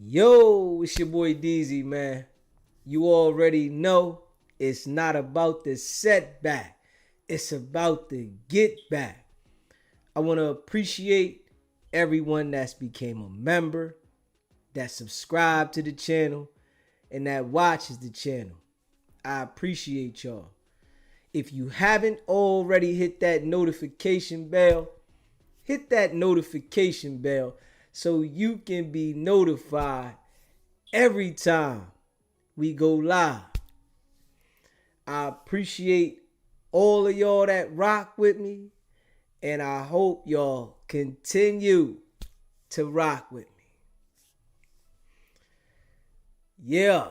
Yo, it's your boy DZ, man. You already know it's not about the setback. It's about the get back. I want to appreciate everyone that's became a member, that subscribed to the channel, and that watches the channel. I appreciate y'all. If you haven't already hit that notification bell, hit that notification bell so you can be notified every time we go live. I appreciate all of y'all that rock with me, and I hope y'all continue to rock with me. Yeah,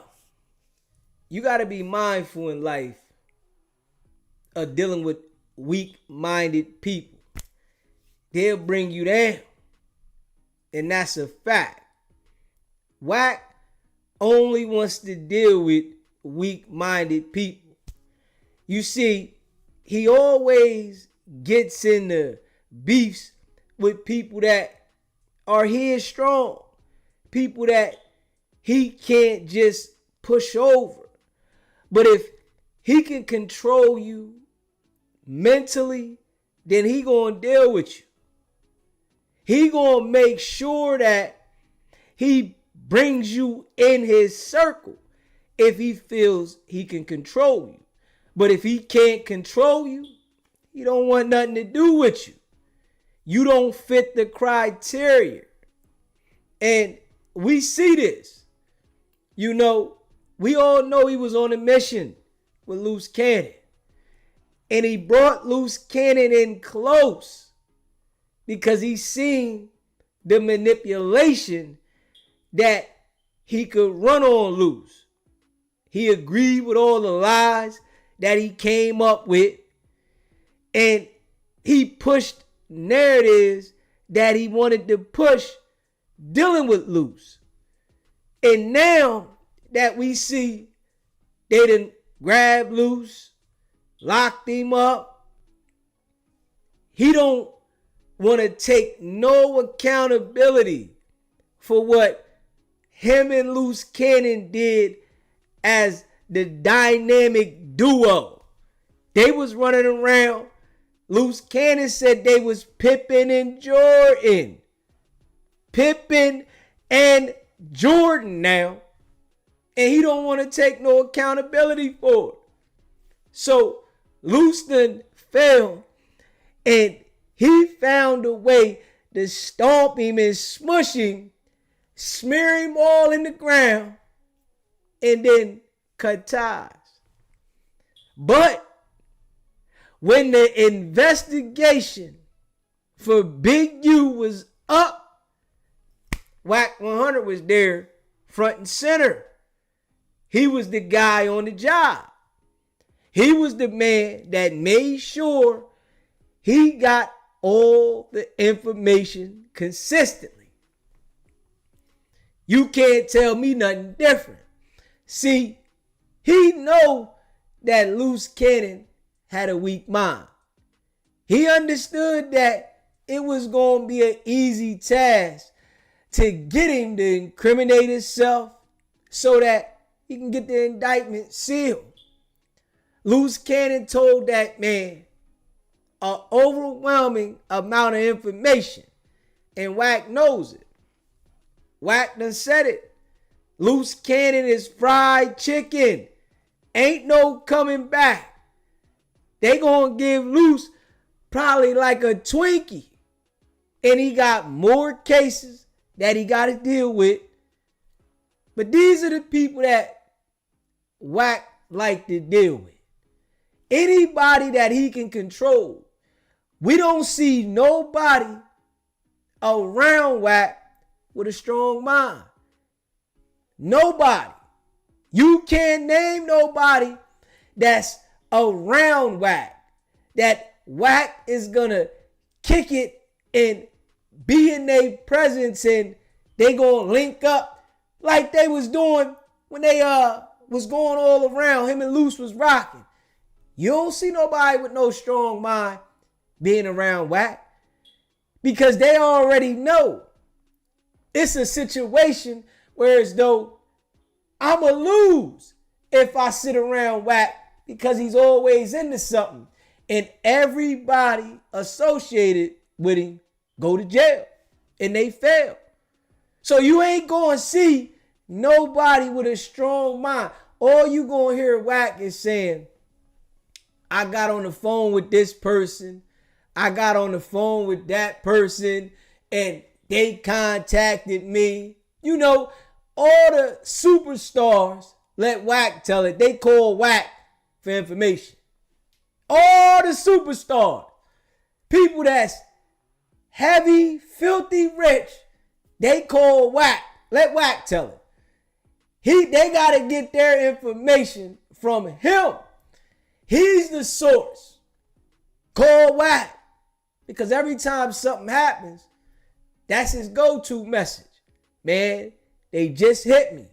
you got to be mindful in life of dealing with weak-minded people. They'll bring you down. And that's a fact. Wack only wants to deal with weak-minded people. You see, he always gets into beefs with people that are headstrong. People that he can't just push over. But if he can control you mentally, then he gonna deal with you. He gonna make sure that he brings you in his circle if he feels he can control you. But if he can't control you, he don't want nothing to do with you. You don't fit the criteria. And we see this. You know, we all know he was on a mission with Loose Cannon. And he brought Loose Cannon in close because he seen the manipulation that he could run on Loose. He agreed with all the lies that he came up with. And he pushed narratives that he wanted to push dealing with Loose. And now that we see they done grabbed Loose, locked him up, he don't want to take no accountability for what him and Loose Cannon did as the dynamic duo. They was running around. Loose Cannon said they was Pippen and Jordan. Pippen and Jordan now. And he don't want to take no accountability for it. So Loose done fell, and he found a way to stomp him and smush him, smear him all in the ground, and then cut ties. But when the investigation for Big U was up, Wack 100 was there front and center. He was the guy on the job. He was the man that made sure he got all the information consistently. You can't tell me nothing different. See, he know that Loose Cannon had a weak mind. He understood that it was going to be an easy task to get him to incriminate himself so that he can get the indictment sealed. Loose Cannon told that man an overwhelming amount of information, and Wack knows it. Wack done said it. Loose Cannon is fried chicken. Ain't no coming back. They gonna give Loose probably like a Twinkie, and he got more cases that he got to deal with. But these are the people that Wack like to deal with. Anybody that he can control. We don't see nobody around Wack with a strong mind. Nobody. You can't name nobody that's around Wack, that Wack is gonna kick it and be in their presence, and they gonna link up like they was doing when they was going all around. Him and Loose was rocking. You don't see nobody with no strong mind being around Wack, because they already know it's a situation Whereas though I'ma lose if I sit around Wack because he's always into something. And everybody associated with him go to jail. And they fail. So you ain't gonna see nobody with a strong mind. All you gonna hear Wack is saying, I got on the phone with this person. I got on the phone with that person. And they contacted me. You know, all the superstars, let Wack tell it, they call Wack for information. All the superstars, people that's heavy, filthy rich, they call Wack. Let Wack tell it. They got to get their information from him. He's the source. Call Wack. Because every time something happens, that's his go-to message. Man, they just hit me.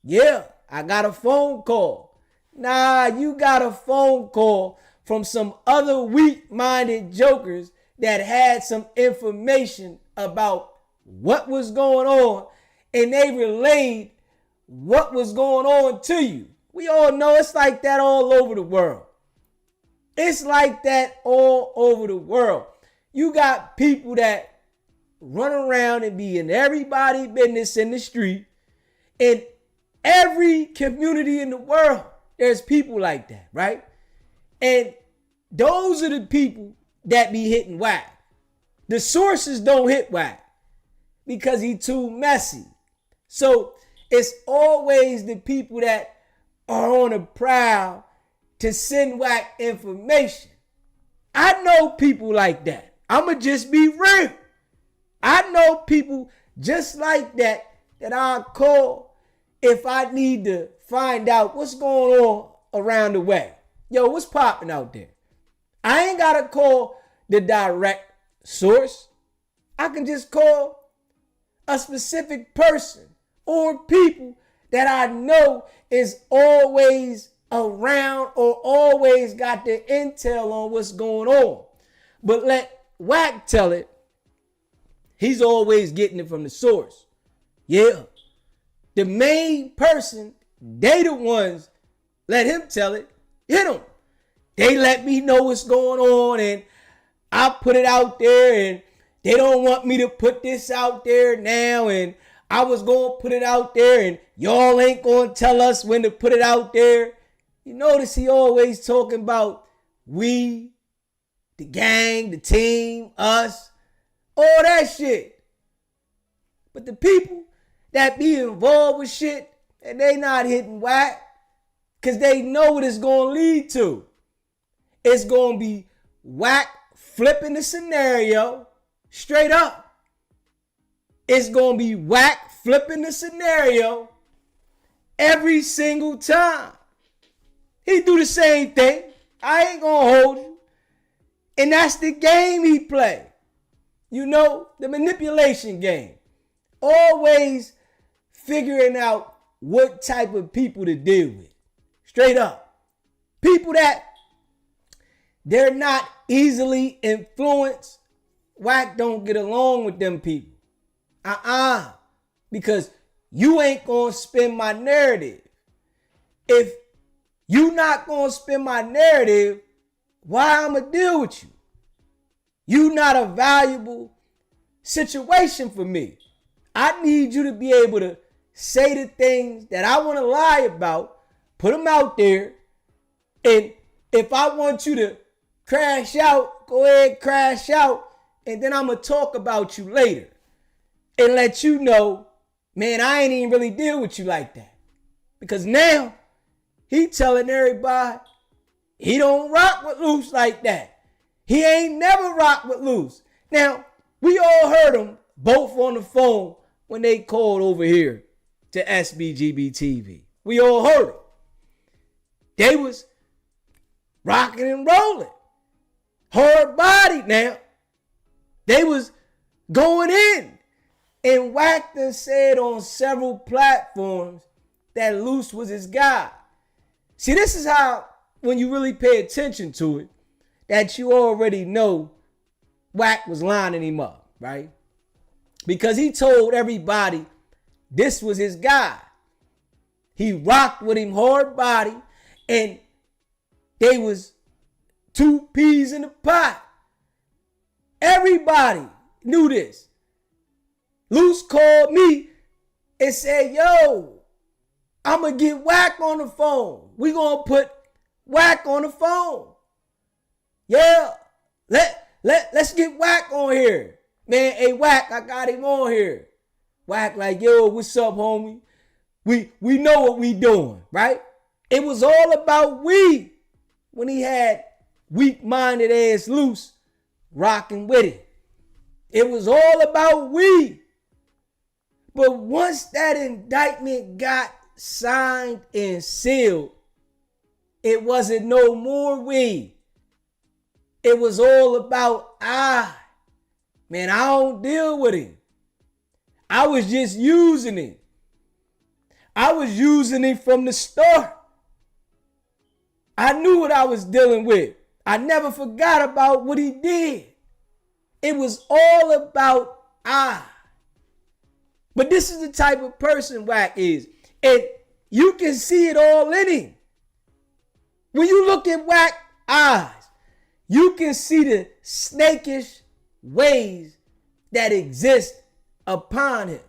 Yeah, I got a phone call. Nah, you got a phone call from some other weak-minded jokers that had some information about what was going on, and they relayed what was going on to you. We all know it's like that all over the world. It's like that all over the world. You got people that run around and be in everybody's business in the street. In every community in the world, there's people like that, right? And those are the people that be hitting Wack. The sources don't hit Wack because he too messy. So it's always the people that are on the prowl to send Wack information. I know people like that. I'ma just be real. I know people just like that I'll call if I need to find out what's going on around the way. Yo, what's popping out there? I ain't got to call the direct source. I can just call a specific person or people that I know is always around or always got the intel on what's going on. But let Wack tell it, he's always getting it from the source. Yeah. The main person, they the ones, let him tell it, hit them. They let me know what's going on and I put it out there and they don't want me to put this out there now and I was going to put it out there and y'all ain't going to tell us when to put it out there. You notice he always talking about we, the gang, the team, us, all that shit. But the people that be involved with shit and they not hitting Wack because they know what it's going to lead to. It's going to be Wack flipping the scenario straight up. It's going to be Wack flipping the scenario every single time. He do the same thing. I ain't going to hold you. And that's the game he play. You know, the manipulation game. Always figuring out what type of people to deal with. Straight up. People that they're not easily influenced. Wack don't get along with them people. Because you ain't going to spin my narrative. If you not going to spin my narrative, why I'm going to deal with you? You not a valuable situation for me. I need you to be able to say the things that I want to lie about, put them out there, and if I want you to crash out, go ahead, crash out, and then I'm going to talk about you later and let you know, man, I ain't even really deal with you like that. Because now he telling everybody he don't rock with Loose like that. He ain't never rocked with Loose. Now, we all heard them both on the phone when they called over here to SBGB TV. We all heard them. They was rocking and rolling. Hard body now. They was going in. And Wack done said on several platforms that Loose was his guy. See, this is how, when you really pay attention to it, that you already know Wack was lining him up, right? Because he told everybody this was his guy. He rocked with him hard body, and they was two peas in the pot. Everybody knew this. Luce called me and said, yo, I'm going to get Wack on the phone. We going to put Wack on the phone. Yeah, let's get Wack on here. Man, hey, Wack, I got him on here. Wack like, yo, what's up, homie? We know what we doing, right? It was all about we when he had weak-minded ass Luce rocking with it. It was all about we. But once that indictment got signed and sealed, it wasn't no more we. It was all about I. Man, I don't deal with him. I was just using him. I was using him from the start. I knew what I was dealing with. I never forgot about what he did. It was all about I. But this is the type of person Wack is. And you can see it all in him. When you look at Wack's eyes, you can see the snakish ways that exist upon him.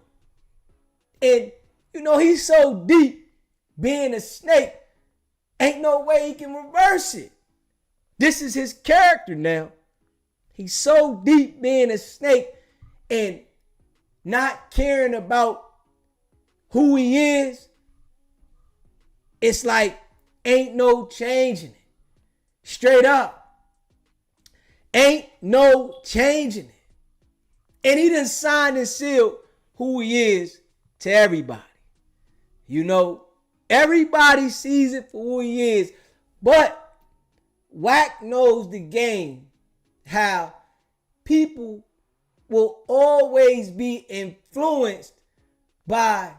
And you know, he's so deep being a snake, ain't no way he can reverse it. This is his character now. He's so deep being a snake and not caring about who he is. It's like ain't no changing it. Straight up. Ain't no changing it. And he done signed and sealed who he is to everybody. You know, everybody sees it for who he is. But Wack knows the game, how people will always be influenced by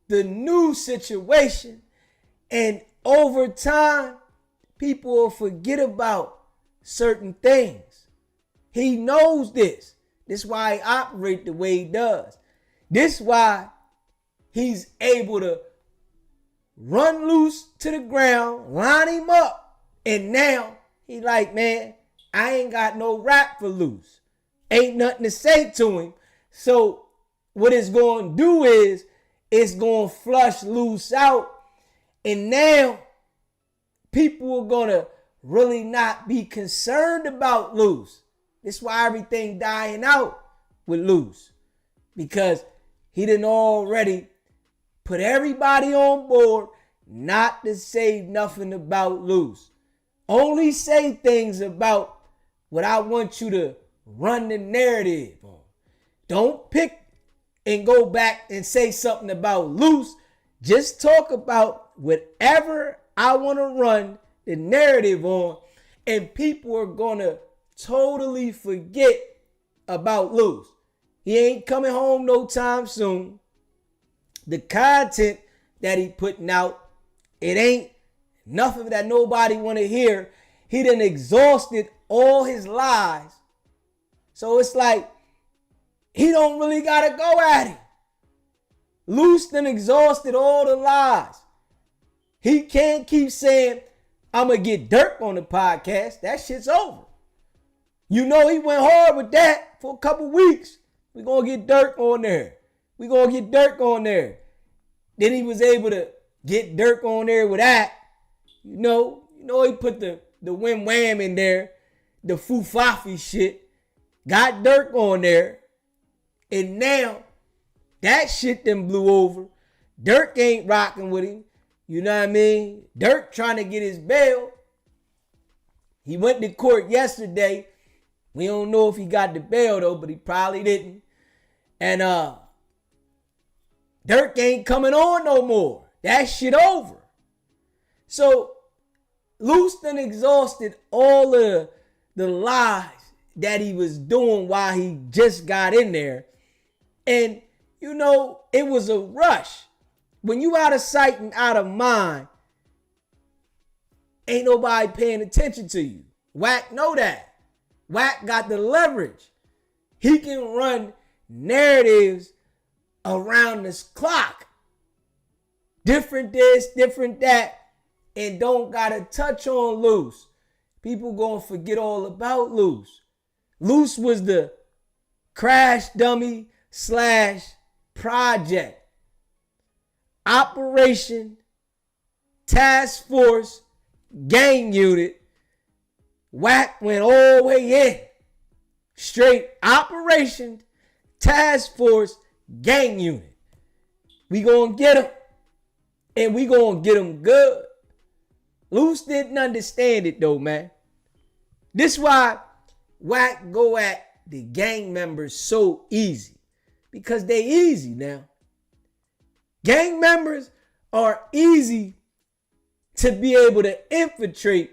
the new situation. And over time, people will forget about certain things. He knows this. This is why he operates the way he does. This is why he's able to run Luce to the ground, line him up, and now he like, man, I ain't got no rap for Luce. Ain't nothing to say to him. So what it's going to do is it's going to flush Luce out, and now people are going to really not be concerned about Luce. That's why everything dying out with Luce, because he done already put everybody on board not to say nothing about Luce. Only say things about what I want you to run the narrative on. Don't pick and go back and say something about Luce. Just talk about whatever I want to run the narrative on, and people are going to totally forget about Luce. He ain't coming home no time soon. The content that he putting out, it ain't nothing that nobody want to hear. He done exhausted all his lies. So it's like he don't really got to go at it. Luce done exhausted all the lies. He can't keep saying, I'm going to get Dirk on the podcast. That shit's over. You know, he went hard with that for a couple weeks. We're going to get Dirk on there. We're going to get Dirk on there. Then he was able to get Dirk on there with that. You know, he put the wham wham in there, the foo-fafi shit. Got Dirk on there. And now that shit done blew over. Dirk ain't rocking with him. You know what I mean? Dirk trying to get his bail. He went to court yesterday. We don't know if he got the bail though, but he probably didn't. And Dirk ain't coming on no more. That shit over. So Luce done exhausted all of the lies that he was doing while he just got in there. And, you know, it was a rush. When you out of sight and out of mind, ain't nobody paying attention to you. Wack know that. Wack got the leverage. He can run narratives around this clock. Different this, different that, and don't gotta touch on Loose. People gonna forget all about Loose. Loose was the crash dummy / project. Operation Task Force Gang Unit. Wack went all the way in. Straight Operation Task Force Gang Unit. We gonna get him. And we gonna get him good. Loose didn't understand it though, man. This why Wack go at the gang members so easy. Because they easy now. Gang members are easy to be able to infiltrate,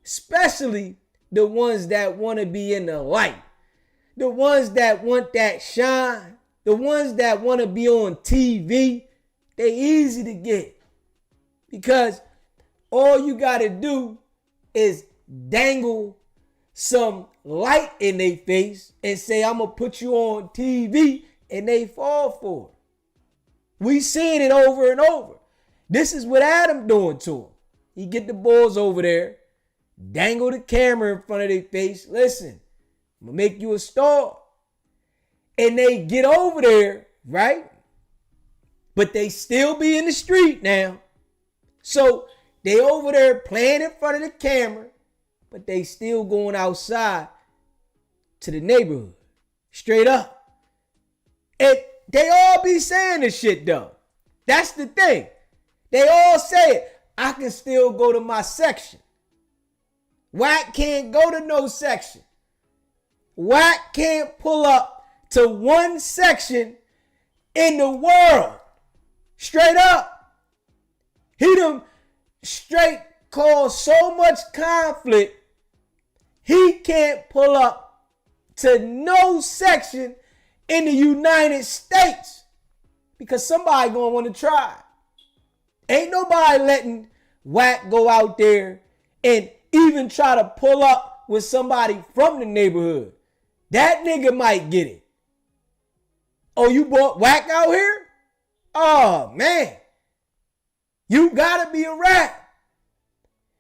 especially the ones that want to be in the light. The ones that want that shine. The ones that want to be on TV. They easy to get. Because all you got to do is dangle some light in their face and say, I'm going to put you on TV, and they fall for it. We seen it over and over. This is what Adam doing to him. He get the boys over there, dangle the camera in front of their face. Listen, I'm going to make you a star. And they get over there, right? But they still be in the street now. So they over there playing in front of the camera, but they still going outside to the neighborhood. Straight up. And they all be saying this shit though. That's the thing. They all say it. I can still go to my section. Wack can't go to no section. Wack can't pull up to one section in the world. Straight up. He done straight caused so much conflict, he can't pull up to no section in the United States because somebody gonna want to try. Ain't nobody letting Wack go out there and even try to pull up with somebody from the neighborhood. That nigga might get it. Oh, you brought Wack out here? Oh, man. You gotta be a rat.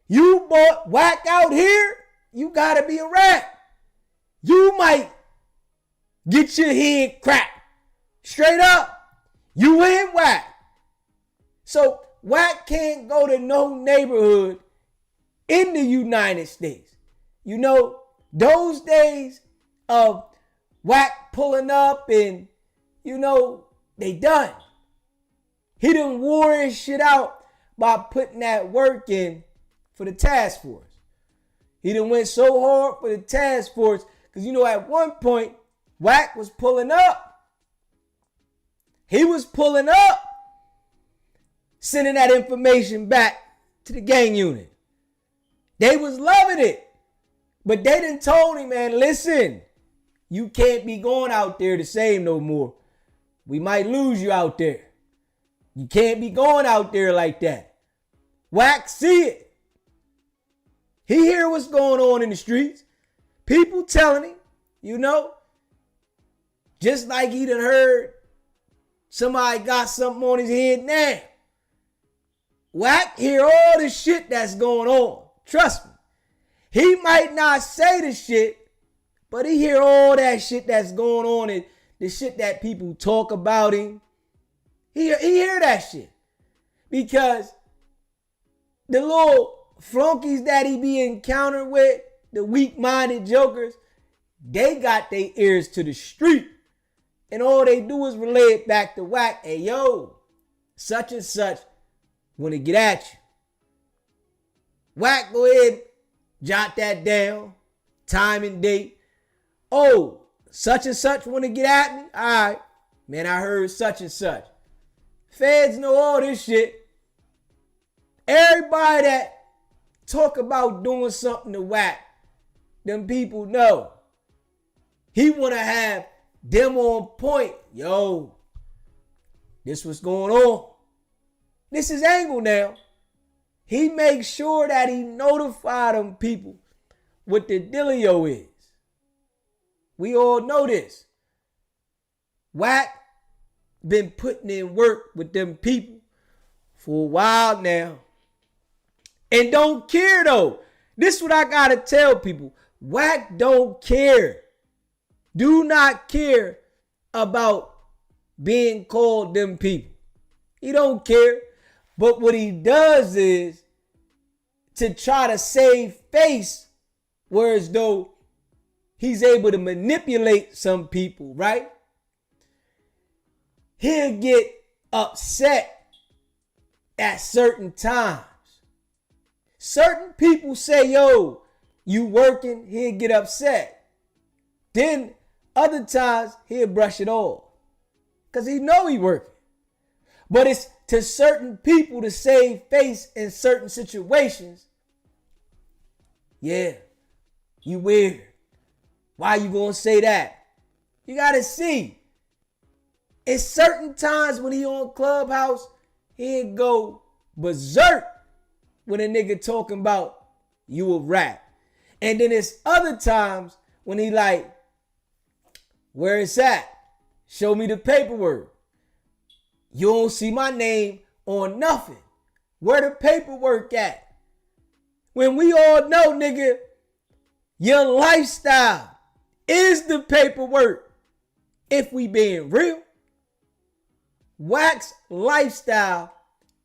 You brought Wack out here? You gotta be a rat. You might get your head cracked. Straight up. You ain't Wack. So Wack can't go to no neighborhood in the United States. You know, those days of Wack pulling up and, you know, they done. He done wore his shit out by putting that work in for the task force. He done went so hard for the task force because, you know, at one point, Wack was pulling up. He was pulling up, sending that information back to the gang unit. They was loving it. But they done told him, man, listen, you can't be going out there the same no more. We might lose you out there. You can't be going out there like that. Wack see it. He hear what's going on in the streets. People telling him, you know, just like he done heard somebody got something on his head now. Wack hear all the shit that's going on. Trust me. He might not say the shit, but he hear all that shit that's going on and the shit that people talk about him. He hear that shit. Because the little flunkies that he be encountered with, the weak-minded jokers, they got their ears to the street. And all they do is relay it back to Wack. Hey, yo, such and such want to get at you. Wack, go ahead, jot that down. Time and date. Oh, such and such want to get at me? All right. Man, I heard such and such. Feds know all this shit. Everybody that talk about doing something to Wack, them people know. He want to have them on point. Yo, this what's going on. This is Angle now. He makes sure that he notify them people what the dealio is. We all know this. Wack been putting in work with them people for a while now. And don't care though. This is what I gotta tell people. Wack don't care. Do not care about being called them people. He don't care. But what he does is to try to save face, whereas though he's able to manipulate some people, right? He'll get upset at certain times. Certain people say, yo, you working, he'll get upset. Then other times he'll brush it off because he know he working. But it's to certain people to save face in certain situations. Yeah, you weird. Why you gonna say that? You gotta see. It's certain times when he on Clubhouse, he'll go berserk when a nigga talking about you a rat. And then it's other times when he like, where it's at? Show me the paperwork. You don't see my name on nothing. Where the paperwork at? When we all know, nigga, your lifestyle is the paperwork. If we being real, Wack's lifestyle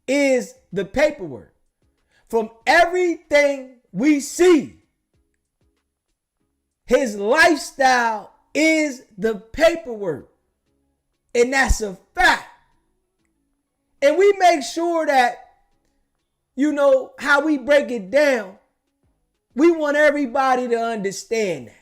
is the paperwork. From everything we see, his lifestyle is the paperwork. And that's a fact. And we make sure that, you know, how we break it down, we want everybody to understand that.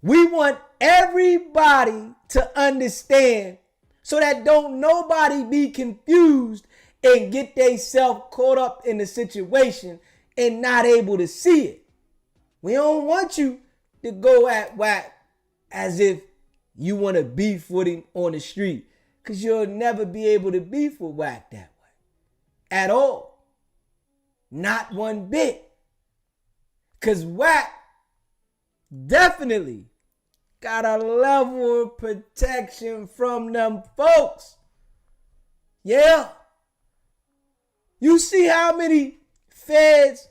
We want everybody to understand so that don't nobody be confused and get themselves caught up in the situation and not able to see it. We don't want you to go at Wack as if you want to beef with him on the street, because you'll never be able to beef with Wack that way at all. Not one bit. Because Wack definitely got a level of protection from them folks. Yeah. You see how many feds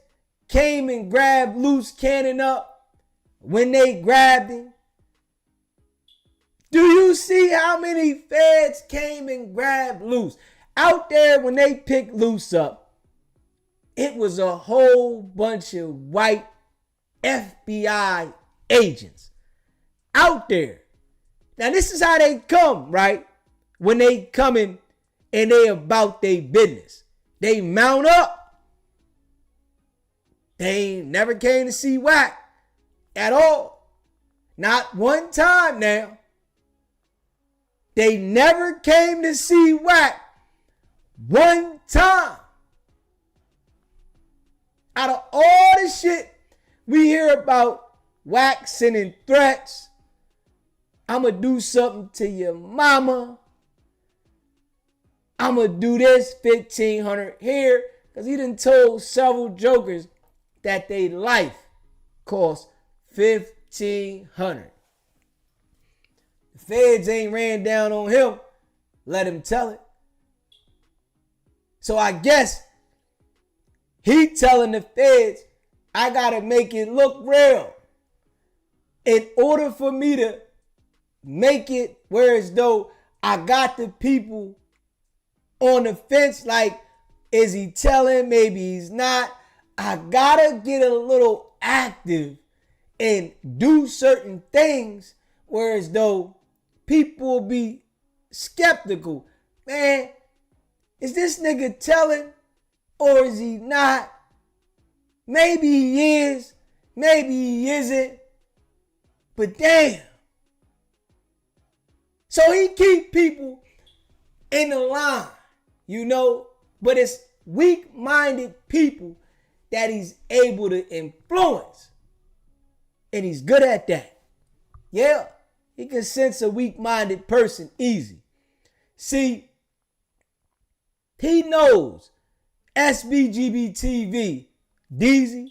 came and grabbed Loose Cannon up when they grabbed him? Do you see how many feds came and grabbed Loose? Out there when they picked Loose up, it was a whole bunch of white FBI agents out there. Now this is how they come, right? When they coming and they about their business. They mount up. They never came to see Wack at all. Not one time now. They never came to see Wack one time. Out of all the shit we hear about Wack sending threats, I'ma do something to your mama, I'ma do this 1,500 here, because he done told several jokers that they life cost 1,500. The feds ain't ran down on him. Let him tell it. So I guess he telling the feds, I gotta make it look real. In order for me to make it where as though I got the people on the fence, like, is he telling? Maybe he's not. I gotta get a little active and do certain things whereas though people will be skeptical. Man, is this nigga telling or is he not? Maybe he is, maybe he isn't, but damn. So he keep people in the line, you know, but it's weak-minded people that he's able to influence. And he's good at that. Yeah, he can sense a weak-minded person easy. See, he knows SBGB-TV, Deezy,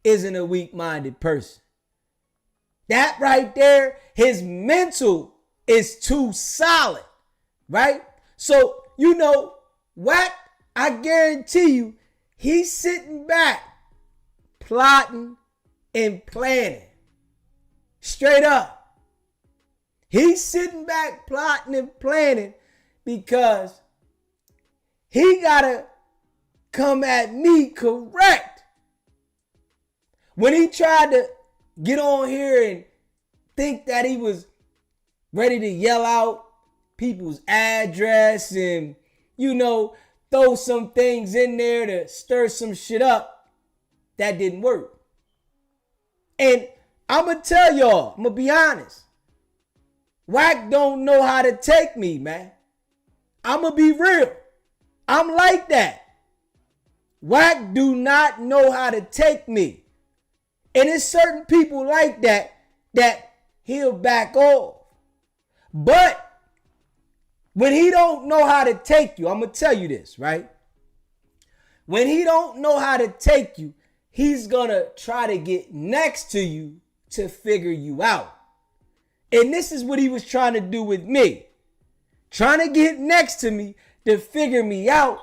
isn't a weak-minded person. That right there, his mental is too solid right? So, Wack, I guarantee you, he's sitting back, plotting and planning. Straight up. He's sitting back, plotting and planning because he gotta come at me correct. When he tried to get on here and think that he was ready to yell out people's address and, throw some things in there to stir some shit up, that didn't work. And I'm going to tell y'all, I'm going to be honest. Wack don't know how to take me, man. I'm going to be real. I'm like that. Wack do not know how to take me. And it's certain people like that he'll back off. But when he don't know how to take you, I'm going to tell you this, right? When he don't know how to take you, he's going to try to get next to you to figure you out. And this is what he was trying to do with me. Trying to get next to me to figure me out,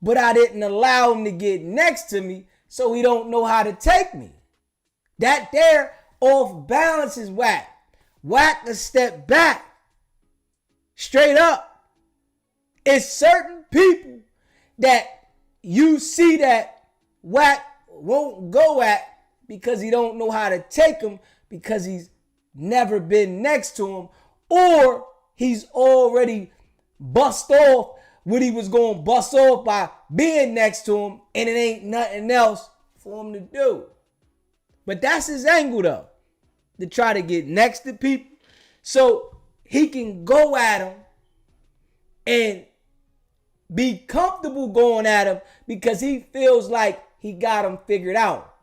but I didn't allow him to get next to me, so he don't know how to take me. That there off balance is Wack. Wack a step back. Straight up. It's certain people that you see that Wack won't go at because he don't know how to take them, because he's never been next to him, or he's already bust off what he was going to bust off by being next to him, and it ain't nothing else for him to do. But that's his angle, though, to try to get next to people so he can go at them and be comfortable going at him because he feels like he got him figured out.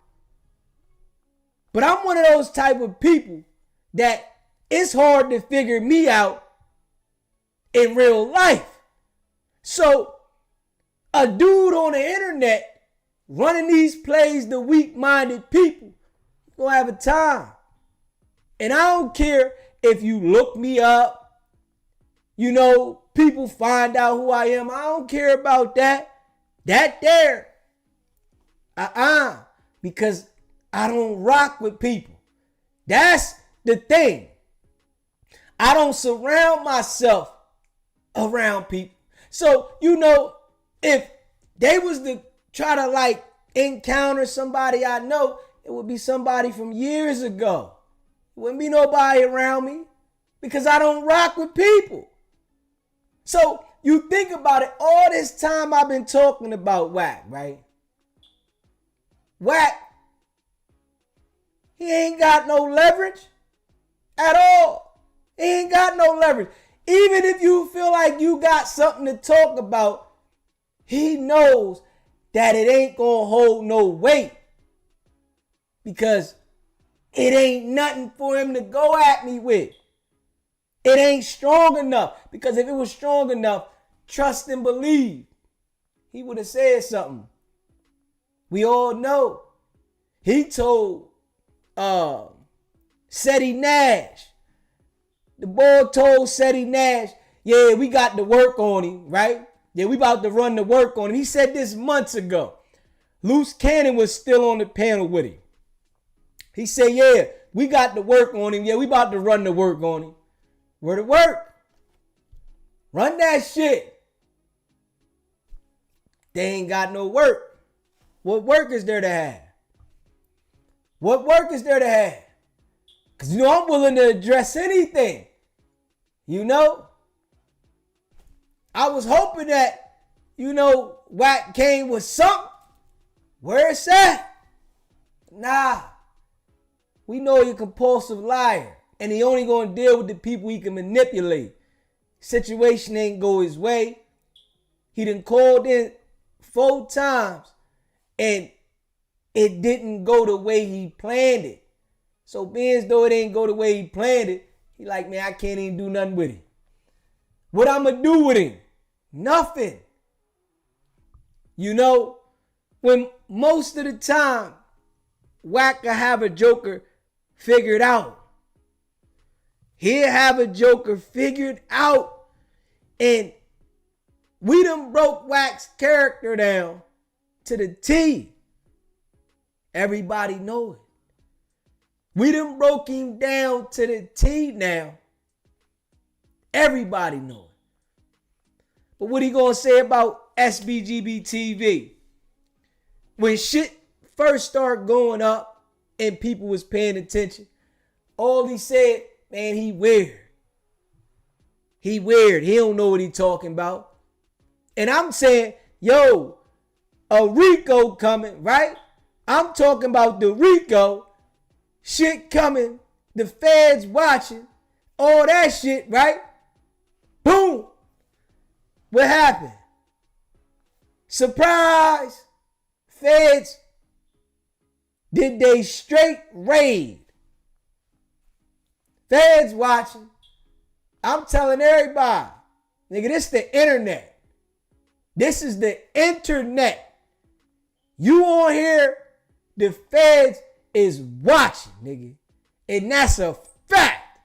But I'm one of those type of people that it's hard to figure me out in real life. So a dude on the internet running these plays to weak-minded people, you're gonna have a time. And I don't care if you look me up, people find out who I am. I don't care about that. That there. Because I don't rock with people. That's the thing. I don't surround myself around people. So, if they was to try to encounter somebody I know, it would be somebody from years ago. It wouldn't be nobody around me because I don't rock with people. So you think about it, all this time I've been talking about Wack, right? Wack, he ain't got no leverage at all. He ain't got no leverage. Even if you feel like you got something to talk about, he knows that it ain't gonna hold no weight because it ain't nothing for him to go at me with. It ain't strong enough, because if it was strong enough, trust and believe, he would have said something. We all know. He told Seti Nash. The boy told Seti Nash, yeah, we got to work on him, right? Yeah, we about to run the work on him. He said this months ago. Loose Cannon was still on the panel with him. He said, yeah, we got to work on him. Yeah, we about to run the work on him. Where to work? Run that shit. They ain't got no work. What work is there to have? What work is there to have? Because, I'm willing to address anything. I was hoping that, Wack came with something. Where it's at? Nah. We know you're a compulsive liar. And he only going to deal with the people he can manipulate. Situation ain't go his way. He done called in 4 times. And it didn't go the way he planned it. So being as though it ain't go the way he planned it, he like, man, I can't even do nothing with him. What I'm going to do with him? Nothing. When most of the time, Wack will have a joker figured out. He'll have a joker figured out And we done broke Wack's character down to the T. Everybody know it. We done broke him down to the T now. Everybody know it. But what he gonna say about SBGB TV? When shit first started going up and people was paying attention, all he said, man, he weird. He weird. He don't know what he talking about. And I'm saying, yo, a Rico coming, right? I'm talking about the Rico shit coming, the feds watching, all that shit, right? Boom. What happened? Surprise. Feds did they straight raid. Feds watching. I'm telling everybody, nigga, this the internet. This is the internet. You on here, the feds is watching, nigga. And that's a fact.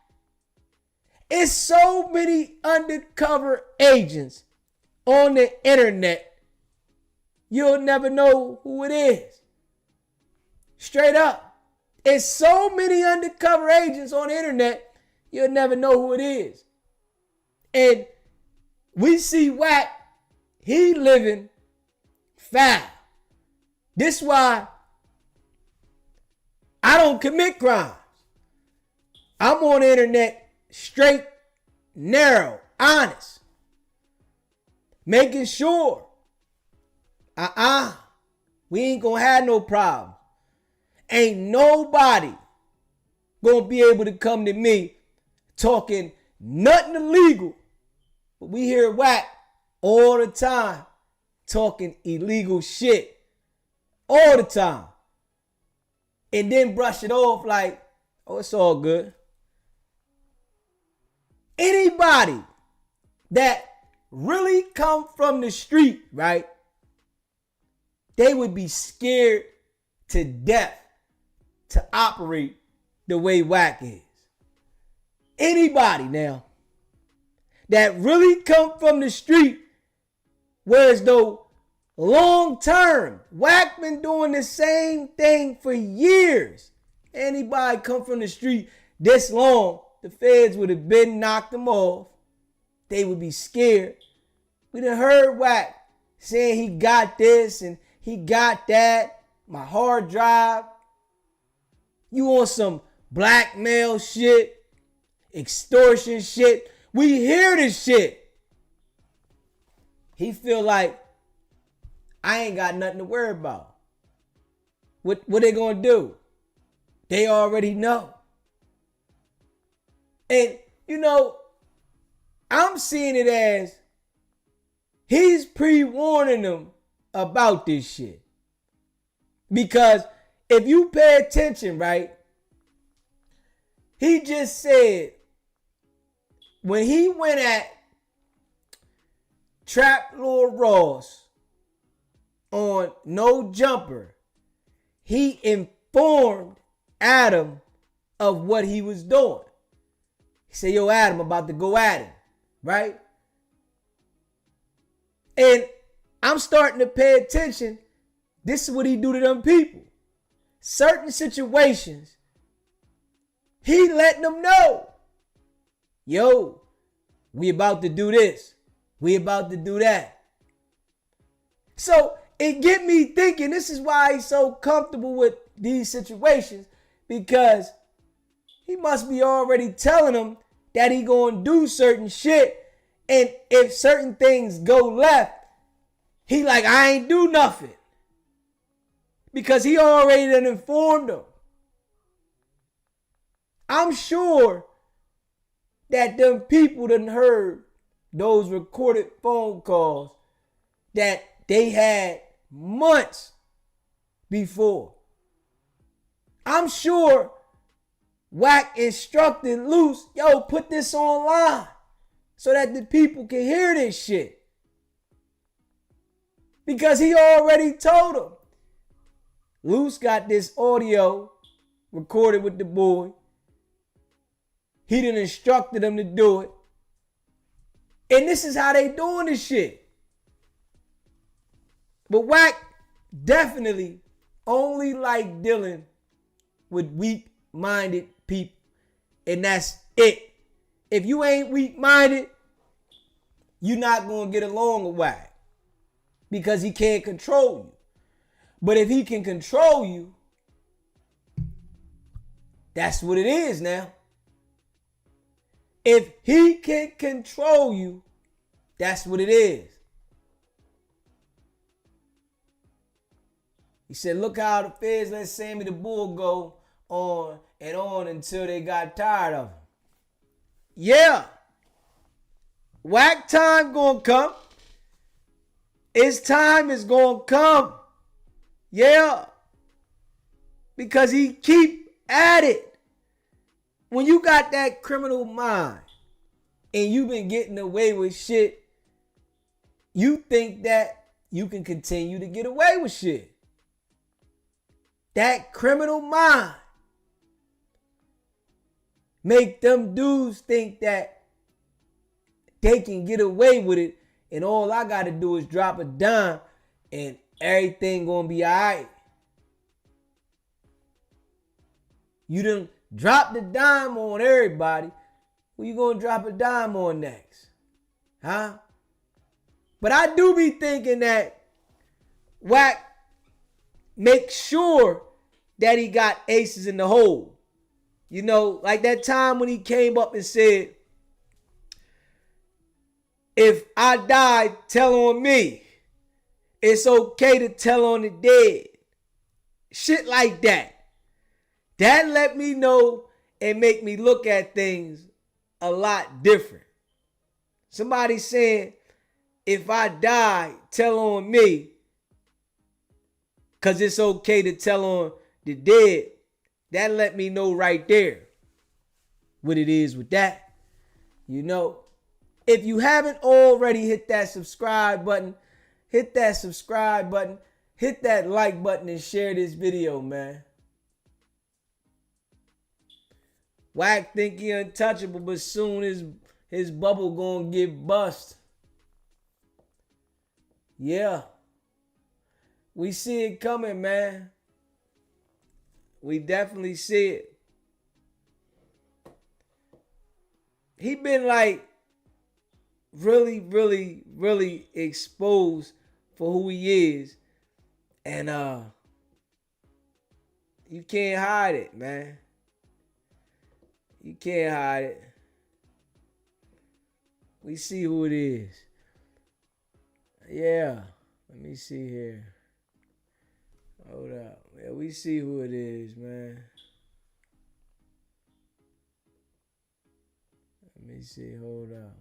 It's so many undercover agents on the internet, you'll never know who it is. Straight up. It's so many undercover agents on the internet, you'll never know who it is. And we see Wack, he living foul. This why I don't commit crimes. I'm on the internet straight, narrow, honest. Making sure we ain't gonna have no problem. Ain't nobody gonna be able to come to me talking nothing illegal. But we hear Wack all the time talking illegal shit. All the time. And then brush it off like, oh, it's all good. Anybody that really come from the street, right? They would be scared to death to operate the way Wack is. Anybody now that really come from the street, whereas though long term, Wack been doing the same thing for years. Anybody come from the street this long, the feds would have been knocked them off. They would be scared. We done heard Wack saying he got this and he got that. My hard drive. You on some blackmail shit, extortion shit. We hear this shit. He feel like I ain't got nothing to worry about. What they gonna do? They already know. And, you know, I'm seeing it as he's pre-warning them about this shit. Because if you pay attention, right, he just said when he went at Trap Lord Ross on No Jumper, he informed Adam of what he was doing. He said, yo, Adam, about to go at him, right? And I'm starting to pay attention. This is what he do to them people. Certain situations, he letting them know, yo, we about to do this. We about to do that. So it get me thinking, this is why he's so comfortable with these situations, because he must be already telling them that he gonna do certain shit. And if certain things go left, he like, I ain't do nothing. Because he already done informed them. I'm sure that them people done heard those recorded phone calls that they had months before. I'm sure Wack instructed Loose, yo, put this online so that the people can hear this shit. Because he already told them. Loose got this audio recorded with the boy. He done instructed him to do it. And this is how they doing this shit. But Wack definitely only like dealing with weak-minded people. And that's it. If you ain't weak-minded, you're not going to get along with Wack. Because he can't control you. But if he can control you, that's what it is now. If he can control you, that's what it is. He said, look how the feds let Sammy the Bull go on and on until they got tired of him. Yeah. Wack time gonna come. His time is gonna come. Yeah. Because he keep at it. When you got that criminal mind and you've been getting away with shit, you think that you can continue to get away with shit. That criminal mind make them dudes think that they can get away with it and all I gotta do is drop a dime and everything gonna be alright. You done drop the dime on everybody. Who you gonna drop a dime on next? Huh? But I do be thinking that Wack make sure that he got aces in the hole. You know, like that time when he came up and said, if I die, tell on me. It's okay to tell on the dead. Shit like that. That let me know and make me look at things a lot different. Somebody saying, if I die, tell on me. Because it's okay to tell on the dead. That let me know right there what it is with that. You know, if you haven't already hit that subscribe button, hit that subscribe button, hit that like button and share this video, man. Wack think he untouchable, but soon his bubble gonna get bust. Yeah. We see it coming, man. We definitely see it. He been like really, really, really exposed for who he is. And you can't hide it, man. You can't hide it. We see who it is. Yeah. Let me see here. Hold up. Yeah, we see who it is, man. Let me see. Hold up.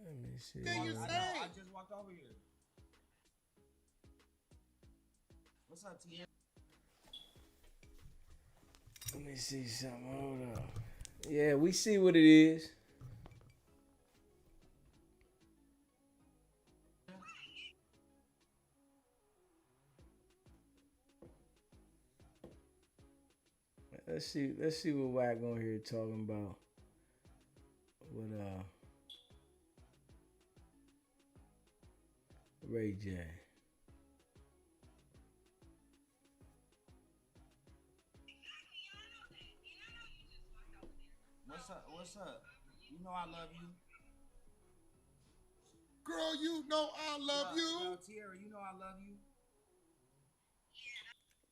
Let me see. What you say? I just walked over here. What's up, Tiara? Let me see something. Hold up. Yeah, we see what it is. Let's see what Wack on here talking about. With Ray J. What's up? You know I love you. Girl, you know I love you. Tiara, you know I love you.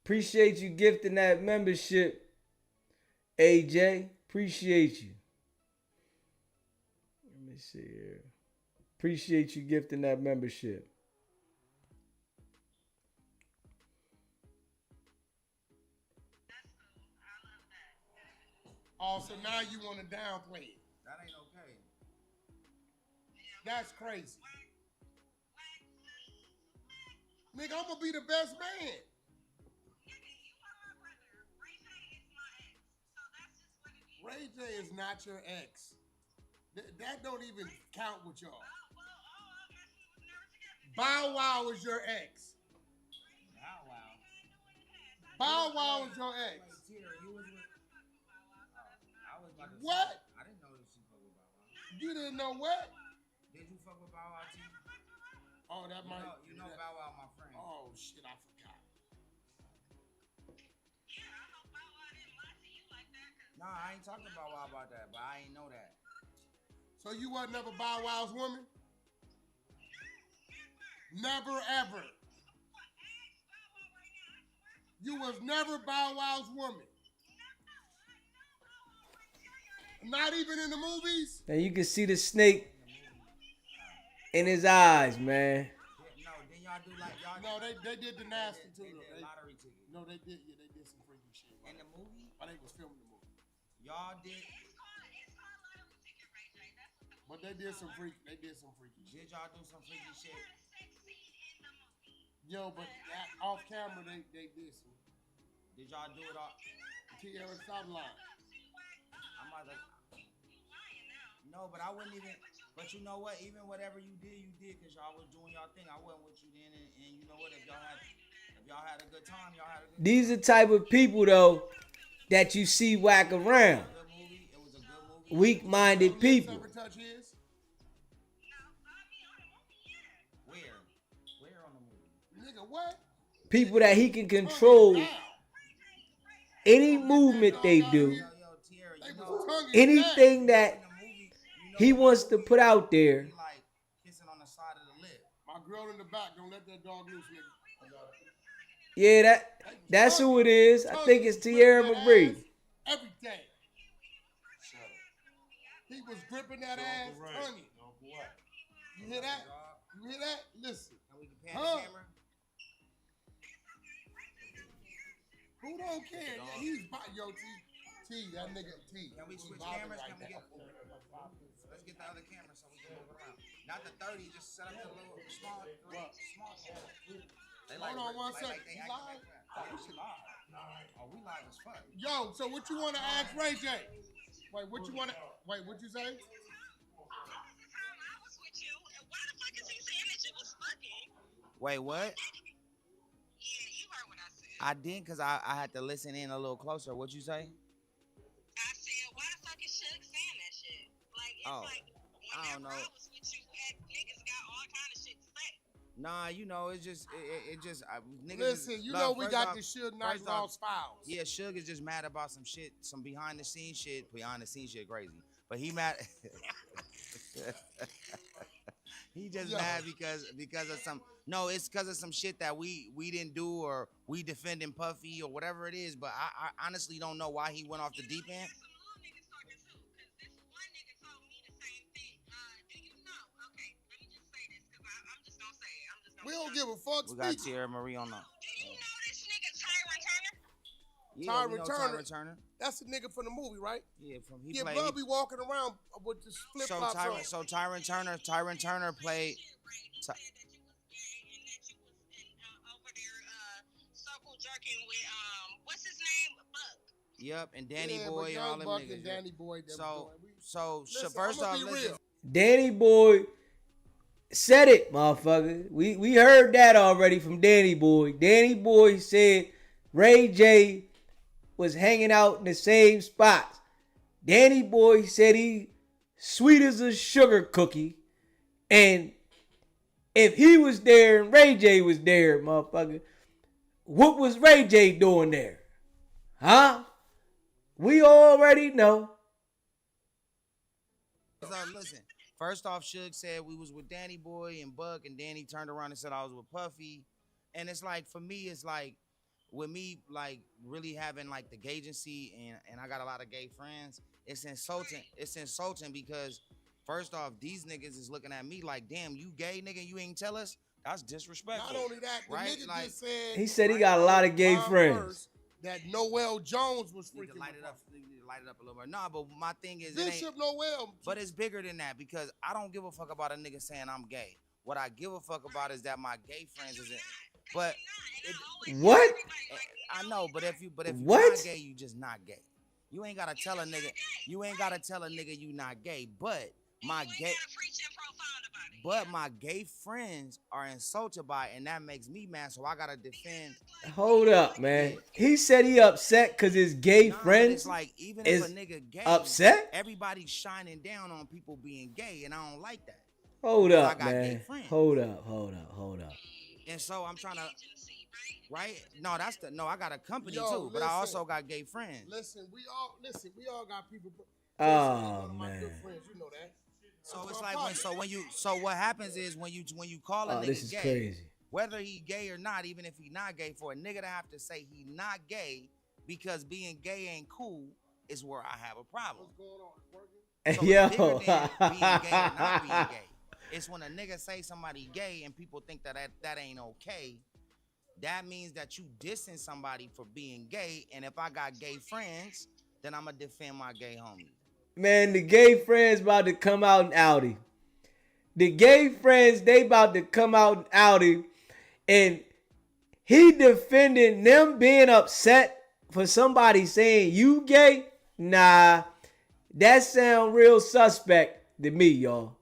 Appreciate you gifting that membership, AJ. Appreciate you. Let me see here. Appreciate you gifting that membership. Oh, so now you want to downplay it. That ain't okay. That's crazy. Nigga, I'm going to be the best man. Ray J is not your ex. That don't even count with y'all. Bow Wow is your ex. Bow Wow. Bow Wow is your ex. Wait, Tiara, you was with. I was about to What? say, I didn't know that she fuck with Bow Wow. You didn't know what? Did you fuck with Bow Wow, T? Oh, that might. You know Bow Wow, my friend. Oh shit, I forgot. Nah, I ain't talking about Bow Wow about that, but I ain't know that. So you wasn't never Bow Wow's woman? Never ever. You was never Bow Wow's woman. Not even in the movies? And you can see the snake in his eyes, man. No, then y'all do like y'all. No, they did the nasty too. They though. did lottery ticket. No, they did. Yeah, they did some freaky shit. In the movie, But they was filming the movie. y'all did. But they did some freaky. They did some freaky shit. Did y'all do some freaky shit? Yo, but off camera they did some. Did y'all do it all? Tiara, stop lying. I'm about to. No, but I wouldn't even. But you know what? Even whatever you did, because y'all was doing y'all thing. I wasn't with you then, and you know what? If y'all had a good time, y'all had a good. These are the type of people though that you see whack around. Good movie. It was a good movie. Weak-minded people. Ever touch his? Where on the movie? Nigga, what? People that he can control any movement they do, Yo, Tiara, They you was know, tonguing anything that in the movie, he wants to put out there. he like kissing on the side of the lip. My girl in the back, don't let that dog loose, nigga. Yeah, that's who it is. I think it's Tiara Marie. Everything. He was gripping that ass, tonguing. You hear that? You hear that? Listen. And we can pan the camera. Who don't care? Yeah, he's yo T, that nigga T. Can we switch bobbing cameras? like Can we that. let's get the other camera so we can move around. Not the 30, just set up the little small camera. They Hold on one second. they You act live? like that. Oh, we live. Oh, we live as fuck. Yo, so what you want to ask Ray J? Wait, what you want to? Wait, what you say? Wait, what? I did because I had to listen in a little closer. What'd you say? I said, why the fuck is Suge saying that shit? Like, it's like, I don't know. whenever I was with you, niggas got all kind of shit to say. Nah, you know, it's just niggas. Listen, you know we got this Suge Knight first off, Lost Files. Yeah, Suge is just mad about some shit, some behind the scenes shit. Behind the scenes shit crazy, but he mad. He just mad because of some. No, it's because of some shit that we didn't do or we defending Puffy or whatever it is. But I honestly don't know why he went off the deep end. We don't give a fuck. We got Tiara Marie on the. Do you know this nigga Yeah, we know Tyron Turner. That's the nigga from the movie, right? Yeah, from he Yeah, played. bro, be walking around with the flip flops on. So Tyron Turner played. What's his name? Buck. Yep, and Danny Yeah, Boy but and all Young them Buck niggas. and Danny Boy. First off, be listen. real. Danny Boy said it, motherfucker. We heard that already from Danny Boy. Danny Boy said Ray J was hanging out in the same spots. Danny Boy said he sweet as a sugar cookie. And if he was there and Ray J was there, motherfucker, what was Ray J doing there? Huh? We already know. So listen, first off, Suge said we was with Danny Boy and Buck, and Danny turned around and said I was with Puffy. And it's like, for me, it's like, with me, like, really having, like, the gaygency, and I got a lot of gay friends, it's insulting. It's insulting because, first off, these niggas is looking at me like, damn, you gay, nigga, you ain't tell us? That's disrespectful. Not only that, the right? nigga Like, just said He said he got a lot of gay friends. that Noel Jones was you need to freaking light it up. You need to light it up a little more. Nah, but my thing is, Bishop Noel. but it's bigger than that because I don't give a fuck about a nigga saying I'm gay. What I give a fuck about is that my gay friends isn't. But What? I know, but if you're What? not gay, you just not gay. You ain't gotta tell a nigga. You ain't gotta tell a nigga you not gay. But my gay. But my gay friends are insulted by it, and that makes me mad. So I gotta defend. Hold up, man. He said he upset because his gay Nah, but friends it's like even if a is nigga gay, upset. everybody's shining down on people being gay, and I don't like that. Hold Because I up, got gay man. friends. Hold up. And so I'm trying to, Agency, right? right? No, that's the no. I got a company Yo, too, but I listen. also got gay friends. Listen, we all got people. Oh, one of my good man. friends, you know that. So That's it's my like so what happens is when you call a Oh, nigga this is gay, crazy. whether he gay or not, even if he not gay, for a nigga to have to say he not gay because being gay ain't cool is where I have a problem. What's going on? It's working? Hey, So it's yo. bigger than being gay or not being gay. It's when a nigga say somebody gay and people think that ain't okay. That means that you dissing somebody for being gay. And if I got gay friends, then I'ma defend my gay homies. Man, the gay friends about to come out in Audi. The gay friends, they about to come out in Audi. And he defending them being upset for somebody saying you gay. Nah, that sound real suspect to me, y'all.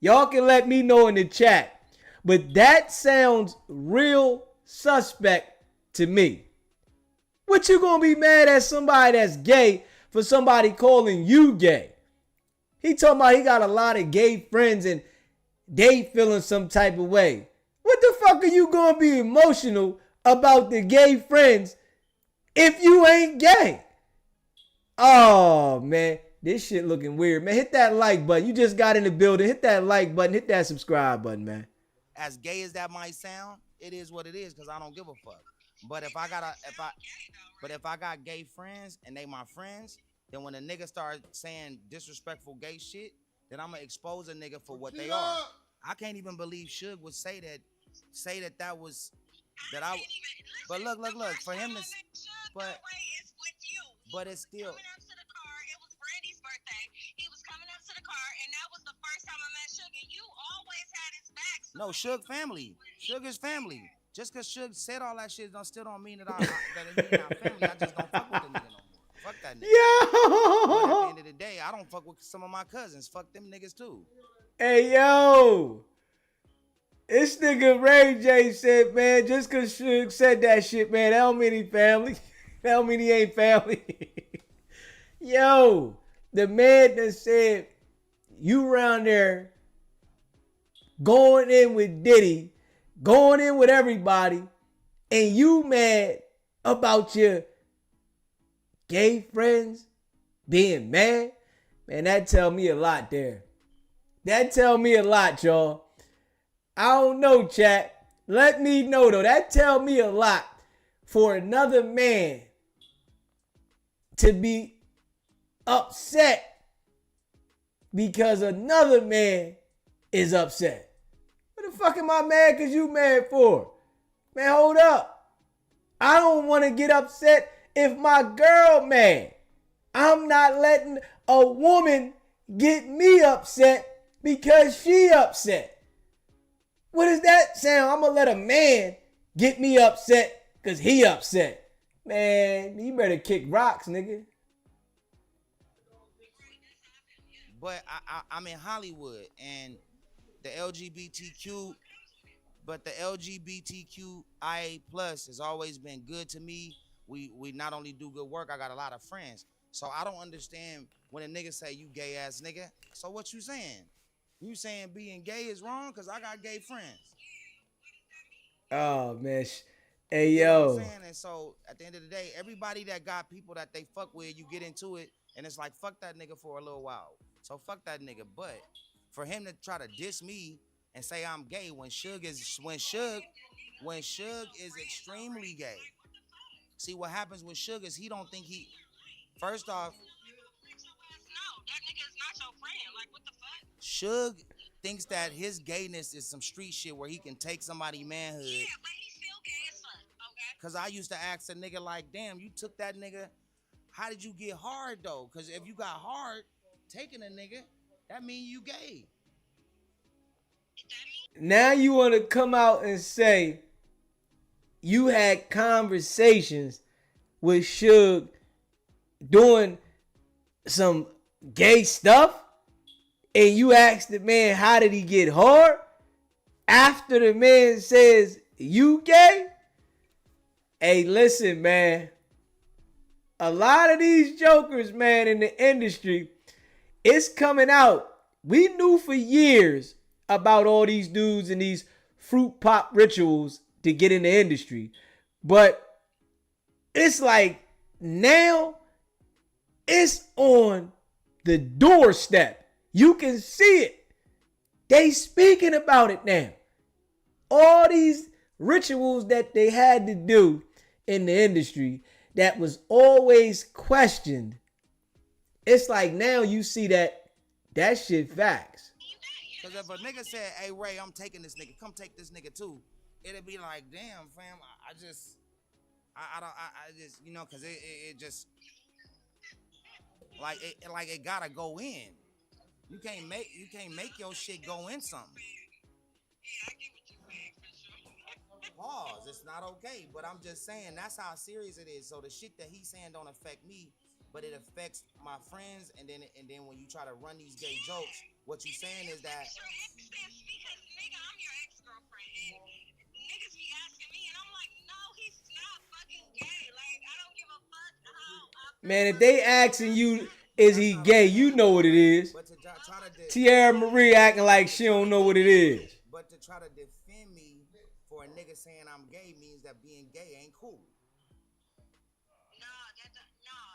Y'all can let me know in the chat. But that sounds real suspect to me. What you gonna be mad at somebody that's gay for somebody calling you gay? He talking about he got a lot of gay friends and they feeling some type of way. What the fuck are you gonna be emotional about the gay friends if you ain't gay? Oh, man. This shit looking weird, man. Hit that like button. You just got in the building. Hit that like button. Hit that subscribe button, man. As gay as that might sound, it is what it is because I don't give a fuck. But if I got gay friends and they my friends, then when a nigga start saying disrespectful gay shit, then I'm gonna expose a nigga for what they are. I can't even believe Suge would say that was that I. But look, for him to, but it's still. Coming up to the car, it was Brandy's birthday. He was coming up to the car, and that was the first time I met Suge. And you always had his back. So No, Suge family. Suge is family. Just because Suge said all that shit still don't mean that he not family. I just don't fuck with the nigga no more. Fuck that nigga. But at the Yo! end of the day, I don't fuck with some of my cousins. Fuck them niggas too. Hey, yo! This nigga Ray J said, man, just because Suge said that shit, man, that don't mean he family. That don't mean he ain't family. Yo! The man that said, you around there going in with Diddy, going in with everybody, and you mad about your gay friends being mad? Man, that tell me a lot there. That tell me a lot, y'all. I don't know, chat. Let me know, though. That tell me a lot for another man to be upset because another man is upset. What the fuck am I mad because you mad for? Man, hold up. I don't want to get upset if my girl mad. I'm not letting a woman get me upset because she upset. What does that sound? I'm going to let a man get me upset because he upset. Man, you better kick rocks, nigga. But I'm in Hollywood and the LGBTQ, but the LGBTQIA plus has always been good to me. We not only do good work, I got a lot of friends. So I don't understand when a nigga say you gay ass nigga. So what you saying? You saying being gay is wrong? Cause I got gay friends. Oh, man. Hey, You know what I'm yo. saying? And so at the end of the day, everybody that got people that they fuck with, you get into it, and it's like fuck that nigga for a little while. So fuck that nigga. But for him to try to diss me and say I'm gay when Suge is extremely gay. See what happens with Suge is he don't think he. First off, no, that nigga is not your friend. Like, what the fuck? Suge thinks that his gayness is some street shit where he can take somebody manhood. Yeah, but he's still gay as fuck, okay? Cause I used to ask a nigga like, damn, you took that nigga. How did you get hard though? Cause if you got hard taking a nigga, that mean you gay. Now you want to come out and say you had conversations with Suge doing some gay stuff? and you ask the man, how did he get hard? After the man says, you gay? Hey, listen, man. A lot of these jokers, man, in the industry, it's coming out. We knew for years about all these dudes and these fruit pop rituals to get in the industry. But it's like now it's on the doorstep. You can see it. They speaking about it now. All these rituals that they had to do in the industry that was always questioned. It's like now you see that shit facts. Because if a nigga said, hey, Ray, I'm taking this nigga, come take this nigga too, it'd be like, damn, fam, I just, you know, because it just, like it gotta go in. You can't make your shit go in something. Yeah, I get what you're saying for sure. Pause. It's not okay. But I'm just saying that's how serious it is. So the shit that he's saying don't affect me, but it affects my friends. And then when you try to run these gay jokes, what you saying is that. Your ex says, because nigga, I'm your ex-girlfriend, and niggas be asking me, and I'm like, no, he's not fucking gay. Like, I don't give a fuck how. Man, if they asking you, is he gay? You know what it is. But to try to Tiarra Marie acting like she don't know what it is. But to try to defend me for a nigga saying I'm gay means that being gay ain't cool. No,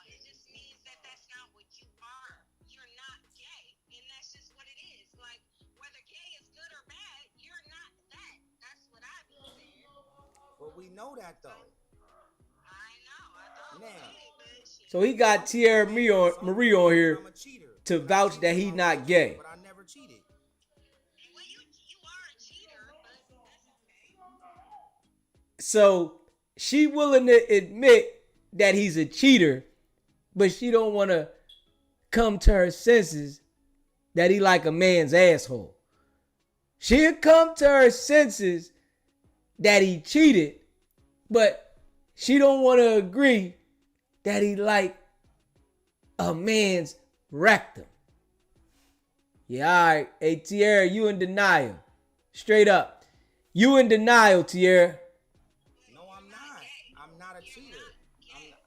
it just means that that's not what you are. You're not gay, and that's just what it is. Like, whether gay is good or bad, you're not that. That's what I be saying. But we know that though. I know. I don't Now. get it, but shit. So he got Tiarra Marie on here I'm a cheater. to vouch that he not gay. But I never cheated. Well, you are a cheater, but that's okay. So she willing to admit that he's a cheater, but she don't want to come to her senses that he like a man's asshole. She'll come to her senses that he cheated, but she don't want to agree that he like a man's rectum. Yeah, all right. Hey, Tiarra, you in denial. Straight up. You in denial, Tiarra. No, I'm not. I'm not a cheater.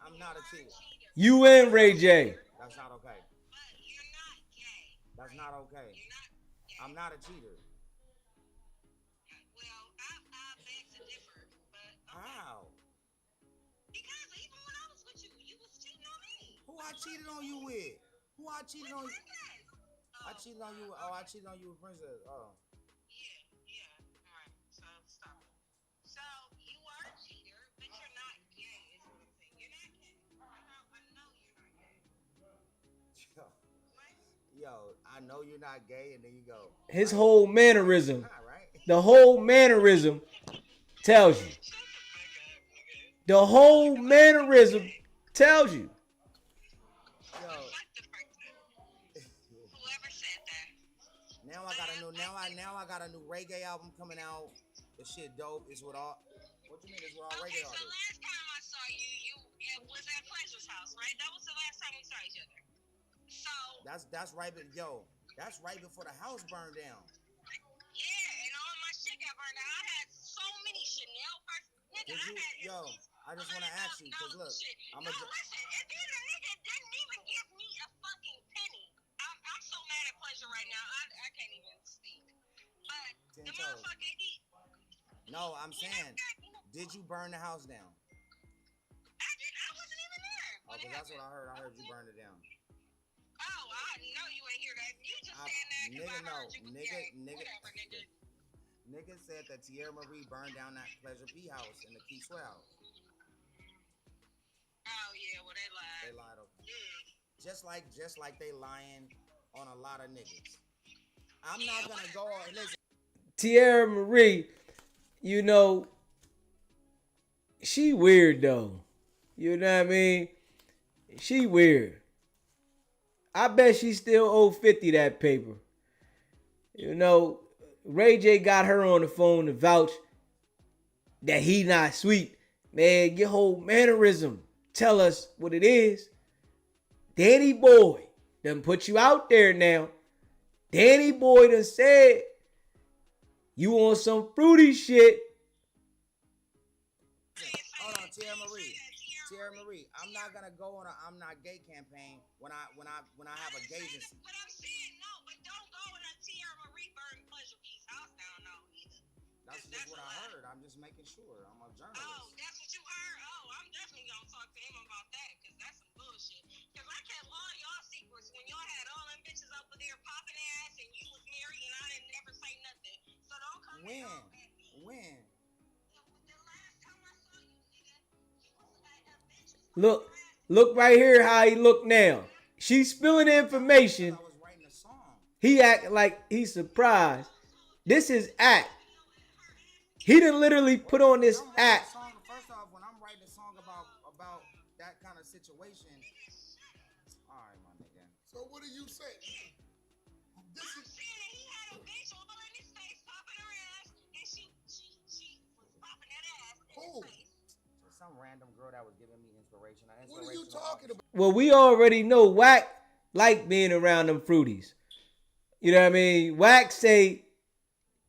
I'm not a cheater. You in, Ray J. That's not okay. But you're not gay. That's not okay. You're not gay. I'm not a cheater. Well, I beg to differ, but How? because even when I was with you, you was cheating on me. Who I cheated on you with? Who I cheated on you? Princess. I cheated on you. Oh, I cheated on you with Princess. Oh. Yeah. All right. So stop it. So you are a cheater, but you're not gay. Is what I'm saying. You're not gay. I know you're not gay. Yo, I know you're not gay, and then you go. His whole mannerism, Nah, right? the whole mannerism tells you. The whole mannerism tells you. Yo, Fuck the person. Whoever said that. now I got a new reggae album coming out. The shit dope. It's with all. What you mean? It's with all Okay, reggae so artists. last time I saw you it was at Pleasure's house, right? That was the last time we saw each other. So That's right, but yo, that's right before the house burned down. yeah, and all my shit got burned out. I had so many Chanel purses. Nigga, Did you- I had yo, at least I just wanna ask you, 'cause look, shit. I'm no, a- listen, and then the nigga didn't even give me a fucking penny. I'm so mad at Pleasure right now. I can't even speak. But the Ten toes. motherfucker, No, I'm saying, did you burn the house down? I wasn't even there. Oh, because that's what I heard. I heard you burned it down. Oh, I know you ain't hear that. You just saying that because I heard you was gay. Whatever, nigga. Nigga said that Tiarra Marie burned down that Pleasure P house in the Key Sweat house. Oh yeah, well they They lied. lied. Okay. Just like they lying on a lot of niggas. I'm not gonna go on. Listen. Tiarra Marie, you know, she weird though. You know what I mean? She weird. I bet she still owe 50 that paper. You know, Ray J got her on the phone to vouch that he not sweet. Man, your whole mannerism tell us what it is. Danny Boy done put you out there now. Danny Boy done said you on some fruity shit. Hold on, Tiara Marie. Tiara Marie, I'm not gonna go on a I'm not gay campaign when I have a gay agency. But I'm saying no, but don't go in a Tiara Marie burn pleasure piece house down no either. That's just what I heard. I'm just making sure. I'm a journalist. Oh, that's what you heard? Oh, I'm definitely gonna talk to him about that because that's some bullshit. Because I kept all y'all secrets when y'all had all them bitches over there popping ass and you was married and I didn't never say nothing. So don't come When? and talk at me. When? The last time I saw you, nigga, you was at a bitch was Look right here how he look now. She's spilling information. I was writing a song. He act like he's surprised. This is act. He done literally put on this act. First off, when I'm writing a song about that kind of situation, all right, my nigga. So what do you say? This I'm is saying that he had a bitch all in his face popping her ass and she was popping that ass in Who? his face. Some random girl that was giving me inspiration. What are you talking about? Well, we already know Wack like being around them fruities. You know what I mean? Wack say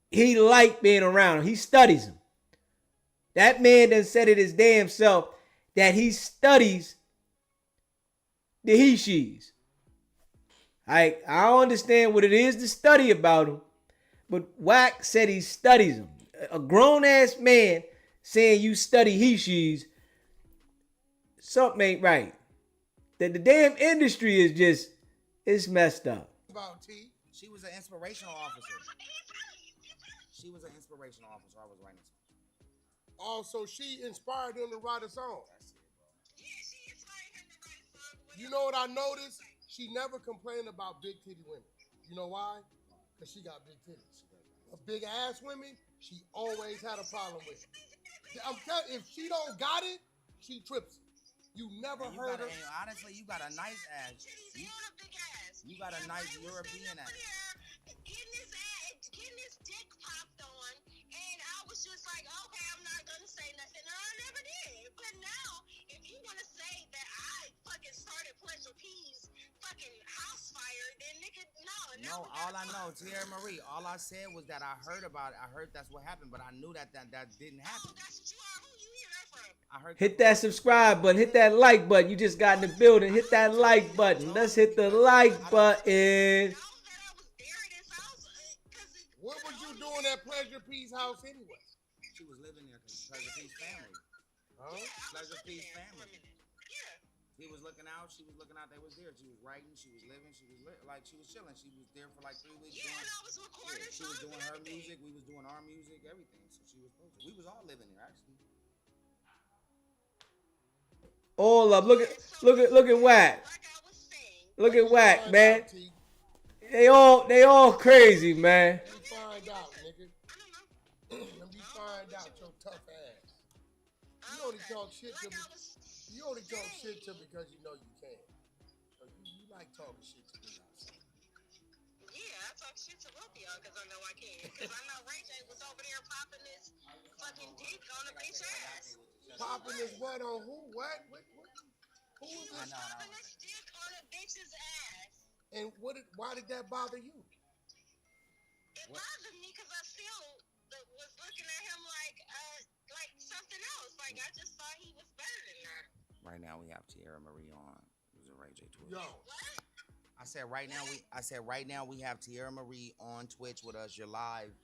he like being around him. He studies him. That man done said it his damn self that he studies the he-she's. I don't understand what it is to study about him, but Wack said he studies him. A grown-ass man saying you study he-she's, something ain't right. That the damn industry is just, it's messed up. About T. She was an inspirational officer. She was an inspirational officer. I was writing a song. Also, she inspired him to write a song. Yeah, she inspired him to write a song. You know what I noticed? She never complained about big titty women. You know why? Because she got big titties. But big ass women, she always had a problem with. I'm telling you, if she don't got it, she trips. You never And heard her. honestly, you got a nice ass. Titties and a big ass. You got a nice European ass. Getting his dick popped on, and I was just like, okay, I'm not gonna say nothing, and I never did. But now, if you wanna say that I fucking started Pleasure P's fucking house fire, then nigga, No, all I know, Tiara Marie, all I said was that I heard about it. I heard that's what happened, but I knew that didn't happen. Oh, that's what you are. Who you hear that from? I heard Hit that subscribe button. Hit that like button. You just got in the building. Hit that like button. Let's hit the like button. What was you doing at Pleasure P's house anyway? she was living there because Pleasure P's family. Huh? Pleasure P's family. Yeah. He was looking out. She was looking out. They was there. She was writing. She was living. She was like she was chilling. She was there for like 3 weeks. Yeah, and I was recording. She was songs doing and her everything. music. We was doing our music. Everything. So she was posted. We was all living there actually. All up. Look at Wack. Like I was saying. Look at Wack, Find man. out, T. They all crazy, man. Let me find out, nigga. I don't know. Let me find out your tough ass. You only Okay. talk shit to Like me. I was You only talk saying. shit to me because you know you can. So you like talking shit to me. Yeah, I talk shit to both of y'all because I know I can. Because I know Ray J was over there popping this fucking dick on a bitch ass. Popping this what on who? What? Who He is was this? popping this dick on a bitch's ass. And why did that bother you? It bothered me because I still was looking at him like something else. Like I just thought he was better than that. Right now we have Tiara Marie on. It was a Ray J Twitch. Yo, What? I said right now we have Tiara Marie on Twitch with us. You're live.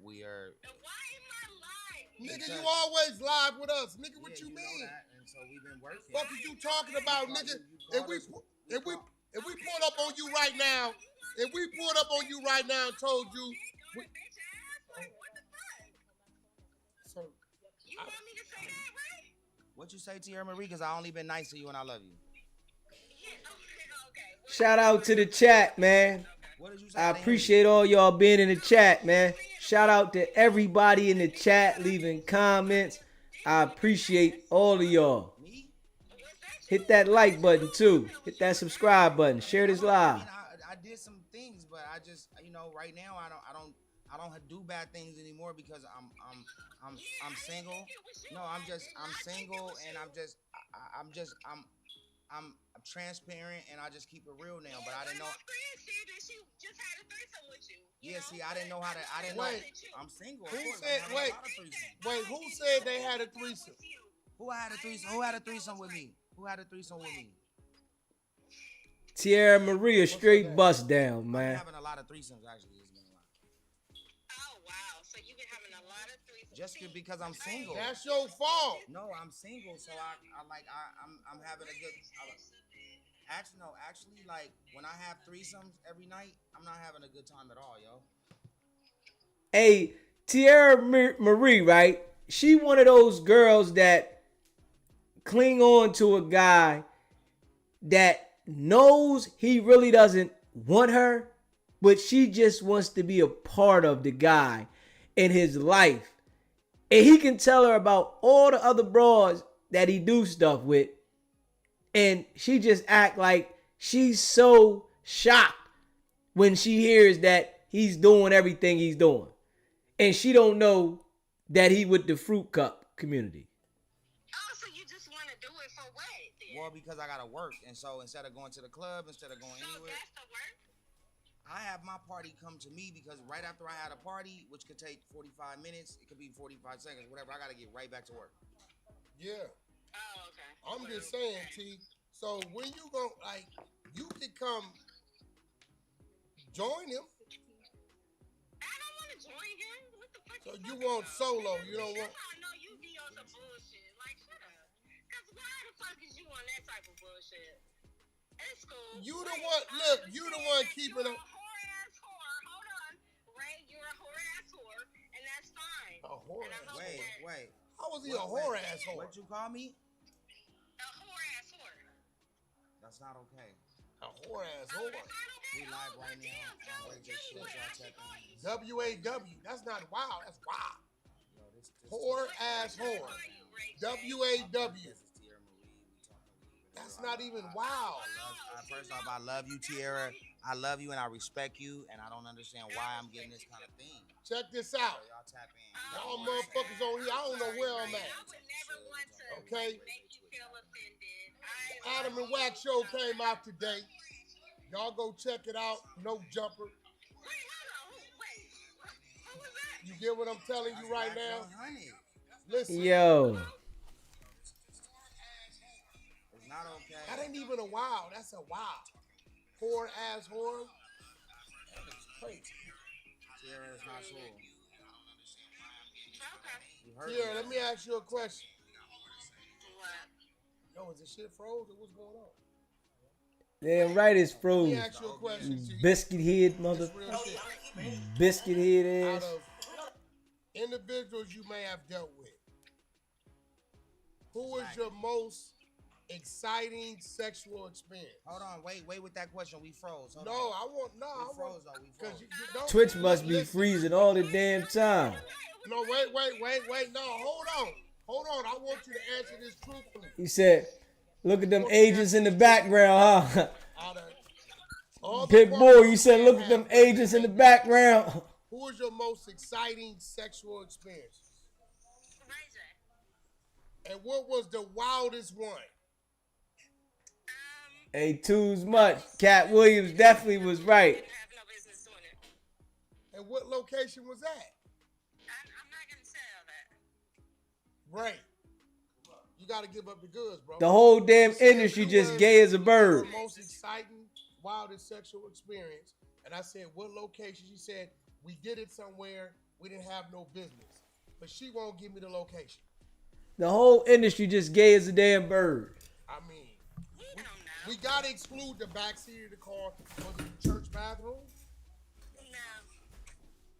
We are. And why am I lying? nigga, you always live with us, nigga. What you know mean? that, and so we've been working. Fuck is you talking about, nigga? If we pulled up on you right now, if we pulled up on you right now and told you, Dick on a bitch ass? Like what the fuck? so You want me to say that, right? What you say, Tiara Marie? Because I only been nice to you and I love you. Yeah. Okay. Shout out to the chat, man. What did you say? I appreciate all y'all being in the chat, man. Shout out to everybody in the chat leaving comments. I appreciate all of y'all. Me? Hit that like button too. Hit that subscribe button. Share this live. I did some things, but I just right now I don't do bad things anymore because I'm single. No, I'm single and I'm I'm transparent and I just keep it real now. But I didn't know. My friend said that she just had a threesome with you. Yeah, see, I didn't know how to. I didn't know. Wait. I'm single. Who Of course, said? I'm having Wait, a lot of threesomes. wait. Who said they had a threesome? Who had a threesome? Who had a threesome with me? Who had a threesome with me? Tiara Marie a straight that? bust down, I'm man. having a lot of threesomes actually. It's been a lot. Oh wow! So you've been having a lot of threesomes. Just because I'm single. That's your fault. No, I'm single, so I'm having a good. Actually, like when I have threesomes every night, I'm not having a good time at all, yo. Hey, Tiarra Marie, right? She one of those girls that cling on to a guy that knows he really doesn't want her, but she just wants to be a part of the guy in his life. And he can tell her about all the other broads that he do stuff with. And she just act like she's so shocked when she hears that he's doing everything he's doing. And she don't know that he with the fruit cup community. Oh, so you just want to do it for what? Then? Well, because I gotta work, and so instead of going to the club, instead of going So anywhere, that's the work. I have my party come to me because right after I had a party, which could take 45 minutes, it could be 45 seconds, whatever. I gotta get right back to work. Yeah. Oh, okay. I'm just saying, T. So when you go, like, you can come join him. I don't want to join him. What the fuck? So you want solo? You don't want. I know you be on some bullshit. Like, shut up. Cause why the fuck is you on that type of bullshit? It's cool. You the one. Look, you the one keeping You're up. a whore ass whore. Hold on, Ray. You're a whore ass whore, and that's fine. A whore And I ass hope Wait, that- wait. How was he a whore asshole? What you call me? A whore ass whore. That's not okay. A whore Oh, asshole. that's not okay. We live Oh, right damn, now. Joe, Wait, Joe, just what? y'all I should check call in. you. WAW. That's not wow. That's wow. Yo, this Whore What ass should I whore. call you, Ray J? WAW. This is Tiara Marie. We talking. That's not even wow. First off, I love you, Tiara. I love you and I respect you, and I don't understand why I'm getting this kind of thing. Check this out. So y'all tap in. Y'all motherfuckers on here. I don't know where I'm I at. would never want to Okay. make you feel offended. Adam and Wack show came out today. Y'all go check it out. No jumper. Wait, hold on. Wait. Who was that? You get what I'm telling you right now? Listen. Yo, It's not okay. That ain't even a wow. That's a wow. Whore ass whore. That's crazy. Tiara, it's not cool. Okay. You heard Here, me. let me ask you a question. What? Yo, is the shit froze or what's going on? damn right it's Let me frozen. ask you a question. T. Biscuit head, mother. It's real shit. Biscuit head Out ass. of individuals you may have dealt with, who is your most exciting sexual experience? Hold on, wait with that question. We froze. Hold No, on. I want We froze though. We because froze. you don't. Twitch must be listen. freezing all the damn time. No, wait. No, hold on. I want you to answer this truthfully. He said, look at them agents in the background, huh? Out of all the Pit boy, partners you said, look at them agents in the background. Who is your most exciting sexual experience? Ray J. And what was the wildest one? Hey, too's much. Cat Williams definitely was right. Didn't have no business doing it. And what location was that? I'm not gonna tell that. Right. You got to give up the goods, bro. The whole damn You said industry you just was gay as a bird. Your most exciting, wildest sexual experience. And I said, what location? She said, we did it somewhere. We didn't have no business. But she won't give me the location. The whole industry just gay as a damn bird. I mean, We don't know. we got to exclude the backseat of the car. Was it the church bathroom? No.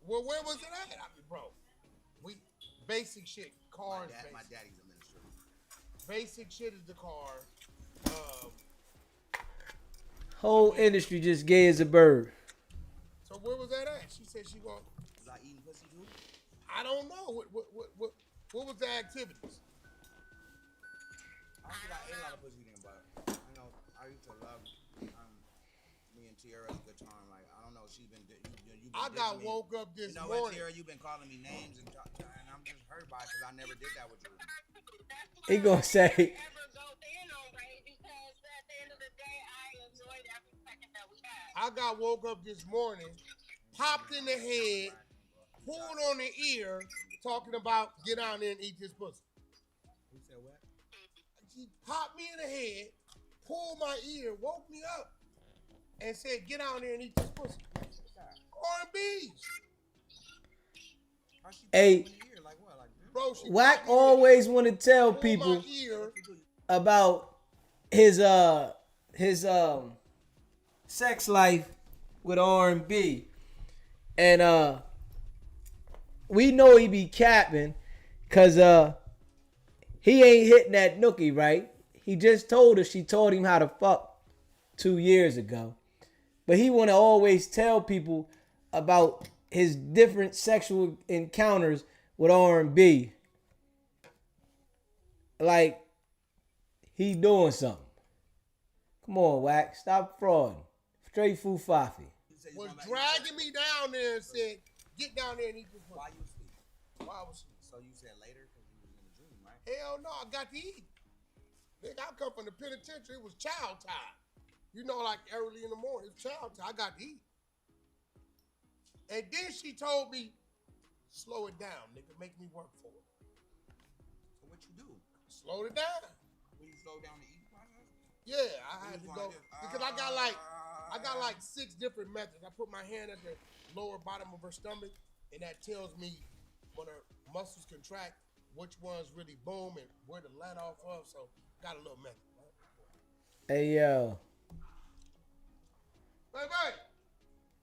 Well, where was it at? I mean, bro, we basic shit. Cars, My basic. daddy's a minister. Basic shit is the car. Whole industry just gay as a bird. So where was that at? She said she going. Was I eating pussy too? I don't know. What was the activities? I don't think I ate a lot of pussy then, but you know, I used to love me and Tiara had a good time. Like I don't know, she's been. You been I got dissing me. woke up this You know what, morning. Tiara? You've been calling me names and I'm just hurt by it because I never did that with you. He gonna say, Ever go in on Ray because that's I got woke up this morning, popped in the head, pulled on the ear, talking about get down there and eat this pussy. Who said what? She popped me in the head, pulled my ear, woke me up, and said, get down there and eat this pussy. R&B's. Hey, Bro, she Wack popped me in the always want to tell pulled people my ear. about his sex life with R&B, and we know he be capping, cause he ain't hitting that nookie right. He just told her she taught him how to fuck 2 years ago, but he want to always tell people about his different sexual encounters with R&B, like he doing something. Come on, Wack, stop frauding. Straight Fufafi. Was dragging me down there and said, get down there and eat this pussy. Why you sleep? Why I was asleep? So you said later because you was in a dream, right? Hell no, I got to eat. Nigga, I come from the penitentiary. It was child time. You know, like early in the morning. It's child time. I got to eat. And then she told me, slow it down, nigga. Make me work for it. So what you do? Slow it down. When you slow down the eating process? Yeah, I had to go. Because I got like 6 different methods. I put my hand at the lower bottom of her stomach, and that tells me when her muscles contract, which ones really boom and where to let off of. So got a little method. Right? Hey yo, Hey,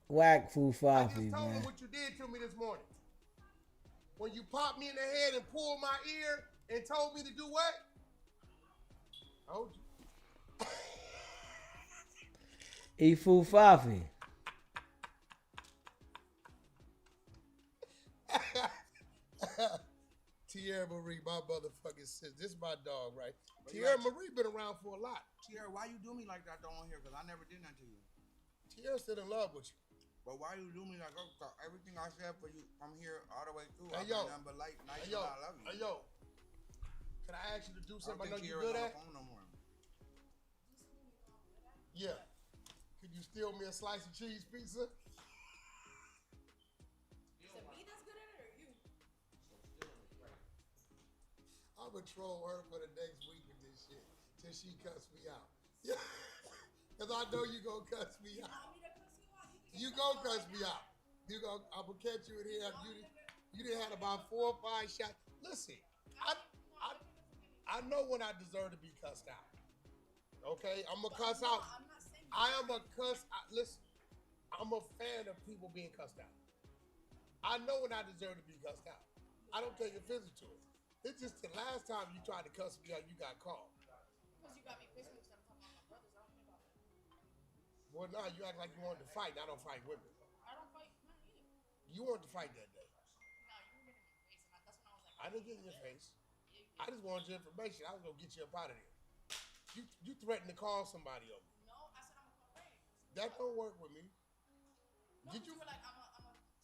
Wack I just Fufafi, told man. her what you did to me this morning. When you popped me in the head and pulled my ear and told me to do what? I told you. He Fufafi. Tiarra Marie, my motherfucking sis. This is my dog, right? Tiarra Marie been around for a lot. Tiara, why you do me like that though on here? Because I never did that to you. Tiarra still in love with you. But why you do me like that? Everything I said for you from here all the way through, Hey, I've yo. been nothing but nice Hey, and yo. I love you. Hey, yo. Can I ask you to do I don't something I know think you're Tiara's good on at? the phone no more. Yeah. Could you steal me a slice of cheese pizza? I'm gonna troll her for the next week with this shit till she cuss me out. Yeah. Cause I know you gonna cuss me out. You gonna cuss me out. I'm gonna catch you in here. You done had about 4 or 5 shots. Listen, I know when I deserve to be cussed out. Okay, I'm gonna cuss out. I am a cuss. Listen, I'm a fan of people being cussed out. I know when I deserve to be cussed out. I don't take offense to it. It's just the last time you tried to cuss me out, you got caught. Because you got me pissed because I'm talking about my brothers. I don't care about that. Well, now you act like you wanted to fight. I don't fight women. I don't fight men either. You wanted to fight that day. No, you were getting in my face, and that's when I was like, I didn't get in your face. yeah, you I did. just wanted your information. I was gonna get you up out of there. You threatened to call somebody on me. No, I said I'm gonna call Ray. That don't work with me. No, Did you you? were like, I'm gonna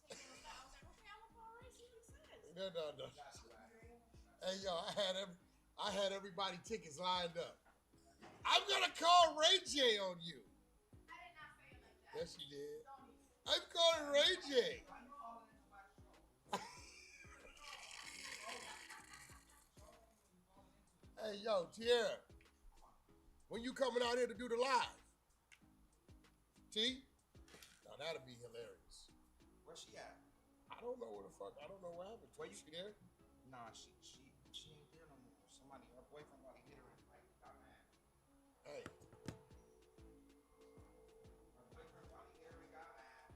take it on that. I was like, okay, I'm gonna call Ray. See what he says. No. Hey yo, I had everybody tickets lined up. I'm gonna call Ray J on you. I did not say it like that. Yes, you did. I'm calling Ray J. Hey yo, Tiarra, when you coming out here to do the live? T? Now that'll be hilarious. Where's she at? I don't know where the fuck. I don't know what happened. Where She there? Nah, she ain't there no more. Somebody, her boyfriend about to hit her and like got mad. Hey. Her boyfriend about to hit her and got mad.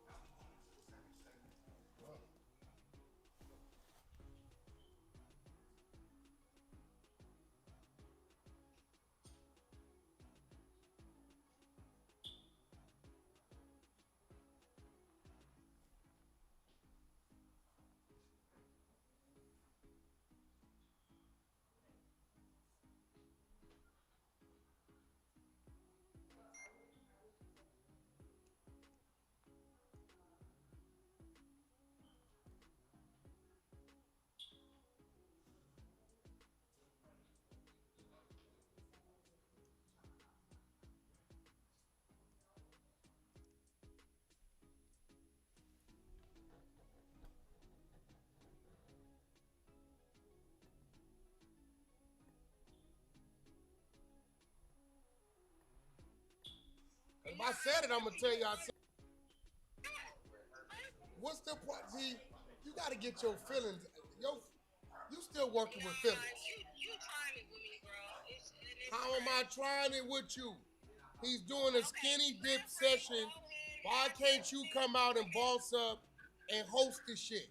Now we going into the second segment. Well, If I said it, I'm gonna tell you I said. What's the point? See, you gotta get your feelings. You still working with feelings. You trying it with me, bro. How am I trying it with you? He's doing a skinny dip session. Why can't you come out and boss up and host this shit?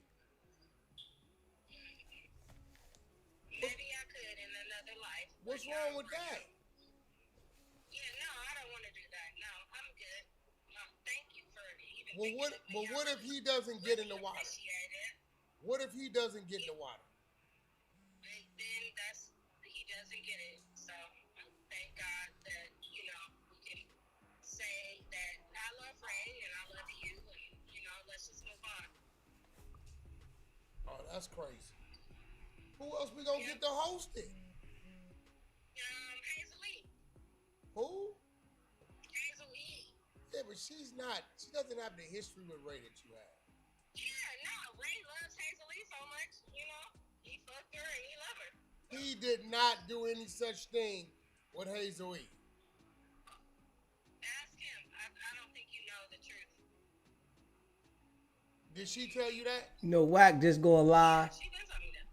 Maybe I could in another life. What's wrong with that? Yeah, no, I don't want to do that. No, I'm good. No, thank you for even. Well, what if he doesn't get in the water? What if he doesn't get in the water? Then he doesn't get it. So thank God that we can say that I love Ray and I love you, and let's just move on. Oh, that's crazy. Who else we gonna get to host it? Hazel. Who? Hazel. Yeah, but she doesn't have the history with Ray that you have. Yeah, no, Ray loves Hazel so much, he fucked her and he loved her. He did not do any such thing with Hazel. Ask him. I don't think you know the truth. Did she tell you that? Wack just gonna lie. She didn't tell me that.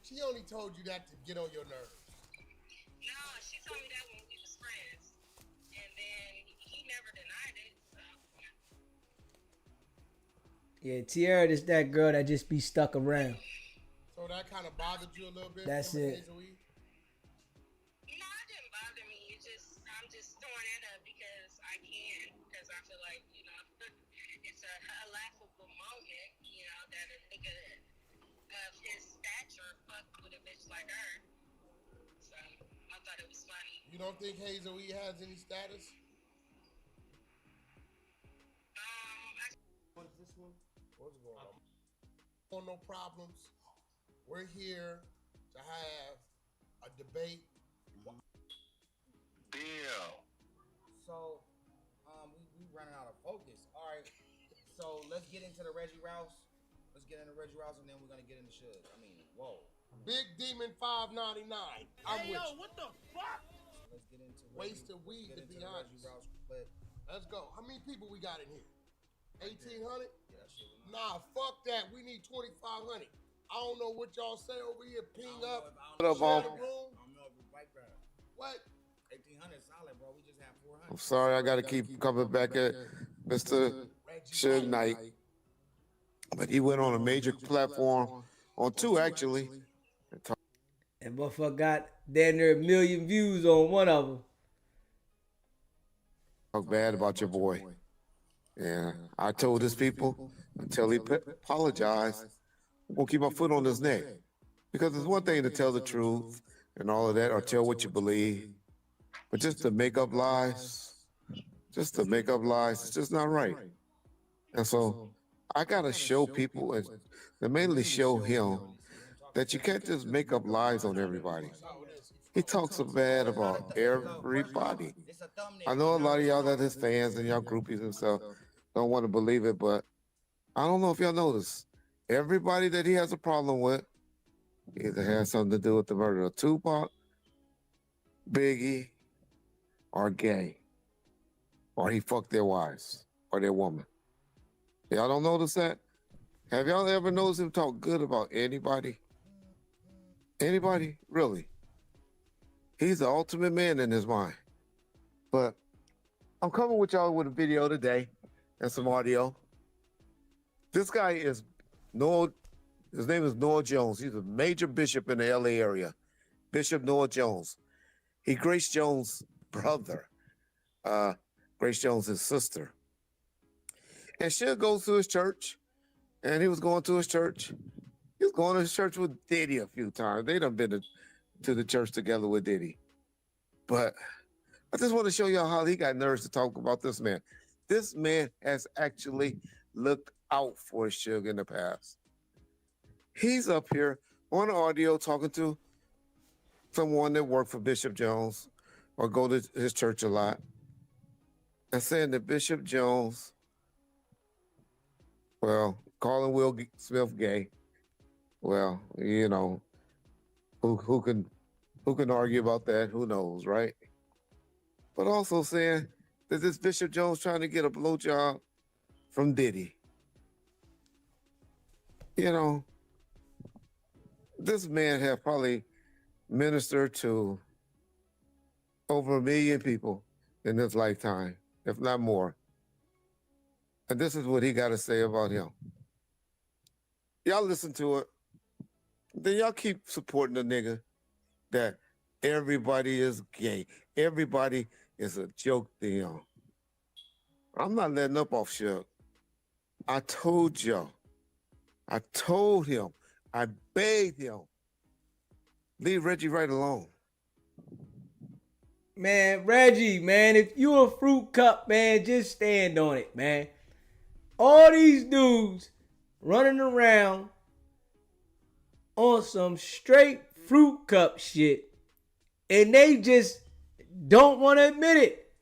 She only told you that to get on your nerves. No, she told me that when we was friends. And then he never denied it, so. Yeah, Tiara is that girl that just be stuck around. So that kind of bothered you a little bit? That's it. No, it didn't bother me. I'm just throwing it up because I can. Because I feel like, it's a laughable moment, that a nigga of his stature fucked with a bitch like her. So I thought it was funny. You don't think Hazel has any status? What's this one? What's going on? No problems. We're here to have a debate. Damn. So, we running out of focus. All right. So let's get into the Reggie Rouse. Let's get into Reggie Rouse, and then we're gonna get into Suge. Whoa. Big Demon 599. I'm with you. What the fuck? Let's get into Waste of weed, to be honest. Reggie Rouse clip. Let's go. How many people we got in here? 1,800? Yeah, that shit. Nah, fuck that. We need 2,500. I don't know what y'all say over here. Ping up. What up, share Paul? the room. I don't know if it's white crowd. What? 1,800 solid, bro. We just have 400. I'm sorry, I gotta keep coming back at Mr. Suge Knight. But he went on a major platform, on two actually. And motherfucker got damn near 1 million views on one of them. Talk bad about your boy. Yeah, I told his people until he apologized, I'm gonna keep my foot on his neck. Because it's one thing to tell the truth and all of that, or tell what you believe. But just to make up lies, it's just not right. And so I gotta show people, and mainly show him, that you can't just make up lies on everybody. He talks so bad about everybody. I know a lot of y'all that his fans and y'all groupies and stuff don't want to believe it, but I don't know if y'all notice. Everybody that he has a problem with either has something to do with the murder of Tupac, Biggie, or gay. Or he fucked their wives or their woman. Y'all don't notice that? Have y'all ever noticed him talk good about anybody? Anybody? Really? He's the ultimate man in his mind. But I'm coming with y'all with a video today and some audio. This guy is Noah, his name is Noah Jones. He's a major bishop in the LA area. Bishop Noah Jones. He Grace Jones' brother. Grace Jones' his sister. And Suge goes to his church, and he was going to his church. He was going to his church with Diddy a few times. They done been to the church together with Diddy. But I just want to show y'all how he got nerves to talk about this man. This man has actually looked out for Suge in the past. He's up here on audio talking to someone that worked for Bishop Jones or go to his church a lot, and saying that Bishop Jones, well, calling Will Smith gay. Well, you know, who can argue about that? Who knows, right? But also saying that this Bishop Jones trying to get a blowjob from Diddy. You know, this man have probably ministered to over 1 million people in his lifetime, if not more. And this is what he got to say about him. Y'all listen to it. Then y'all keep supporting the nigga that everybody is gay. Everybody is a joke to him. I'm not letting up off Suge. I told y'all. I told him. I begged him. Leave Reggie right alone. Man, Reggie, man, if you a fruit cup, man, just stand on it, man. All these dudes running around on some straight fruit cup shit, and they just don't want to admit it.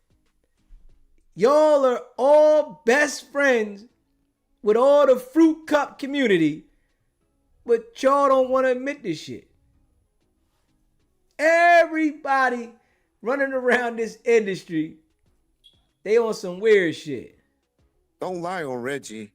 Y'all are all best friends with all the fruit cup community, but y'all don't want to admit this shit. Everybody running around this industry, they on some weird shit. Don't lie on Reggie.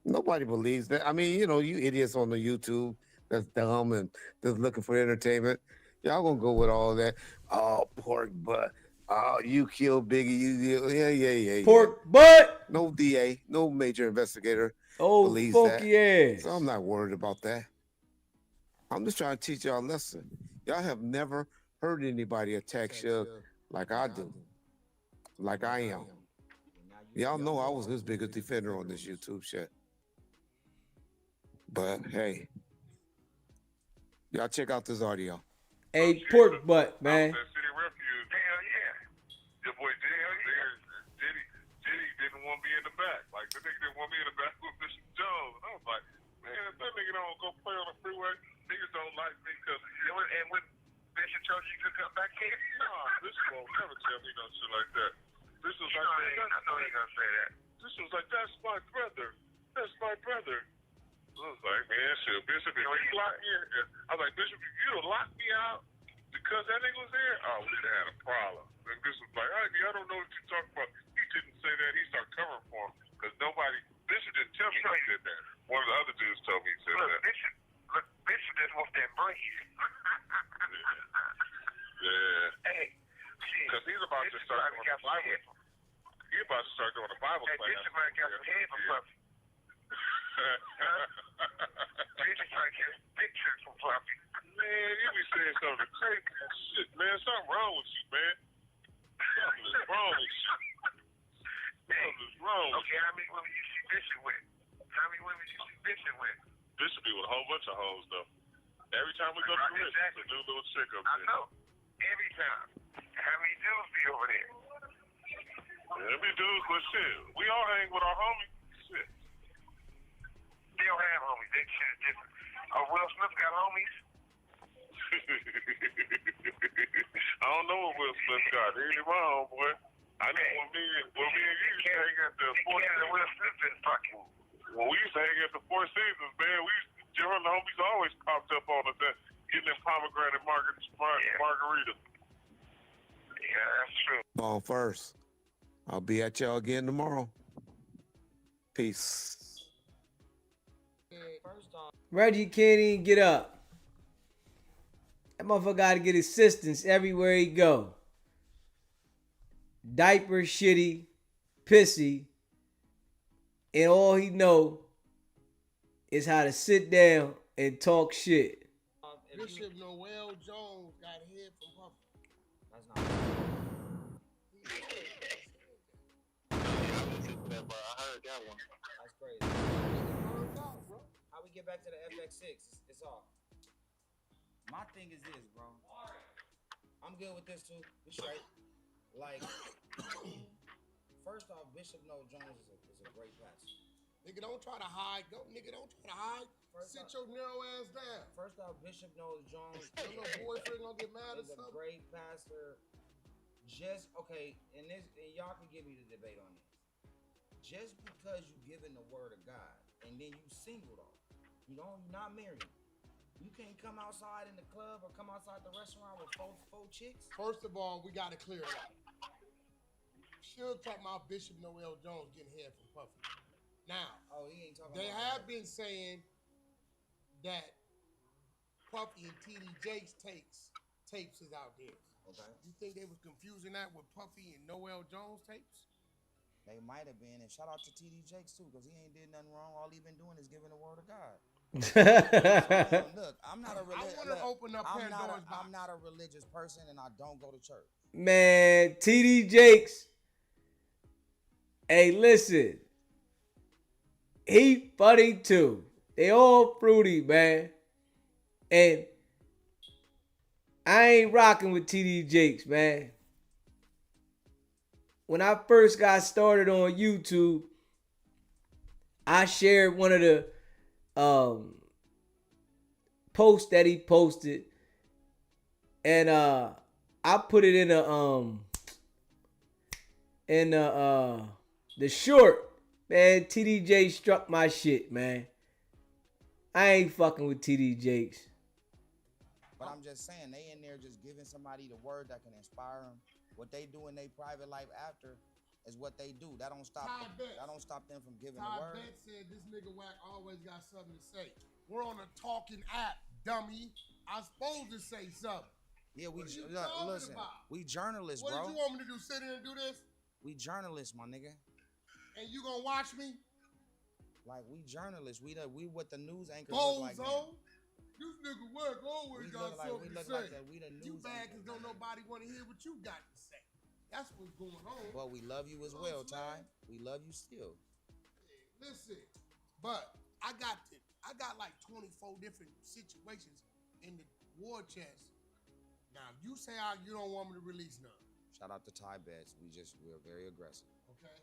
Nobody believes that. I mean, you know, you idiots on the YouTube that's dumb and just looking for entertainment. Y'all gonna go with all that. Oh, pork butt. Oh, you killed Biggie. Yeah. Pork butt. No DA, no major investigator Oh, believes funky that. ass. So I'm not worried about that. I'm just trying to teach y'all a lesson. Y'all have never heard anybody attack Suge like I do, like I am. Y'all know I was his biggest defender on this YouTube shit. But hey, y'all check out this audio. Hey, pork butt, man. City Refuge. Hell yeah. Your boy Diddy didn't want me in the back. Like, the nigga didn't want me in the back with Bishop Jones. And I was like, man, if that nigga don't go play on the freeway, niggas don't like me because... And when Bishop told you to come back here? Nah, Bishop won't never tell me no shit like that. This was like... I know he gonna say that. This was like, that's my brother. That's my brother. I was like, man, shit, Bishop, if you locked me in... I was like, Bishop, if you'd have locked me out because that nigga was there, oh, we'd have had a problem. And Bishop was like, I don't know what you're talking about. He didn't say that. He started covering for him because nobody... Bishop didn't tell me he said that. One of the other dudes told me he said that. Bishop just wants that breeze. Yeah. Hey, because he's about to start doing the Bible. He's about to start doing the Bible class. Bishop might got some head for Fluffy. Bishop might get pictures from Fluffy. Man, you be saying something crazy shit, man. Something wrong with you, man. Something is wrong with you. Something is wrong with you. Okay, how many women you see Bishop with? How many women you see Bishop with? Bishop be with a whole bunch of hoes, though. Every time we go to the list, there's a new little chick up there. I know. Every time. How many dudes be over there? Every dudes, but shit. We all hang with our homies. Shit. They don't have homies. That shit is different. Oh, Will Smith got homies? I don't know what Will Smith got. He ain't my homeboy. I know when me and you used to hang at the Four Seasons. Will Smith been fucking. When we used to hang at the Four Seasons, man, the homies always popped up on us getting them pomegranate margarita. Yeah, that's true. On first. I'll be at y'all again tomorrow. Peace. Reggie can't even get up. That motherfucker got to get assistance everywhere he go. Diaper shitty, pissy, and all he know is how to sit down and talk shit. Bishop Noel Jones got hit from Puffy. That's not I heard that one. That's crazy. How we get back to the FX6? It's off. My thing is this, bro. I'm good with this too. We straight. Like, first off, Bishop Noel Jones is a great pastor. Nigga, don't try to hide. Nigga, don't try to hide. Sit your narrow ass down. First off, Bishop Noel Jones Your little boyfriend gonna get mad or is a something? great pastor. Just, okay, and y'all can give me the debate on this. Just because you giving the word of God and then you single though, you're not married. You can't come outside in the club or come outside the restaurant with four chicks. First of all, we gotta clear it up. Suge talking about Bishop Noel Jones getting head from Puffy. Now, Oh, he ain't talking they about have that. been saying that Puffy and TD Jakes tapes is out there. Okay. You think they was confusing that with Puffy and Noel Jones tapes? They might have been, and shout out to TD Jakes too, because he ain't did nothing wrong. All he been doing is giving the word of God. Look, I'm not a religious. I want to open up Pandora's box. I'm not a religious person, and I don't go to church. Man, TD Jakes. Hey, listen. He funny too. They all fruity, man. And I ain't rocking with TD Jakes, man. When I first got started on YouTube, I shared one of the posts that he posted, and I put it in the short. Man, TDJ struck my shit, man. I ain't fucking with TD Jakes. But I'm just saying, they in there just giving somebody the word that can inspire them. What they do in their private life after is what they do. That don't stop them from giving the word. Bet said this nigga Wack always got something to say. We're on a talking app, dummy. I'm supposed to say something. Yeah, listen. We journalists, bro. What did you want me to do? Sit here and do this? We journalists, my nigga. And you gonna watch me? Like, we journalists. We what the news anchors look like now. This nigga Wack always got something to say. We the news you bad anchors, because don't nobody want to hear what you got to say. That's what's going on. But we love you as well, Ty. We love you still. Yeah, listen, but I got like 24 different situations in the war chest. Now, you say you don't want me to release none. Shout out to Ty Betts. We're very aggressive. Okay.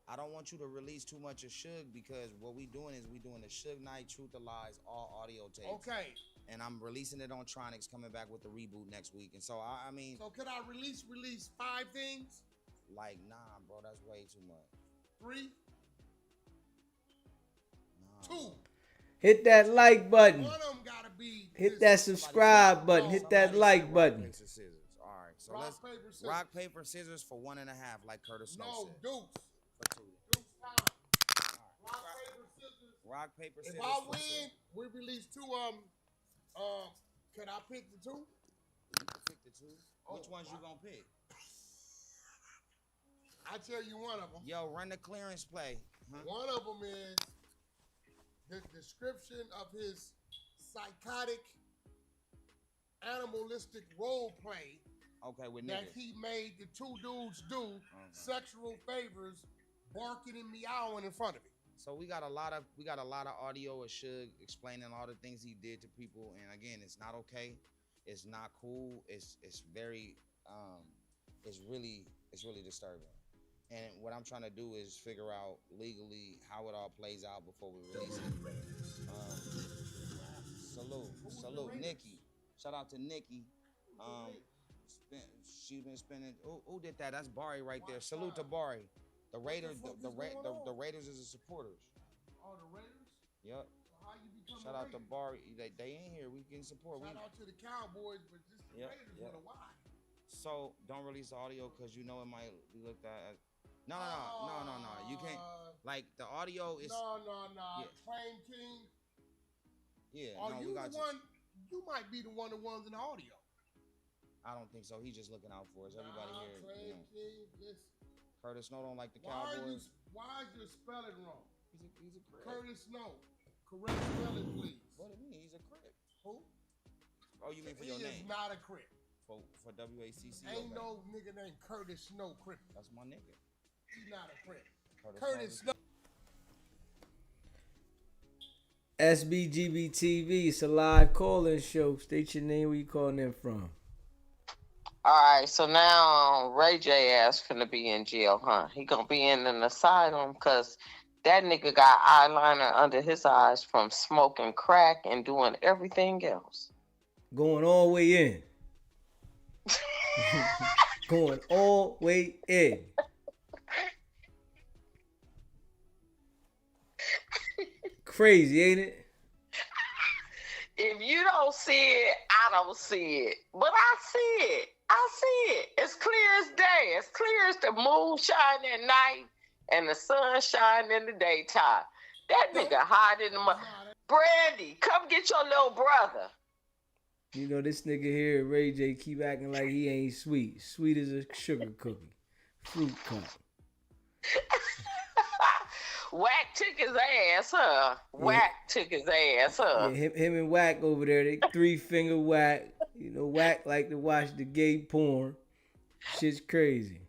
I don't want you to release too much of Suge, because what we doing is we doing the Suge Knight Truth or Lies all audio tapes. Okay. And I'm releasing it on Tronics, coming back with the reboot next week. And so I mean, so could I release 5 things? Like, nah, bro, that's way too much. 3? Nah. 2. Hit that like button. One of them gotta be. Hit that subscribe button. Hit that like button. Rock, paper, scissors. All right, so rock, paper, scissors for 1.5, like Curtis Snow said. No, Dukes. For 2. Dukes time. Right. Rock, paper, scissors. Rock, paper, scissors. If I win, we release 2. Could I pick the 2? You can pick the 2. Which ones you gonna pick? I tell you one of them. Yo, run the clearance play. Huh? One of them is the description of his psychotic, animalistic role play. Okay, with that niggas. He made the 2 dudes do sexual favors, barking and meowing in front of him. So we got a lot of audio of Suge explaining all the things he did to people, and again, it's not okay, it's not cool, it's very it's really disturbing. And what I'm trying to do is figure out legally how it all plays out before we release it. Salute, Nikki. Shout out to Nikki. She's been spending. Who did that? That's Bari right there. Salute to Bari. The Raiders, the Raiders is the supporters. Oh, the Raiders? Yep. So how you become Shout out to Bari. They ain't here. We can support. Shout out to the Cowboys, but just the Raiders with a Y. So don't release the audio because you know it might be looked at as. No. You can't. Like the audio is. No. Yeah. Train King. Yeah. Are no, you we got the one? You might be the ones in the audio. I don't think so. He's just looking out for us. Everybody here. Train King. Listen. Curtis Snow don't like the Cowboys. Why is your spelling wrong? He's a crip. Curtis Snow. Correct spelling, please. What do you mean? He's a crip. Who? Oh, you mean for your name? He is not a crip. For WACC. Ain't no nigga named Curtis Snow crip. That's my nigga. He's not a crip. Curtis Snow. SBGB TV, it's a live call-in show. State your name, where you calling in from. All right, so now Ray J ass finna be in jail, huh? He gonna be in an asylum because that nigga got eyeliner under his eyes from smoking crack and doing everything else. Going all the way in. Going all the way in. Crazy, ain't it? If you don't see it, I don't see it. But I see it. I see it. It's clear as day. as clear as the moon shine at night and the sun shine in the daytime. That nigga hide in the mud. Brandy, come get your little brother. You know, this nigga here, Ray J, keep acting like he ain't sweet. Sweet as a sugar cookie. Fruit cup. Wack took his ass, huh? Wack took his ass, huh? Yeah, him and Wack over there, they 3-finger Wack. You know, Wack like to watch the gay porn. Shit's crazy.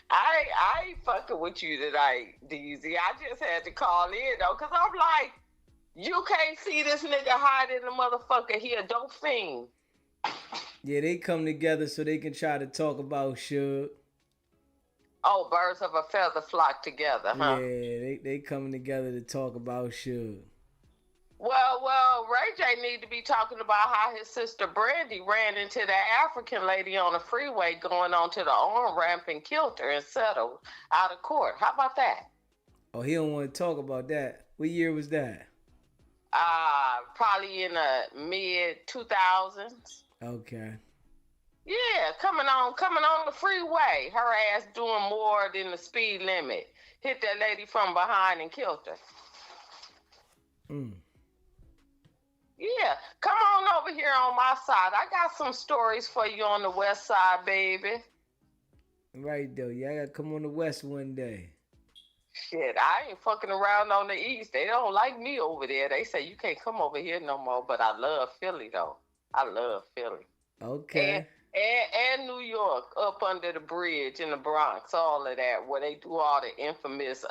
I ain't fucking with you tonight, DZ. I just had to call in, though, because I'm like, you can't see this nigga hiding the motherfucker. He a dope fiend. Yeah, they come together so they can try to talk about Suge. Oh, birds of a feather flock together, huh? Yeah, they coming together to talk about Suge. Well, Ray J need to be talking about how his sister Brandy ran into that African lady on the freeway going on to the on-ramp and killed her and settled out of court. How about that? Oh, he don't want to talk about that. What year was that? Probably in the mid-2000s. Okay. Yeah, coming on the freeway. Her ass doing more than the speed limit. Hit that lady from behind and killed her. Yeah, come on over here on my side. I got some stories for you on the west side, baby. Right, though. Yeah, I got to come on the west one day. Shit, I ain't fucking around on the east. They don't like me over there. They say you can't come over here no more, but I love Philly, though. I love Philly. Okay. And New York, up under the bridge in the Bronx, all of that, where they do all the infamous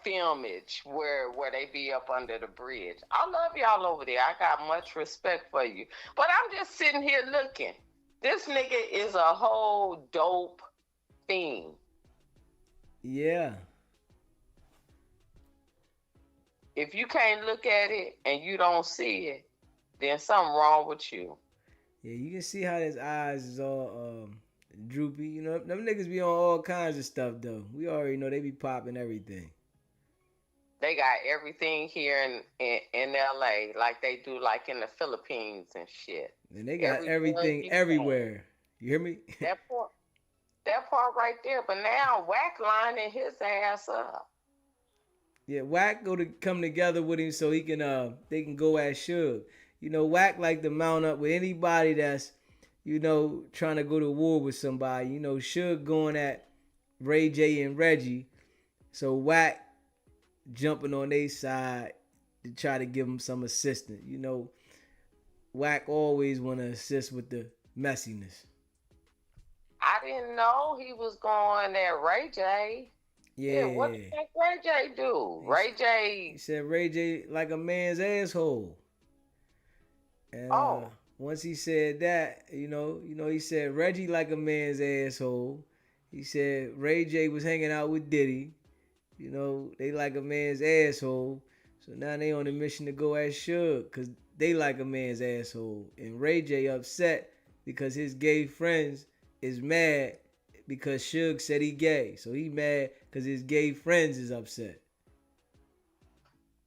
filmage where they be up under the bridge. I love y'all over there. I got much respect for you. But I'm just sitting here looking. This nigga is a whole dope fiend. Yeah. If you can't look at it and you don't see it, then something wrong with you. Yeah, you can see how his eyes is all droopy. You know, them niggas be on all kinds of stuff, though. We already know they be popping everything. They got everything here in LA, like they do like in the Philippines and shit. And they got everything everywhere. You hear me? That part right there. But now Wack lining his ass up. Yeah, Wack come together with him so he can they can go at Suge. You know, Wack like to mount up with anybody that's, you know, trying to go to war with somebody. You know, Suge going at Ray J and Reggie. So Wack jumping on their side to try to give him some assistance. You know, Wack always want to assist with the messiness. I didn't know he was going at Ray J. Yeah. What the heck Ray J do? Ray J. He said Ray J like a man's asshole. And once he said that, you know, he said Reggie like a man's asshole. He said Ray J was hanging out with Diddy. You know, they like a man's asshole. So now they on a mission to go at Suge because they like a man's asshole. And Ray J upset because his gay friends is mad because Suge said he gay. So he mad because his gay friends is upset.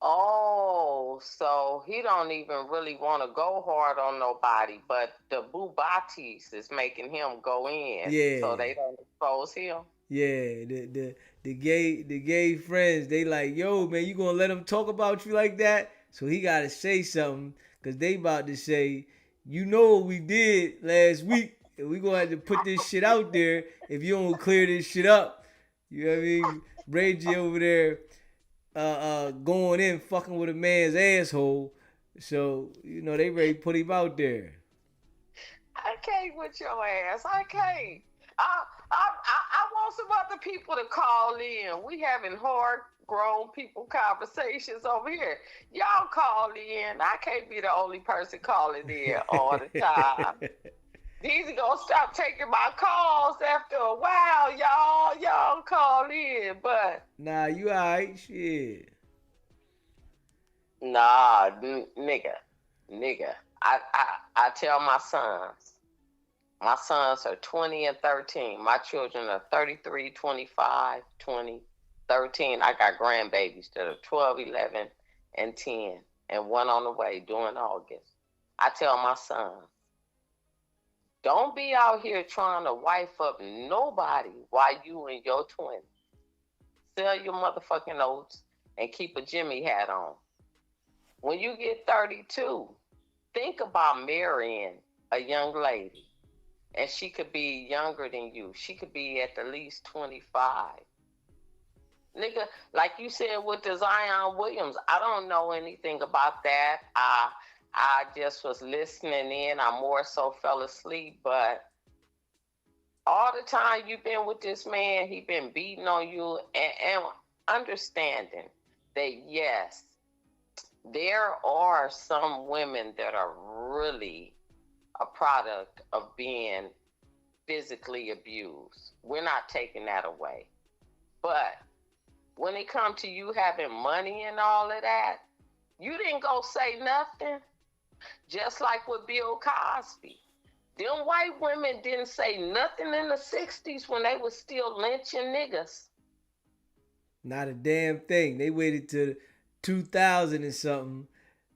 Oh, so he don't even really want to go hard on nobody, but the Bubatis is making him go in. Yeah. So they don't expose him. Yeah, the gay friends, they like, yo, man, you gonna let them talk about you like that? So he gotta say something, cause they about to say, you know what we did last week, and we gonna have to put this shit out there if you don't clear this shit up. You know what I mean? Ray J over there going in fucking with a man's asshole. So, you know, they ready to put him out there. I can't with your ass. I can't. I want some other people to call in. We having hard grown people conversations over here. Y'all call in. I can't be the only person calling in all the time. These are gonna stop taking my calls after a while, y'all. Y'all call in, but nah, you alright, shit. Nah, nigga. I tell my sons. My sons are 20 and 13. My children are 33, 25, 20, 13. I got grandbabies that are 12, 11, and 10, and one on the way during August. I tell my sons, Don't be out here trying to wife up nobody while you in your 20s. Sell your motherfucking oats and keep a Jimmy hat on. When you get 32, think about marrying a young lady. And she could be younger than you. She could be at the least 25. Nigga, like you said with the Zion Williams, I don't know anything about that. I just was listening in. I more so fell asleep, but all the time you've been with this man, he been beating on you and understanding that yes, there are some women that are really a product of being physically abused. We're not taking that away. But when it comes to you having money and all of that, you didn't go say nothing. Just like with Bill Cosby. Them white women didn't say nothing in the 60s when they was still lynching niggas. Not a damn thing. They waited till 2000 and something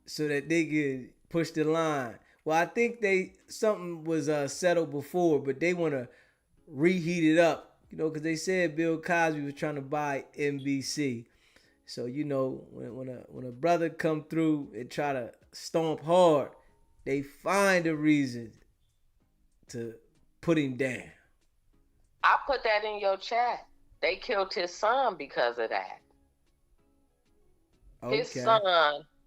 so that they could push the line. Well, I think something was settled before, but they want to reheat it up, because they said Bill Cosby was trying to buy NBC. So when a brother come through and try to stomp hard, they find a reason to put him down. I put that in your chat. They killed his son because of that. Okay. His son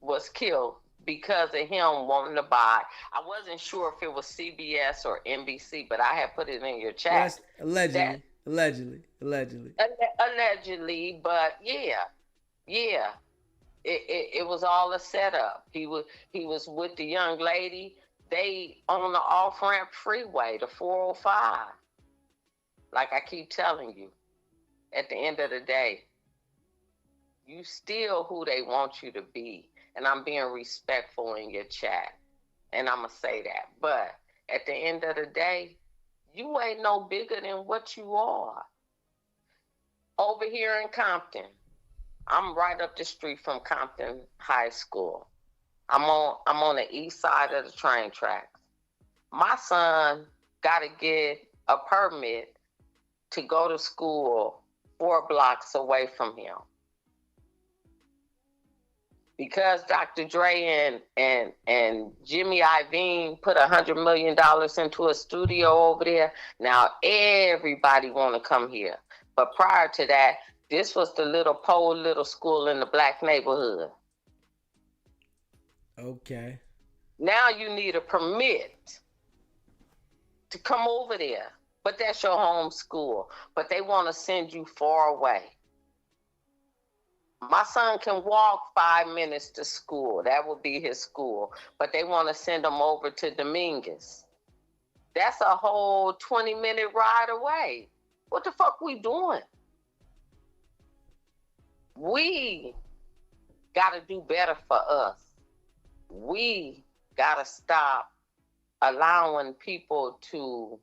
was killed because of him wanting to buy. I wasn't sure if it was CBS or NBC, but I had put it in your chat. That's allegedly, but yeah. It was all a setup. He was with the young lady. They on the off-ramp freeway, the 405. Like I keep telling you, at the end of the day, you still who they want you to be. And I'm being respectful in your chat. And I'm going to say that. But at the end of the day, you ain't no bigger than what you are. Over here in Compton, I'm right up the street from Compton High School. I'm on the east side of the train tracks. My son got to get a permit to go to school 4 blocks away from him. Because Dr. Dre and Jimmy Iovine put $100 million into a studio over there, now everybody want to come here. But prior to that, this was the little school in the black neighborhood. Okay. Now you need a permit to come over there. But that's your home school. But they want to send you far away. My son can walk 5 minutes to school. That would be his school. But they want to send him over to Dominguez. That's a whole 20-minute ride away. What the fuck we doing? We got to do better for us. We got to stop allowing people to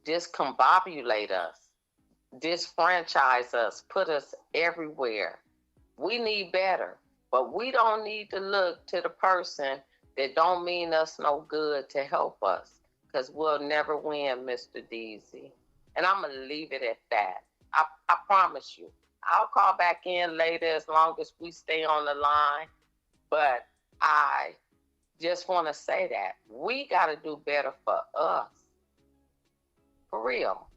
discombobulate us, disfranchise us, put us everywhere. We need better, but we don't need to look to the person that don't mean us no good to help us, because we'll never win, Mr. Deasy. And I'm going to leave it at that. I promise you. I'll call back in later as long as we stay on the line. But I just want to say that we got to do better for us. For real.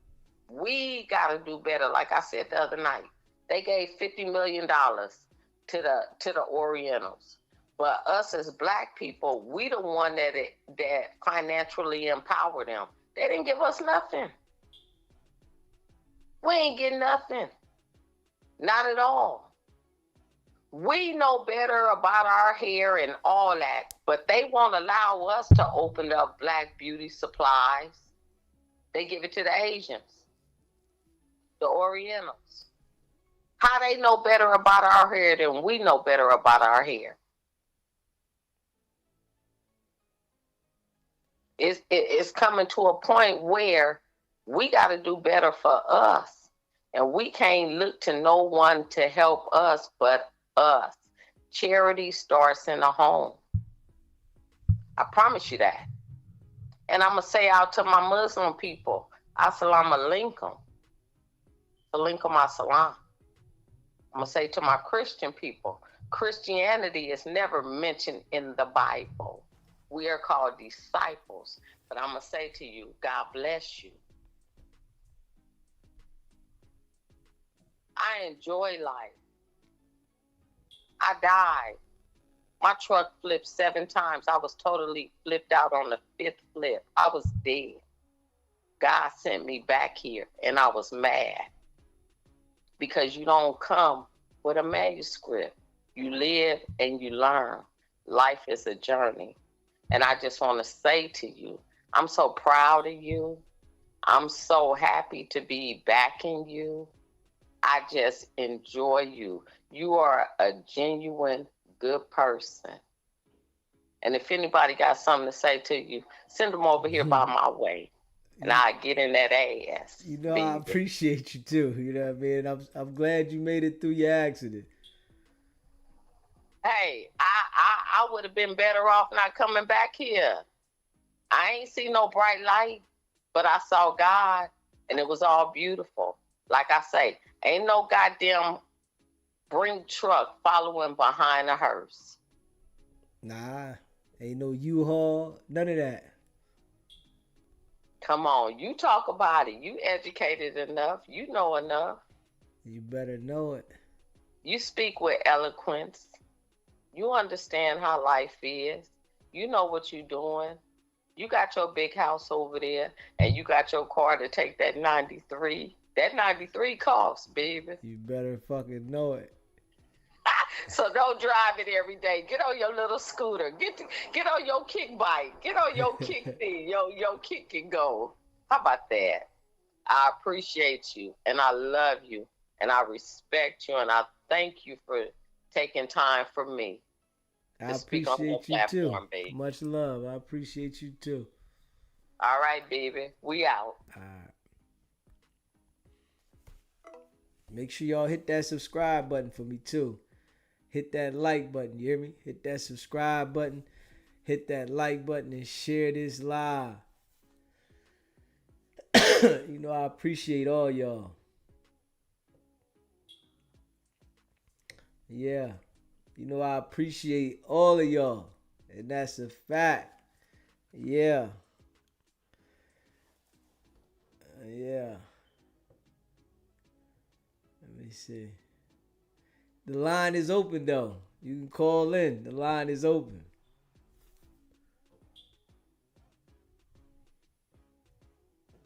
We got to do better. Like I said the other night, they gave $50 million to the Orientals. But us as black people, we the one that financially empowered them. They didn't give us nothing. We ain't getting nothing. Not at all. We know better about our hair and all that, but they won't allow us to open up black beauty supplies. They give it to the Asians, the Orientals. How they know better about our hair than we know better about our hair? It's coming to a point where we got to do better for us. And we can't look to no one to help us but us. Charity starts in the home. I promise you that. And I'm going to say out to my Muslim people, Assalamu alaikum. Alaikum assalam. I'm going to say to my Christian people, Christianity is never mentioned in the Bible. We are called disciples. But I'm going to say to you, God bless you. I enjoy life. I died. My truck flipped 7 times. I was totally flipped out on the 5th flip. I was dead. God sent me back here, and I was mad. Because you don't come with a manuscript. You live and you learn. Life is a journey. And I just want to say to you, I'm so proud of you. I'm so happy to be backing you. I just enjoy you. You are a genuine good person. And if anybody got something to say to you, send them over here by my way. And I get in that ass. You know, I appreciate you too. You know what I mean? I'm glad you made it through your accident. Hey, I would have been better off not coming back here. I ain't see no bright light, but I saw God, and it was all beautiful. Like I say, ain't no goddamn bring truck following behind a hearse. Nah, ain't no U-Haul, none of that. Come on, you talk about it. You educated enough. You know enough. You better know it. You speak with eloquence. You understand how life is. You know what you're doing. You got your big house over there, and you got your car to take that 93. That 93 costs, baby. You better fucking know it. So don't drive it every day. Get on your little scooter. Get on your kick bike. Get on your kick thing. Your kick and go. How about that? I appreciate you, and I love you, and I respect you, and I thank you for taking time for me. I appreciate you too. Baby. Much love. I appreciate you too. All right, baby. We out. All right. Make sure y'all hit that subscribe button for me too. Hit that like button, you hear me? Hit that subscribe button. Hit that like button and share this live. You know, I appreciate all y'all. Yeah. You know, I appreciate all of y'all. And that's a fact. Yeah. Yeah. Let me see. The line is open, though. You can call in. The line is open.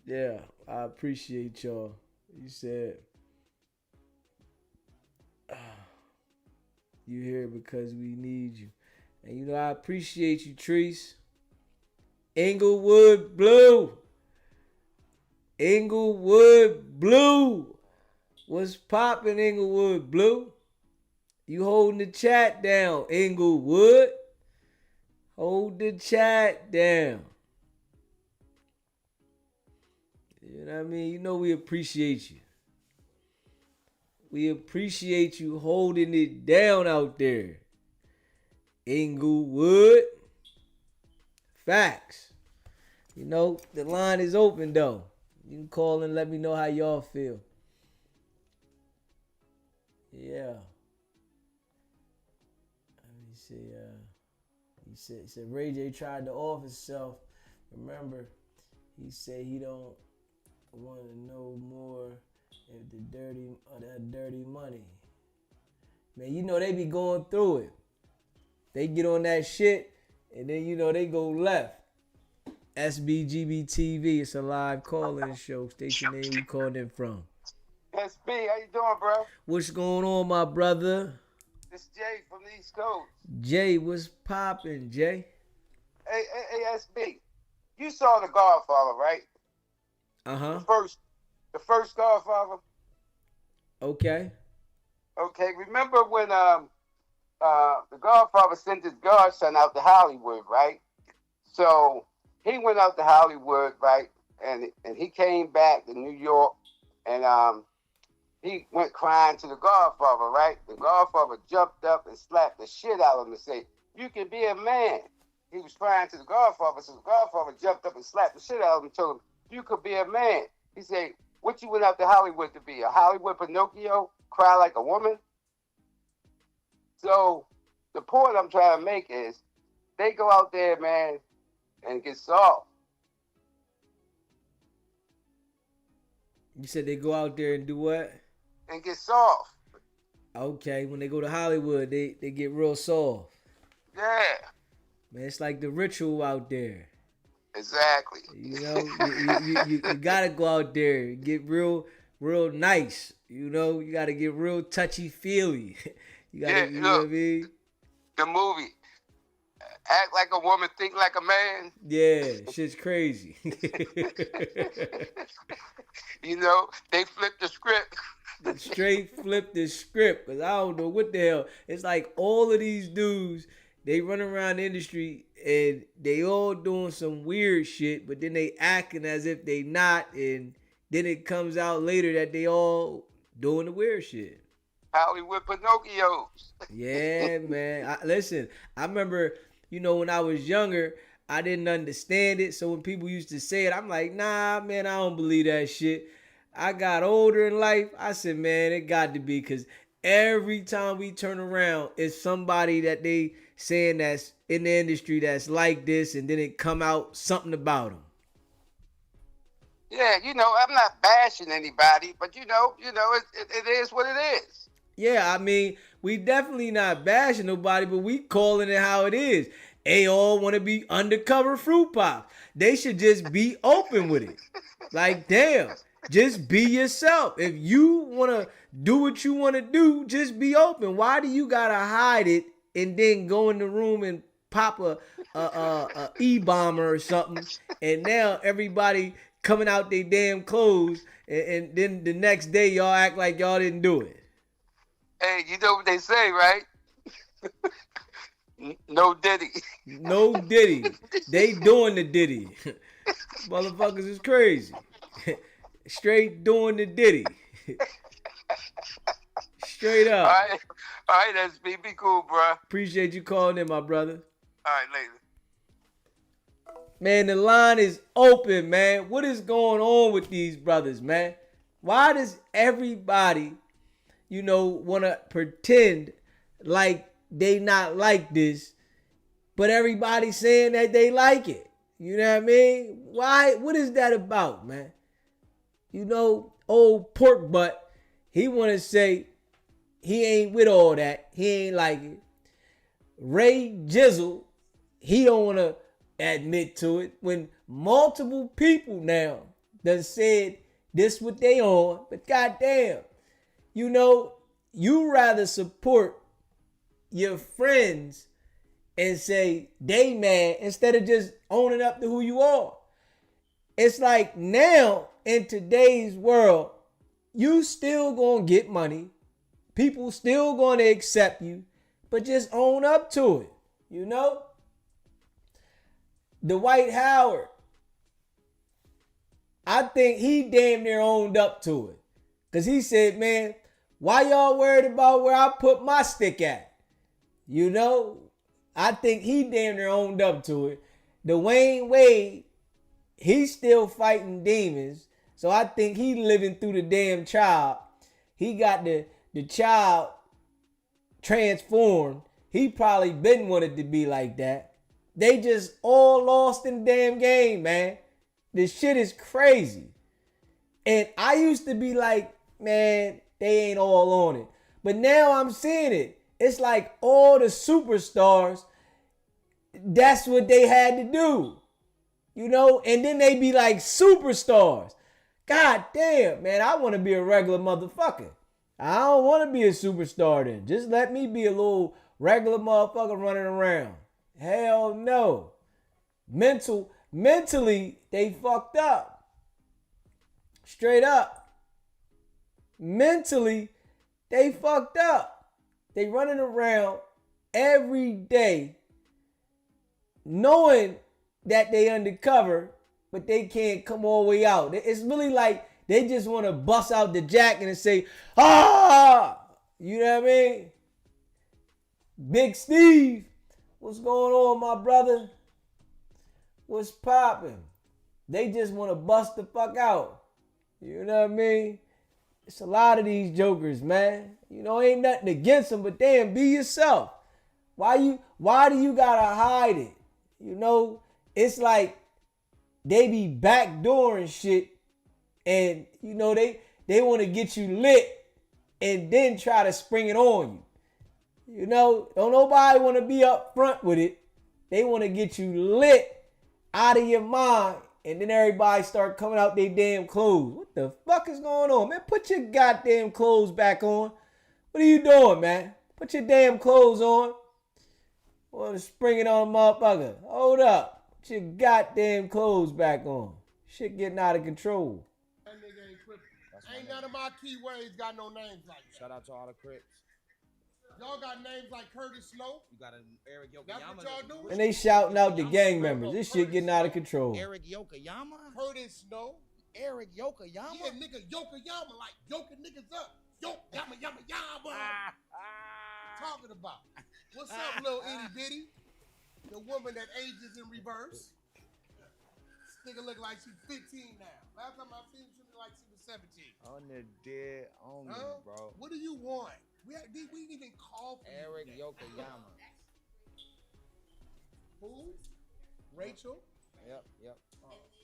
Yeah, I appreciate y'all. You said you here because we need you. And you know, I appreciate you, Treese. Inglewood Blue. Inglewood Blue. What's poppin', Inglewood Blue? You holding the chat down, Inglewood. Hold the chat down. You know what I mean? You know we appreciate you. We appreciate you holding it down out there. Inglewood. Facts. You know, the line is open though. You can call and let me know how y'all feel. Yeah. Let me see. He said Ray J tried to off himself. Remember, he said he don't want to know more if that dirty money. Man, you know they be going through it. They get on that shit and then you know they go left. SBGB TV, it's a live call-in show. Station name we called in from. SB, how you doing, bro? What's going on, my brother? It's Jay from the East Coast. Jay, what's poppin', Jay? Hey, SB, you saw The Godfather, right? Uh-huh. The first Godfather. Okay. Okay, remember when The Godfather sent his godson out to Hollywood, right? So he went out to Hollywood, right? And he came back to New York, and he went crying to The Godfather, right? The Godfather jumped up and slapped the shit out of him and said, "You can be a man." he was crying to the Godfather, so the Godfather jumped up and slapped the shit out of him and told him, "You could be a man." He said, "What you went out to Hollywood to be? A Hollywood Pinocchio? Cry like a woman?" So the point I'm trying to make is they go out there, man, and get soft. You said they go out there and do what? And get soft. Okay, when they go to Hollywood, they get real soft. Yeah. Man, it's like the ritual out there. Exactly. You know, you gotta go out there and get real nice. You know, you gotta get real touchy feely. You gotta, you know what I mean? The movie, Act Like a Woman, Think Like a Man. Yeah, shit's crazy. You know, they flipped the script. Straight flip the script, because I don't know what the hell. It's like all of these dudes, they run around the industry and they all doing some weird shit, but then they acting as if they not, and then it comes out later that they all doing the weird shit. Hollywood Pinocchios. Yeah, man. Listen, I remember, you know, when I was younger, I didn't understand it. So when people used to say it, I'm like, nah, man, I don't believe that shit. I got older in life. I said, man, it got to be, because every time we turn around, it's somebody that they saying that's in the industry that's like this, and then it come out something about them. Yeah, you know, I'm not bashing anybody, but you know, it is what it is. Yeah, I mean, we definitely not bashing nobody, but we calling it how it is. They all want to be undercover fruit pop. They should just be open with it. Like, damn, just be yourself. If you want to do what you want to do, just be open. Why do you got to hide it and then go in the room and pop a E-bomber or something, and now everybody coming out their damn clothes, and then the next day y'all act like y'all didn't do it? Hey, you know what they say, right? No Diddy. No Diddy. They doing the Diddy. Motherfuckers is crazy. Straight doing the Diddy. Straight up. All right, that's me. Be cool, bro. Appreciate you calling in, my brother. All right, later. Man, the line is open, man. What is going on with these brothers, man? Why does everybody, you know, want to pretend like they not like this, but everybody saying that they like it? You know what I mean? Why? What is that about, man? You know, old pork butt, he want to say he ain't with all that. He ain't like it. Ray Jizzle, he don't want to admit to it, when multiple people now done said this what they on. But goddamn, you know, you rather support your friends and say they mad instead of just owning up to who you are. It's like now in today's world, you still gonna get money. People still gonna accept you, but just own up to it, you know? Dwight Howard, I think he damn near owned up to it. Because he said, man, why y'all worried about where I put my stick at? You know, I think he damn near owned up to it. Dwayne Wade, he's still fighting demons. So I think he living through the damn child. He got the child transformed. He probably been wanted to be like that. They just all lost in the damn game, man. This shit is crazy. And I used to be like, man, they ain't all on it. But now I'm seeing it. It's like all the superstars, that's what they had to do. You know? And then they be like superstars. God damn, man, I want to be a regular motherfucker. I don't want to be a superstar then. Just let me be a little regular motherfucker running around. Hell no. Mentally, they fucked up. Straight up. Mentally, they fucked up. They running around every day knowing that they undercover, but they can't come all the way out. It's really like they just want to bust out the jacket and say, ah! You know what I mean? Big Steve. What's going on, my brother? What's popping? They just want to bust the fuck out. You know what I mean? It's a lot of these jokers, man. You know, ain't nothing against them, but damn, be yourself. Why do you gotta hide it? You know, it's like they be backdooring shit, and you know they want to get you lit and then try to spring it on you. You know, don't nobody want to be up front with it. They want to get you lit out of your mind, and then everybody start coming out their damn clothes. What the fuck is going on, man? Put your goddamn clothes back on. What are you doing, man? Put your damn clothes on. Want to spring it on a motherfucker. Hold up. Put your goddamn clothes back on. Shit getting out of control. That nigga ain't crippin'. Ain't none of my keywords got no names like that. Shout out to all the Crips. Y'all got names like Curtis Snow. You got an Eric Yokoyama. That's what y'all doing? And they shouting out the gang members. This shit getting out of control. Eric Yokoyama? Curtis Snow. Eric Yokoyama? Yeah, nigga, Yokoyama, like yoking niggas up. Yama, yama, yama. Talking about. What's up, little itty bitty? The woman that ages in reverse. This nigga look like she's 15 now. Last time I seen her, she looked like she was 17. On the dead on me, bro. What do you want? We didn't even call for Eric you. Yokoyama. Who? Rachel? Yep.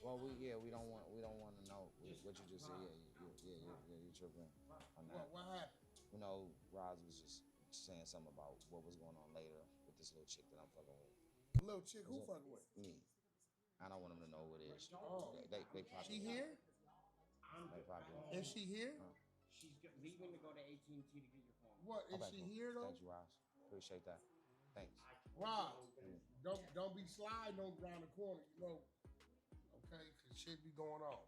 Well, we don't want to know what you just said. Yeah, you tripping on that. What happened? You know, Roz was just saying something about what was going on later with this little chick that I'm fucking with. Little chick, who fucking with? Me. I don't want them to know who it is. Oh. They popular. She here? They popular. Is she here? She's leaving to go to AT&T to get your phone. What, is she here though? Thanks, Roz. Appreciate that. Thanks. Roz, don't be sliding around the corner, you know. Okay, cause shit be going on.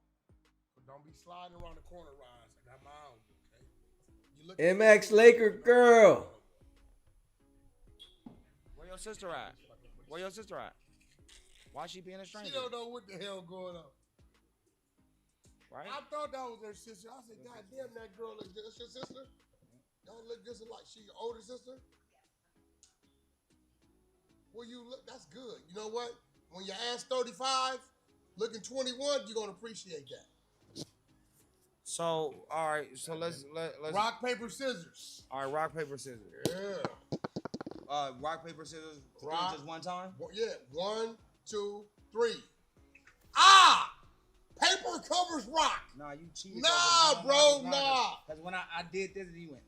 But don't be sliding around the corner, Roz. I got my eye on you, okay? You look MX Laker girl. Where your sister at? Where your sister at? Why she being a stranger? She don't know what the hell going on. Right? I thought that was her sister. I said, God damn, that girl look good. That's your sister? Don't look just like she your older sister? Well, you look, that's good. You know what? When your ass 35, looking 21, you're gonna appreciate that. So, all right. So let's rock, paper, scissors. All right, rock, paper, scissors. Yeah. Rock, paper, scissors. Rock. Just one time. Yeah. 1, 2, 3. Ah! Paper covers rock. Nah, you cheated. Nah, bro, nah. Because when I did this, he went.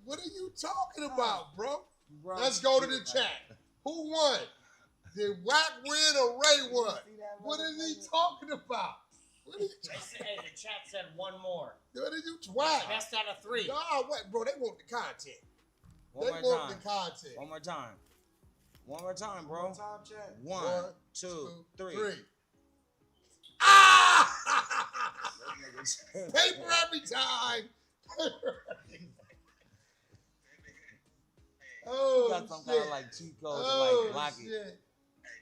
What are you talking about, bro? Bro, let's go to the chat. Who won? Did Wack win or Ray won? What is he talking about? What is Hey, the chat said one more. What did you twat? Best out of 3. Nah, what, bro? They want the content. One they more want time. the content. One more time. One more time, bro. One more time, chat. 1, 2, 3. Ah! Paper every time. Oh, you got some shit. kind of like cheat code to like block it. Shit.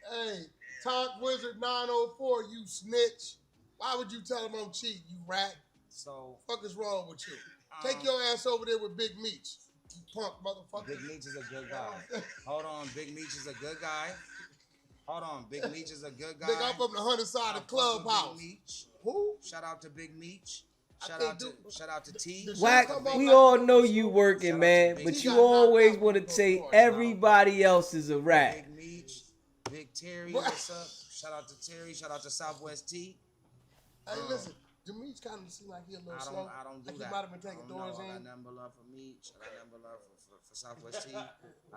Hey, Talk Wizard 904, you snitch. Why would you tell him I'm cheating, you rat? So, fuck is wrong with you? Take your ass over there with Big Meech, you punk motherfucker. Big Meech is a good guy. Hold on, Big Meech is a good guy. Hold on, Big Meech is a good guy. Nigga, I'm from the 100 side of Clubhouse. Who? Shout out to Big Meech. Shout out to T. Wack, we all know you working, man, but you always want to say everybody else is a rat. Big Meech, Big Terry, what's up? Shout out to Terry. Shout out to Southwest T. Hey, listen, Demeech kind of seem like he a little slow. I don't do like that. He might have been taking doors in. I got number love for Meech. I got number love for Southwest T.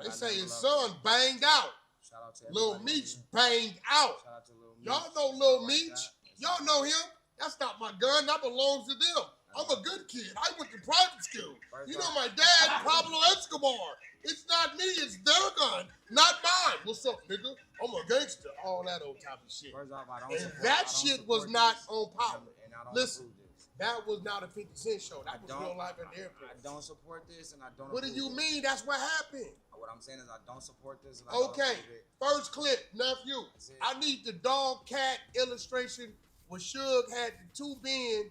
They say his son banged out. Shout out to Lil Meech banged out. Shout out to Lil Meech. Y'all know Lil Meech. Y'all know him. That's not my gun. That belongs to them. I'm a good kid. I went to private school. You know my dad, Pablo Escobar. It's not me. It's their gun, not mine. What's up, nigga? I'm a gangster. All that old type of shit. And that shit was not on power. Listen, that was not a 50 Cent show. That was real life in the airport. I don't support this, and I don't. What do you mean? That's what happened. What I'm saying is I don't support this. And Okay, first clip, nephew. I need the dog cat illustration where Suge had the 2 men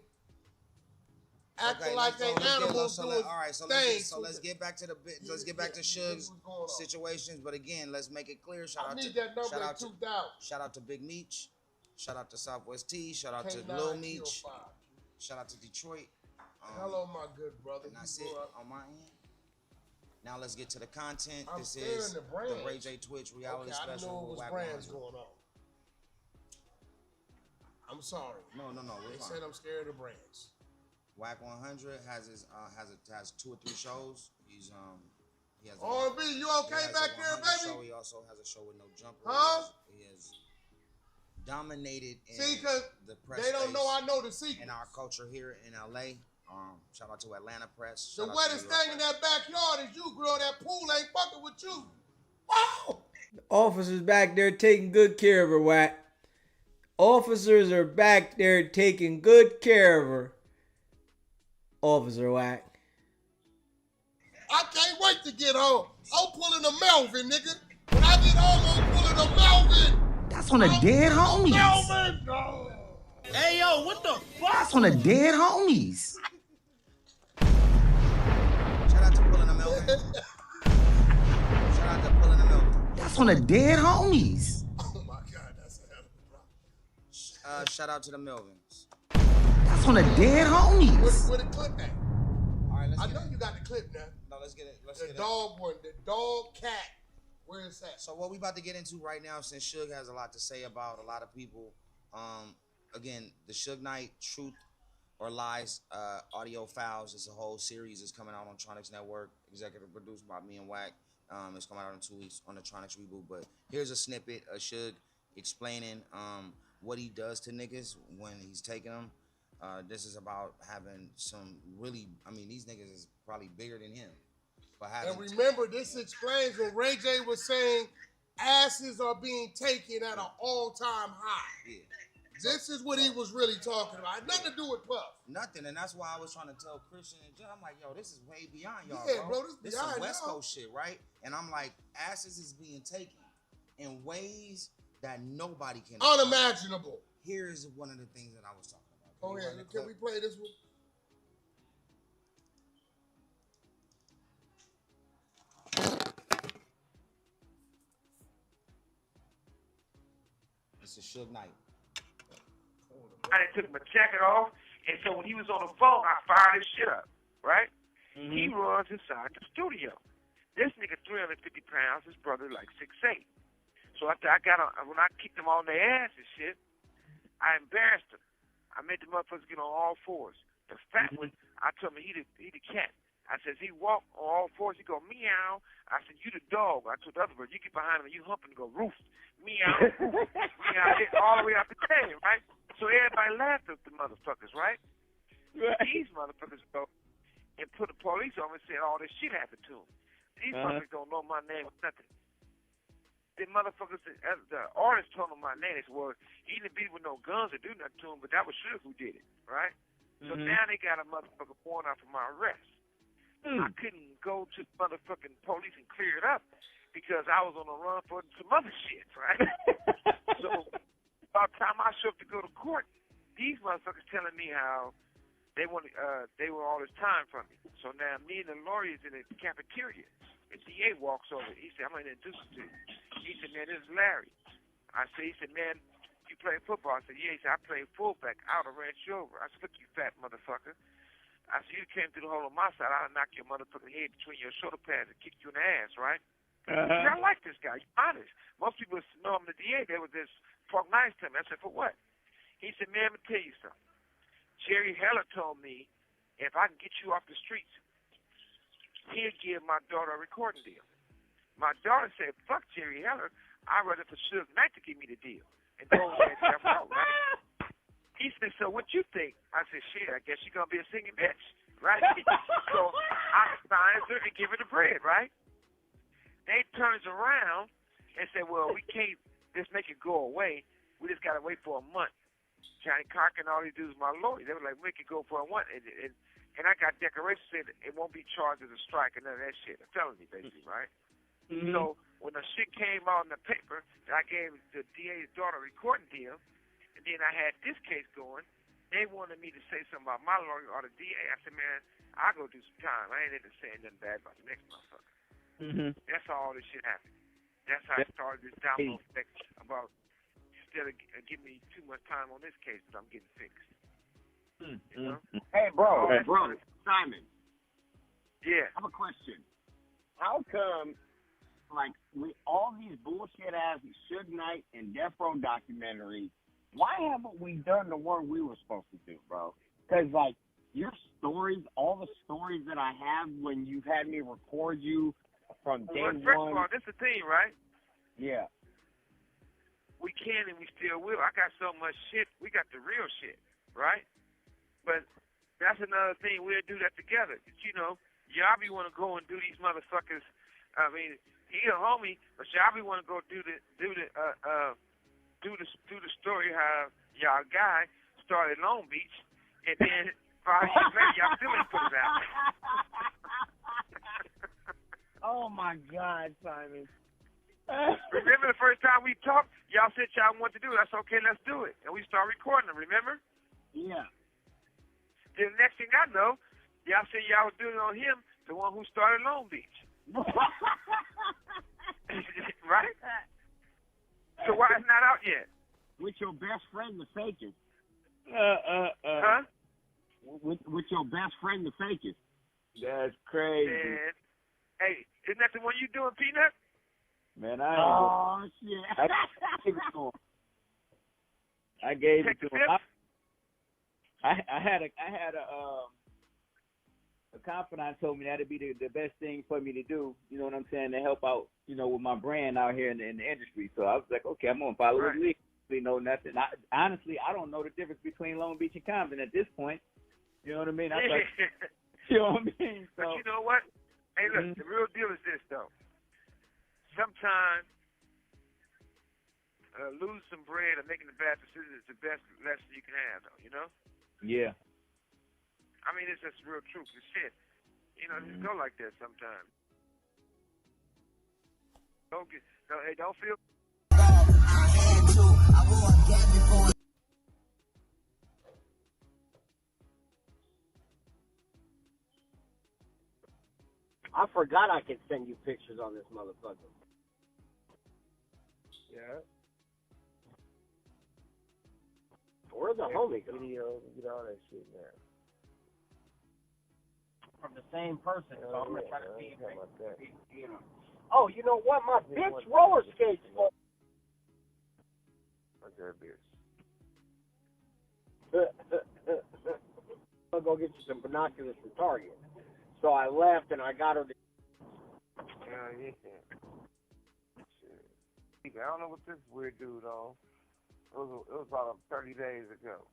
acting like they animals doing all right, so things. let's get back to the let's get back to Suge's situations. But again, let's make it clear. I need that number at 2,000. Shout out to Big Meech. Shout out to Southwest T. Shout out to Lil Meech. Shout out to Detroit. Hello, my good brother. And that's it on my end. Now let's get to the content. I'm This is the Ray J Twitch reality I didn't know special it with was Wack brands 100. going on. I'm sorry. No. They said I'm scared of brands. Wack 100 has 2 or 3 shows. He has R&B, you okay back there, baby? Show. He also has a show with No Jumper. Huh? He has dominated in the press. They don't know I know the secret. In our culture here in LA. Shout out to Atlanta Press. The wettest thing in that backyard is you, girl. That pool ain't fucking with you. Wow. The officers back there taking good care of her, Wack. Officers are back there taking good care of her. Officer Wack. I can't wait to get home. I'm pulling a Melvin, nigga. When I get home, I'm pulling a Melvin. That's on the dead homies. Melvin. Oh. Hey, yo, what the fuck? That's on the dead homies. Shout out to pulling a Melvin. Shout out to pulling a Melvin. That's on the dead homies. Oh my God, that's a hell of a drop. Shout out to the Melvins. That's on the dead homies. Where the clip at? All right, I know you got the clip now. No, let's get it. The dog one, the dog cat. Where is that? So what we about to get into right now, since Suge has a lot to say about a lot of people. Again, the Suge Knight Truth or Lies audio files is a whole series. It's coming out on Tronics Network, executive produced by me and Wack. It's coming out in 2 weeks on the Tronics reboot. But here's a snippet of Suge explaining what he does to niggas when he's taking them. This is about having some really, I mean, these niggas is probably bigger than him. But and remember, this explains when Ray J was saying asses are being taken at an all-time high. Yeah. This is what he was really talking about. It had nothing to do with Puff. Nothing, and that's why I was trying to tell Christian and John, I'm like, yo, this is way beyond y'all, Yeah, bro, this beyond is West y'all. Coast shit, right? And I'm like, asses is being taken in ways that nobody can. Unimaginable. Here's one of the things that I was talking about. Oh yeah, can we play this one? This is Suge Knight. I done took my jacket off, and so when he was on the phone, I fired his shit up, right? Mm-hmm. He runs inside the studio. This nigga 350 pounds, his brother like 6'8". So after when I kicked them on their ass and shit, I embarrassed them. I made the motherfuckers get on all fours. The fat one, I told him he the cat. I said, he walk on all fours, he go meow. I said, you the dog. I told the other bird, you get behind him and you hump and go roof. Meow. Meow, all the way out the chain, right? So everybody laughed at the motherfuckers, right? These motherfuckers go and put the police on and said all this shit happened to them. These motherfuckers don't know my name or nothing. The motherfuckers, the artist told them my name. They said, well, he didn't beat with no guns or do nothing to him, but that was Suge who did it, right? So now they got a motherfucker warrant out for my arrest. I couldn't go to motherfucking police and clear it up because I was on the run for some other shit, right? So by the time I showed up to go to court, these motherfuckers telling me how they were all this time from me. So now me and the lawyers in the cafeteria, the DA walks over. He said, I'm going to introduce you to you. He said, man, this is Larry. He said, man, you play football? I said, yeah. He said, I played fullback. I would have ran you over. I said, look, you fat motherfucker. I said, you came through the hole on my side. I'll knock your motherfucking head between your shoulder pads and kick you in the ass, right? He said, I like this guy. You're honest. Most people know I'm the DA. They were just talk nice to me. I said, for what? He said, man, let me tell you something. Jerry Heller told me if I can get you off the streets, he'll give my daughter a recording deal. My daughter said, fuck Jerry Heller. I'd rather for Suge Knight to give me the deal. And go over there and out, right? He said, so what you think? I said, shit, I guess you're going to be a singing bitch, right? So I signed her and give her the bread, right? They turns around and said, well, we can't just make it go away. We just got to wait for a month. Johnny Cocker and all these dudes, my lawyers, they were like, make it go for a month. And I got decorations saying it won't be charged as a strike and none of that shit, a felony, basically, right? So when the shit came out in the paper, I gave the DA's daughter a recording deal, and then I had this case going. they wanted me to say something about my lawyer or the DA. I said, man, I'll go do some time. I ain't into saying nothing bad about the next motherfucker. Mm-hmm. That's how all this shit happened. That's how I started this domino effect about instead of giving me too much time on this case that I'm getting fixed. You know? Hey, bro, Simon. Yeah. I have a question. How come, like, with all these bullshit-ass Suge Knight and Death Row documentaries, why haven't we done the one we were supposed to do, bro? Because, like, your stories, all the stories that I have when you've had me record you from day Well, first one. of all, this is the thing, right? Yeah. We can and we still will. I got so much shit. We got the real shit, right? But that's another thing. We'll do that together. But, you know, y'all be want to go and do these motherfuckers. I mean, he a homie, but y'all be want to go do the story how y'all guy started Long Beach, and then 5 years later y'all still ain't put it out. Oh my God, Simon. Remember the first time we talked, y'all said y'all want to do it. I said, okay, let's do it. And we start recording them, remember? Yeah. Then the next thing I know, y'all said y'all was doing it on him, the one who started Long Beach. Right? So why it's not out yet? With your best friend, the fakest. Huh? With your best friend, the fakest. That's crazy. Man. Hey, isn't that the one you doing, Peanut? Man, I shit. I gave it Take to him. I had a confidant told me that'd be the best thing for me to do. You know what I'm saying? To help out, you know, with my brand out here in the industry. So I was like, okay, I'm gonna follow his lead. Know nothing. Honestly, I don't know the difference between Long Beach and Compton at this point. You know what I mean? I thought, you know what I mean? So, but you know what? Hey, look, the real deal is this, though. Sometimes losing some bread or making a bad decision is the best lesson you can have, though, you know? Yeah. I mean, it's just real truth. It's shit. You know, just go like that sometimes. Don't feel... I forgot I could send you pictures on this motherfucker. Yeah. Where's the homie go? Videos and get all that shit, man. From the same person, so I'm gonna try to be like that. Oh, you know what? My bitch roller skates full. What's that bitch? I'll go get you some binoculars from Target. So I left and I got her. Yeah. Shit. I don't know what this weird dude on. It was about 30 days ago.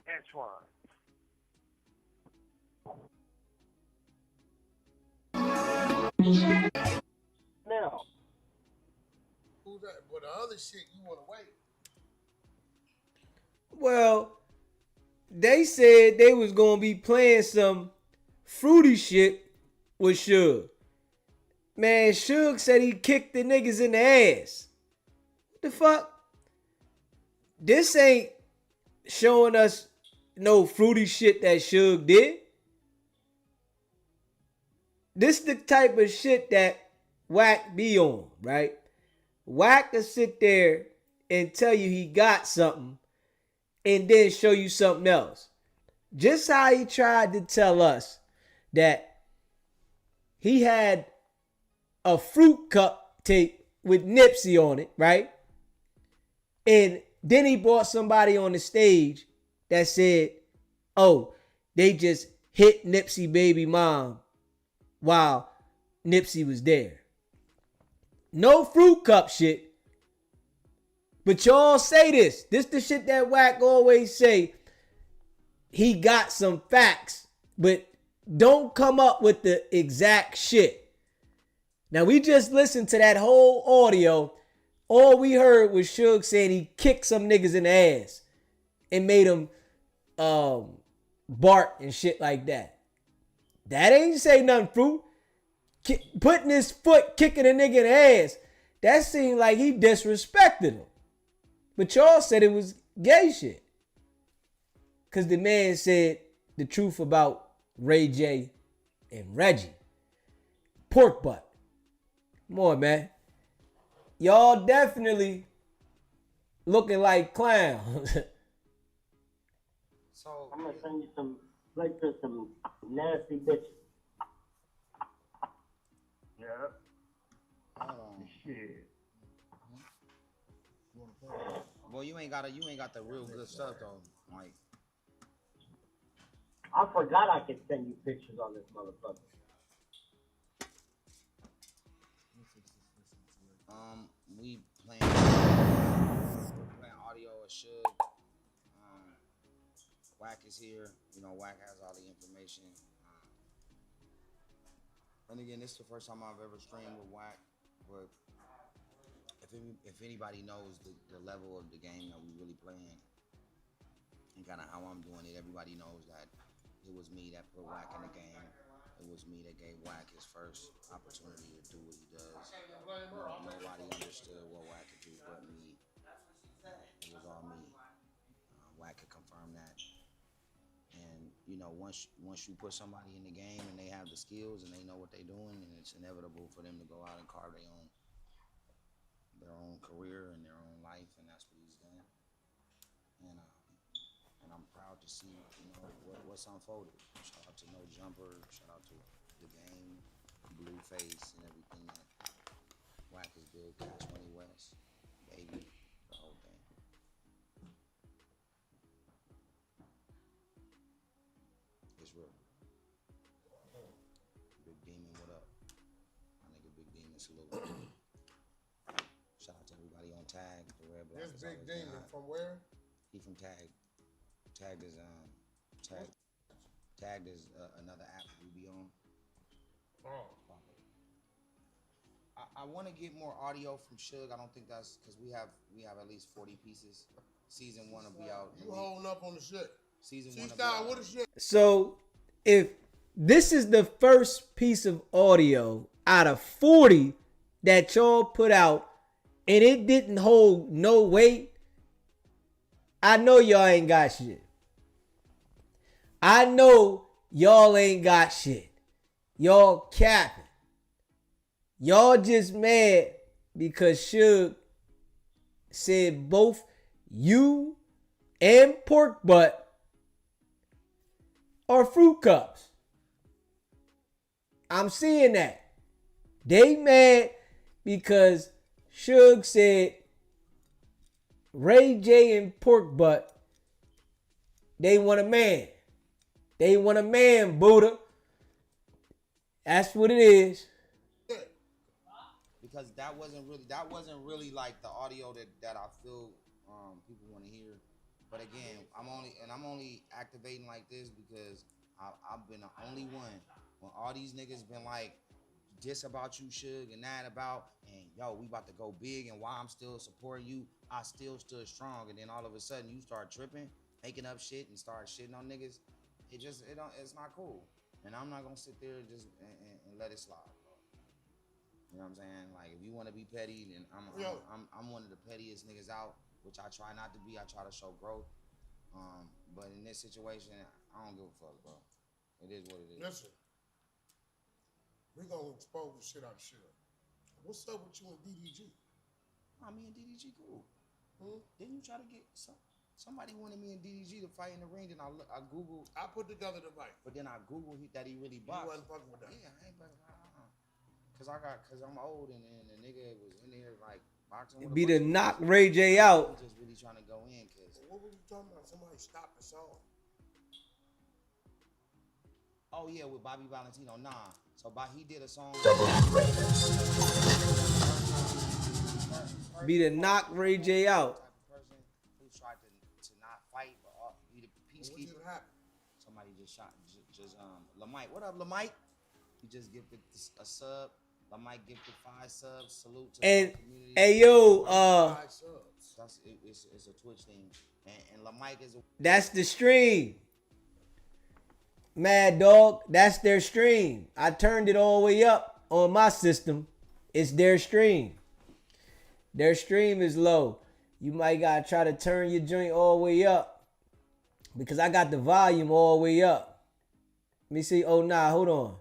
Antoine. Now. Who's that? But the other shit, you want to wait. Well, they said they was going to be playing some fruity shit with Suge. Man, Suge said he kicked the niggas in the ass. What the fuck? This ain't showing us no fruity shit that Suge did. This the type of shit that Wack be on, right? Wack will sit there and tell you he got something and then show you something else. Just how he tried to tell us that he had a fruit cup tape with Nipsey on it, right? And then he brought somebody on the stage that said, oh, they just hit Nipsey baby mom while Nipsey was there. No fruit cup shit. But y'all say this. This the shit that Wack always say. He got some facts, but don't come up with the exact shit. Now, we just listened to that whole audio. All we heard was Suge saying he kicked some niggas in the ass and made them bark and shit like that. That ain't say nothing fruit. Putting his foot kicking a nigga in the ass, that seemed like he disrespected him. But y'all said it was gay shit. Because the man said the truth about Ray J and Reggie. Pork butt. Come on, man. Y'all definitely looking like clowns. So I'm gonna send you some flicks of some nasty bitches. Yeah. Shit. Well, you ain't got the real good stuff though. Like, I forgot I could send you pictures on this motherfucker. we playing audio or Suge. Wack is here. You know, Wack has all the information. And again, this is the first time I've ever streamed with Wack, but if anybody knows the level of the game that we really playing and kind of how I'm doing it, everybody knows that it was me that put Wack in the game. It was me that gave Wack his first opportunity to do what he does. Nobody understood what Wack could do but me. It was all me. Wack could confirm that. And you know, once you put somebody in the game and they have the skills and they know what they're doing, and it's inevitable for them to go out and carve their own career and their own life, and that's what he's done. And I'm proud to see, you know, what's unfolded. Shout out to No Jumper, shout out to the game, Blueface, and everything that Wack has built, Cash Money West, Baby, the whole thing. It's real. Big Demon, what up? My nigga Big Demon, salute. Shout out to everybody on Tag, the Red Block. This Big Demon from where? He from Tag. Tagged is Tagged is another app we be on. Oh. I want to get more audio from Suge. I don't think that's because we have at least 40 pieces. Season 1 will be out. You holding up on the shit. Season 1 will be Style, out. what is shit? So if this is the first piece of audio out of 40 that y'all put out and it didn't hold no weight, I know y'all ain't got shit. I know y'all ain't got shit. Y'all capping. Y'all just mad because Suge said both you and Pork Butt are fruit cups. I'm seeing that. They mad because Suge said Ray J and Pork Butt, they want a man. They want a man, Buddha. That's what it is. Because that wasn't really like the audio that I feel people want to hear. But again, I'm only activating like this because I've been the only one when all these niggas been like this about you, Suge, and that about, and yo, we about to go big, and while I'm still supporting you, I still stood strong. And then all of a sudden you start tripping, making up shit and start shitting on niggas. It's not cool. And I'm not gonna sit there and just and let it slide. You know what I'm saying? Like, if you want to be petty, then I'm one of the pettiest niggas out, which I try not to be. I try to show growth. But in this situation, I don't give a fuck, bro. It is what it is. Listen, we gonna expose the shit out of shit. What's up with you and DDG? Me and DDG cool. Didn't you try to get somebody wanted me and DDG to fight in the ring? And I Googled. I put together the fight. But then I Googled that he really boxed. You wasn't fucking with that. Yeah, I ain't fucking. Cause I'm old and the nigga was in there like boxing. Be to knock Ray J out. Just really trying to go in, cause. What were you talking about? Somebody stopped the song. Oh yeah, with Bobby Valentino. Nah. So he did a song. Be to knock Ray J out. Person who tried to not fight but be the peacekeeper. What happened? Somebody just shot Lamite. What up, Lamite? He just gifted a sub. Lamite gifted 5 subs. Salute to And the community. hey yo, 5 subs. It's a Twitch thing. And Lamite is that's the stream. Mad Dog, that's their stream. I turned it all the way up on my system. It's their stream. Their stream is low. You might gotta try to turn your joint all the way up. because I got the volume all the way up. Let me see. Oh, nah, hold on.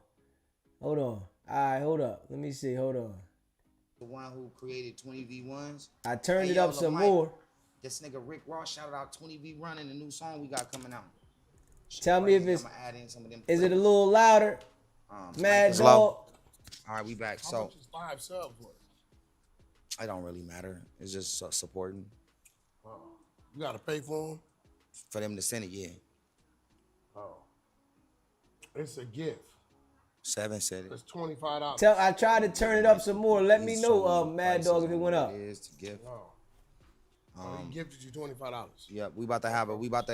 All right, hold up. Let me see. Hold on. The one who created 20v1s. I turned it up some more. This nigga Rick Ross shouted out 20v1 in the new song we got coming out. Tell me if it's. I'ma add in some of them Is it a little louder? Mad Dog. All right, we back. How So much is 5 subs worth? it don't really matter. It's just supporting. Oh. You gotta pay for them? For them to send it, yeah. Oh. It's a gift. 7 said it. It's $25. I tried to turn it up some more. Let me know, Mad Dog, if it went up. It is to gift. He gifted you $25. Yeah, we about to have we about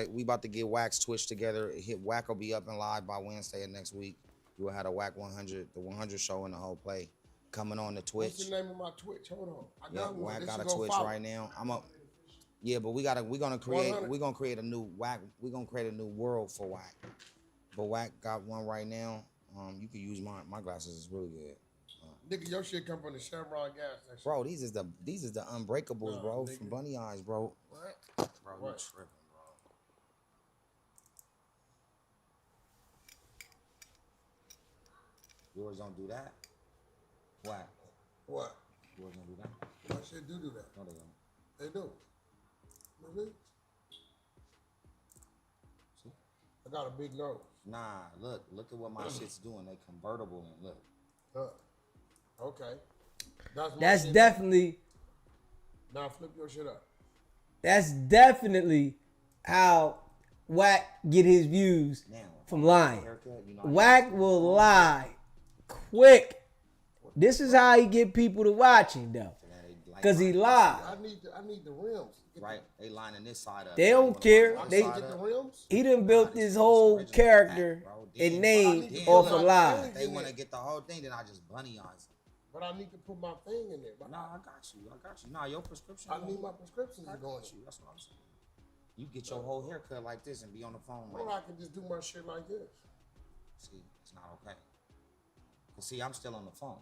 to get Wack's Twitch together. Wack will be up and live by Wednesday of next week. We will have a Wack 100, the 100 show and the whole play coming on the Twitch. What's the name of my Twitch? Hold on. I got one. Wack got a Twitch right now. I'm up. Yeah, but we're gonna create a new Wack. We're gonna create a new world for Wack. But Wack got one right now. You can use my glasses. It's really good. Nigga, your shit come from the Chevron gas station. Bro, these is the Unbreakables, bro, nigga. from Bunny Eyes, bro. What? Bro, you tripping, bro. Yours don't do that. Wack. What? Yours don't do that. My shit do that. No, they don't. They do. Really? See? I got a big nose. Nah, look at what my shit's doing. They convertible and look. Okay. That's That's definitely. Now flip your shit up. That's definitely how Wack get his views from lying. Wack will lie quick. This is how he get people to watch him though, cause he lied. I need the rims. Right, they lining this side up. They don't care. He done built this whole character and name off a lie. They want to get the whole thing, then I just bunny eyes. But I need to put my thing in there. Nah, I got you. Nah, your prescription. I need my prescription to go in. That's what I'm saying. You get your whole haircut like this and be on the phone. Or I can just do my shit like this. See, it's not okay. Cause see, I'm still on the phone.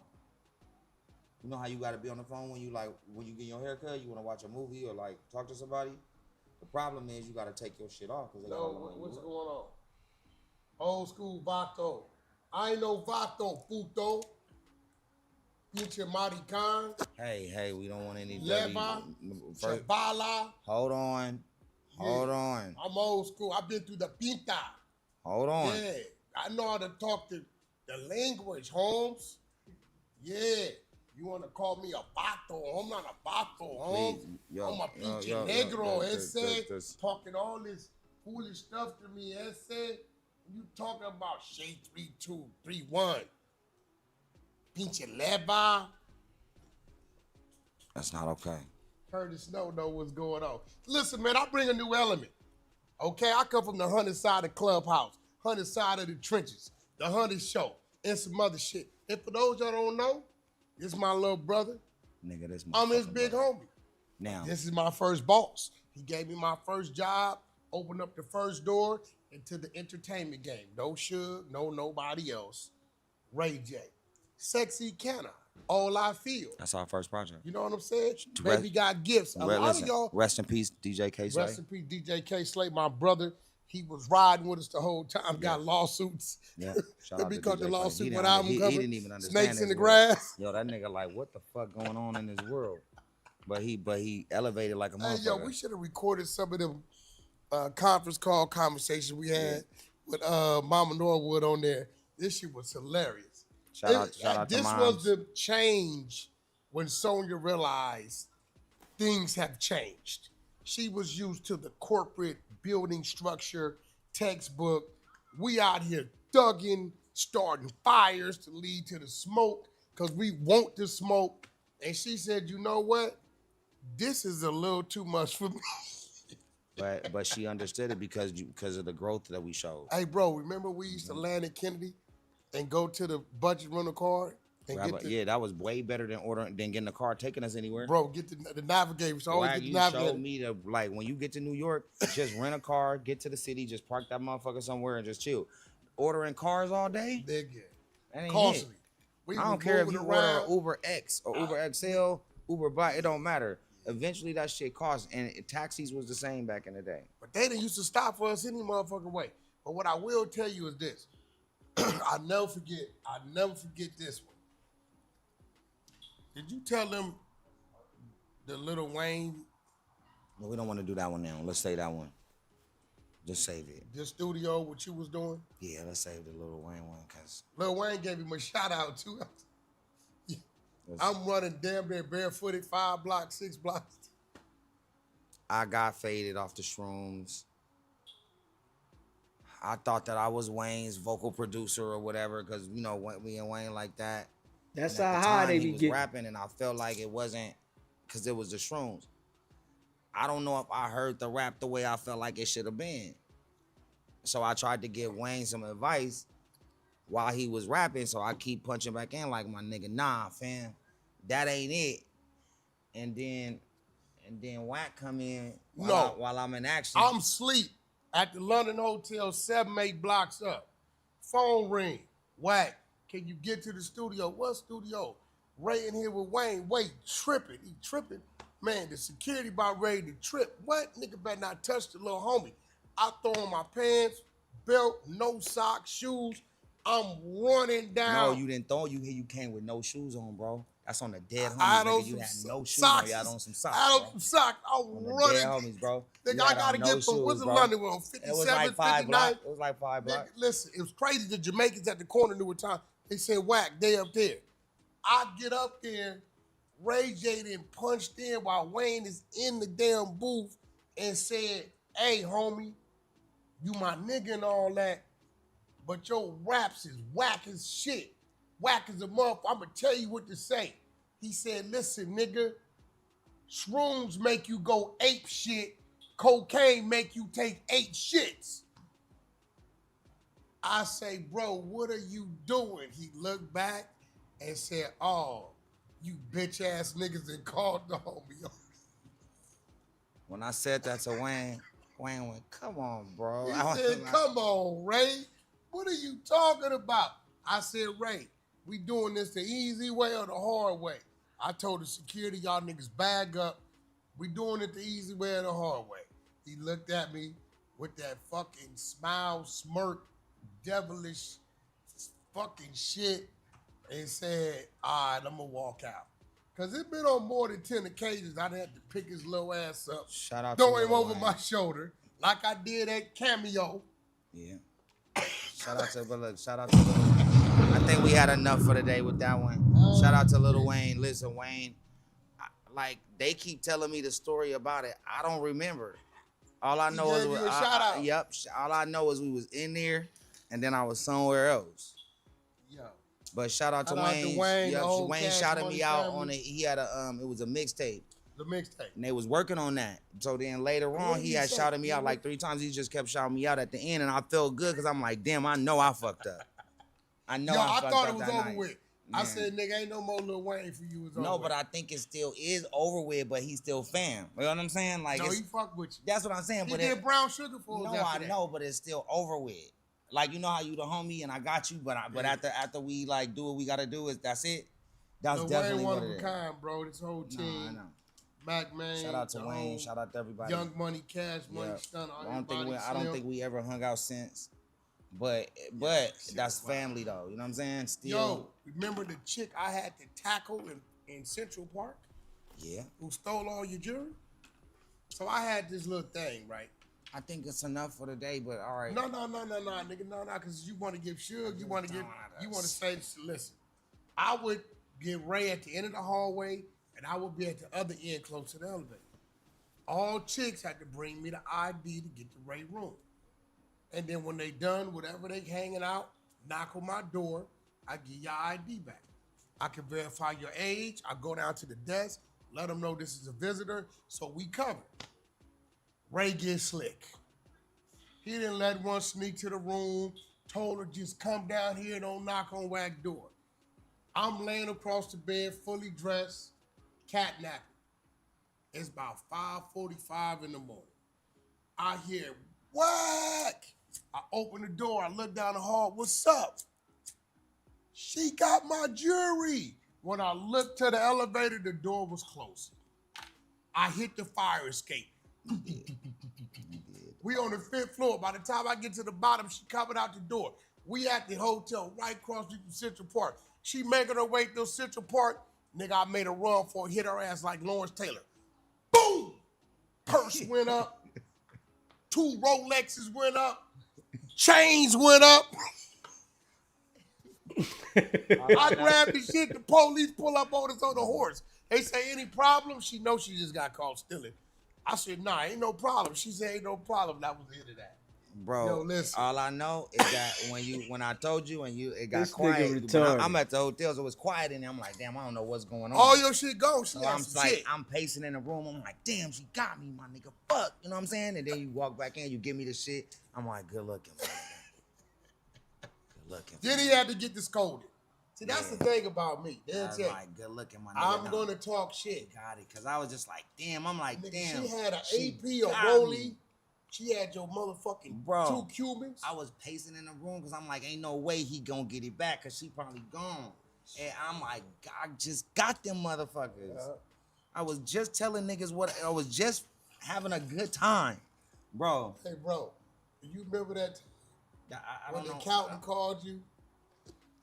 You know how you gotta be on the phone when you get your haircut, you wanna watch a movie or like talk to somebody? The problem is you gotta take your shit off. What's going on? Old school Vato. I ain't no Vato, puto. Pinche Marican. Hey, we don't want any Leva. Chavala. Hold on. I'm old school. I've been through the pinta. Hold on. Yeah. I know how to talk the language, Holmes. Yeah. You want to call me a vato? I'm not a vato, Holmes. I'm a pinche negro, ese. Talking all this foolish stuff to me, ese. You talking about shade 3231. Pinche leva. That's not okay. Curtis Snow know what's going on. Listen, man, I bring a new element. Okay, I come from the 100 side of Clubhouse, 100 side of the trenches, the 100 show, and some other shit. And for those y'all don't know, this is my little brother. Nigga, this my I'm his big homie. Now, this is my first boss. He gave me my first job, opened up the first door into the entertainment game. No Suge, no nobody else. Ray J. Sexy Canna. All I Feel. That's our first project. You know what I'm saying? Baby got gifts. A lot of y'all. Rest in peace, DJ K. Slay. Rest in peace, DJ K. Slay, my brother. He was riding with us the whole time. Got lawsuits. Yeah. Shout out to because the DJ lawsuit Clay. went out. He didn't even understand Snakes in the world. grass. Yo, that nigga like, what the fuck going on in this world? But he elevated like a motherfucker. Hey, yo, we should have recorded some of them conference call conversations we had with Mama Norwood on there. This shit was hilarious. Shout out to this moms. was the change when Sonya realized things have changed. She was used to the corporate building structure, textbook. We out here thugging, starting fires to lead to the smoke because we want the smoke. And she said, you know what? This is a little too much for me. But she understood it because of the growth that we showed. Hey, bro, remember we used to land at Kennedy and go to the budget rental car? And that was way better than getting a car taking us anywhere. Bro, get the navigator. So always Wack, get the you navigator. showed me when you get to New York, just rent a car, get to the city, just park that motherfucker somewhere and just chill. Ordering cars all day? That ain't Costly. it. I don't care if you order Uber X or Uber XL, Uber Black, it don't matter. eventually that shit costs. And taxis was the same back in the day. But they didn't used to stop for us any motherfucking way. But what I will tell you is this. I'll never forget this one. Did you tell them the Lil Wayne? No, we don't want to do that one now. Let's say that one. Just save it. The studio, what you was doing? Yeah, let's save the Lil Wayne one, cause Lil Wayne gave him a shout out too. I'm running damn near barefooted 5 blocks, 6 blocks. I got faded off the shrooms. I thought that I was Wayne's vocal producer or whatever, because you know we and Wayne like that. That's And at how the high time, they he be was getting. rapping, and I felt like it wasn't because it was the shrooms. I don't know if I heard the rap the way I felt like it should have been. So I tried to give Wayne some advice while he was rapping. So I keep punching back in like, my nigga, nah, fam, that ain't it. And then Wack come in while I'm in action. I'm asleep at the London Hotel, 7, 8 blocks up. Phone ring. Wack, can you get to the studio? What studio? Ray in here with Wayne. Wait, tripping. He tripping. Man, the security about ready to trip. What? Nigga better not touch the little homie. I throw on my pants, belt, no socks, shoes. I'm running down. No, you didn't throw. You came with no shoes on, bro. That's on the dead homies. I had Nigga. on You had some no shoes socks. on. You had on some socks. I had on bro. some socks. I'm On the running. dead homies, bro. Nigga, You I had gotta on no get from shoes, what's in bro. London? We're on It 57, was like 5 59. blocks. It was like 5 Nigga, blocks. listen, it was crazy. The Jamaicans at the corner knew what time. They said, Wack, they up there. I get up there. Ray J then punched in while Wayne is in the damn booth and said, hey, homie, you my nigga and all that, but your raps is whack as shit. Whack as a motherfucker. I'm going to tell you what to say. He said, listen, nigga, shrooms make you go ape shit. Cocaine make you take 8 shits. I say, bro, what are you doing? He looked back and said, oh, you bitch ass niggas and called the homie. When I said that to Wayne went, come on, bro. He said, come on, Ray. What are you talking about? I said, Ray, we doing this the easy way or the hard way? I told the security, y'all niggas bag up. We doing it the easy way or the hard way? He looked at me with that fucking smile, smirk, devilish fucking shit and said, all right, I'm gonna walk out. Cause it's been on more than 10 occasions I'd have to pick his little ass up, Shout out throw to him Lil over Wayne. my shoulder, like I did at Cameo. Yeah. Shout out to Lil Wayne. I think we had enough for today with that one. Shout out to Lil Wayne. Listen, Wayne, like they keep telling me the story about it. I don't remember. All I know is gave you a shout out. Yep. All I know is we was in there, and then I was somewhere else. Yo. But shout out to Shout out to Wayne. Wayne, Yep, the whole Wayne Cash shouted Money me out family. on it. He had it was a mixtape. The mixtape. And they was working on that. So then later What on, did he he had say? shouted me out like 3 times. He just kept shouting me out at the end, and I felt good because I'm like, damn, I know I fucked up. I know Yo, I I fucked thought up it was that over night. with. I Man. said, nigga, ain't no more Lil Wayne for you. It's No, over but with. I think it still is over with, but he's still fam. You know what I'm saying? Like, No, it's, he fuck with you. that's what I'm saying. He But did Brown Sugar for us no, after I that. know, but it's still over with. Like, you know how you the homie and I got you, but after we like do what we gotta do, that's it. That's Lil definitely Wayne what one it of a is. kind, bro. This whole No, team. I know. Mac Man. Shout out to the Wayne. whole Shout out to everybody. Young Money, Cash Money, Yeah. Stun. I don't think we ever hung out since. But that's family though. You know what I'm saying? Still. Yo, remember the chick I had to tackle in Central Park? Yeah. Who stole all your jewelry? So I had this little thing, right? I think it's enough for the day, but all right. No, nigga, no, because you want to give Suge, you want to say, listen, I would get Ray at the end of the hallway, and I would be at the other end close to the elevator. All chicks had to bring me the ID to get to Ray room. And then when they done, whatever they hanging out, knock on my door, I give your ID back. I can verify your age. I go down to the desk, let them know this is a visitor, so we covered. Ray gets slick. He didn't let one sneak to the room, told her just come down here, don't knock on Wack door. I'm laying across the bed, fully dressed, cat napping. It's about 5:45 in the morning. I hear, Wack! I open the door, I look down the hall, what's up? She got my jewelry. When I looked to the elevator, the door was closed. I hit the fire escape. We on the 5th floor. By the time I get to the bottom, she coming out the door. We at the hotel right across from Central Park. She making her way through Central Park. Nigga, I made a run for it, hit her ass like Lawrence Taylor. Boom! Purse went up. 2 Rolexes went up. Chains went up. I grabbed the shit. The police pull up on us on the horse. They say, any problem? She knows she just got caught stealing. I said, nah, ain't no problem. She said, ain't no problem. That was the end of that. Bro, Yo, listen. all I know is that when I told you and it got This quiet. nigga I'm at the hotel, so it was quiet in there. I'm like, damn, I don't know what's going on. All your shit go. She So got I'm some like, shit. I'm pacing in the room. I'm like, damn, she got me, my nigga. Fuck, you know what I'm saying? And then you walk back in, you give me the shit. I'm like, good looking, my nigga. Good looking. Then he had to get scolded. See, that's the thing about me. I was That's it. like, good looking, my nigga. I'm gonna talk shit. Got it, cause I was just like, damn. I'm like, Nigga, damn. she had an she AP, a got rollie. me. She had your motherfucking Bro, 2 Cubans. I was pacing in the room because I'm like, ain't no way he gonna get it back because she probably gone. And I'm like, I just got them motherfuckers. I was just telling niggas what I was just having a good time, bro. Hey, bro, do you remember that I when don't the know. accountant called you?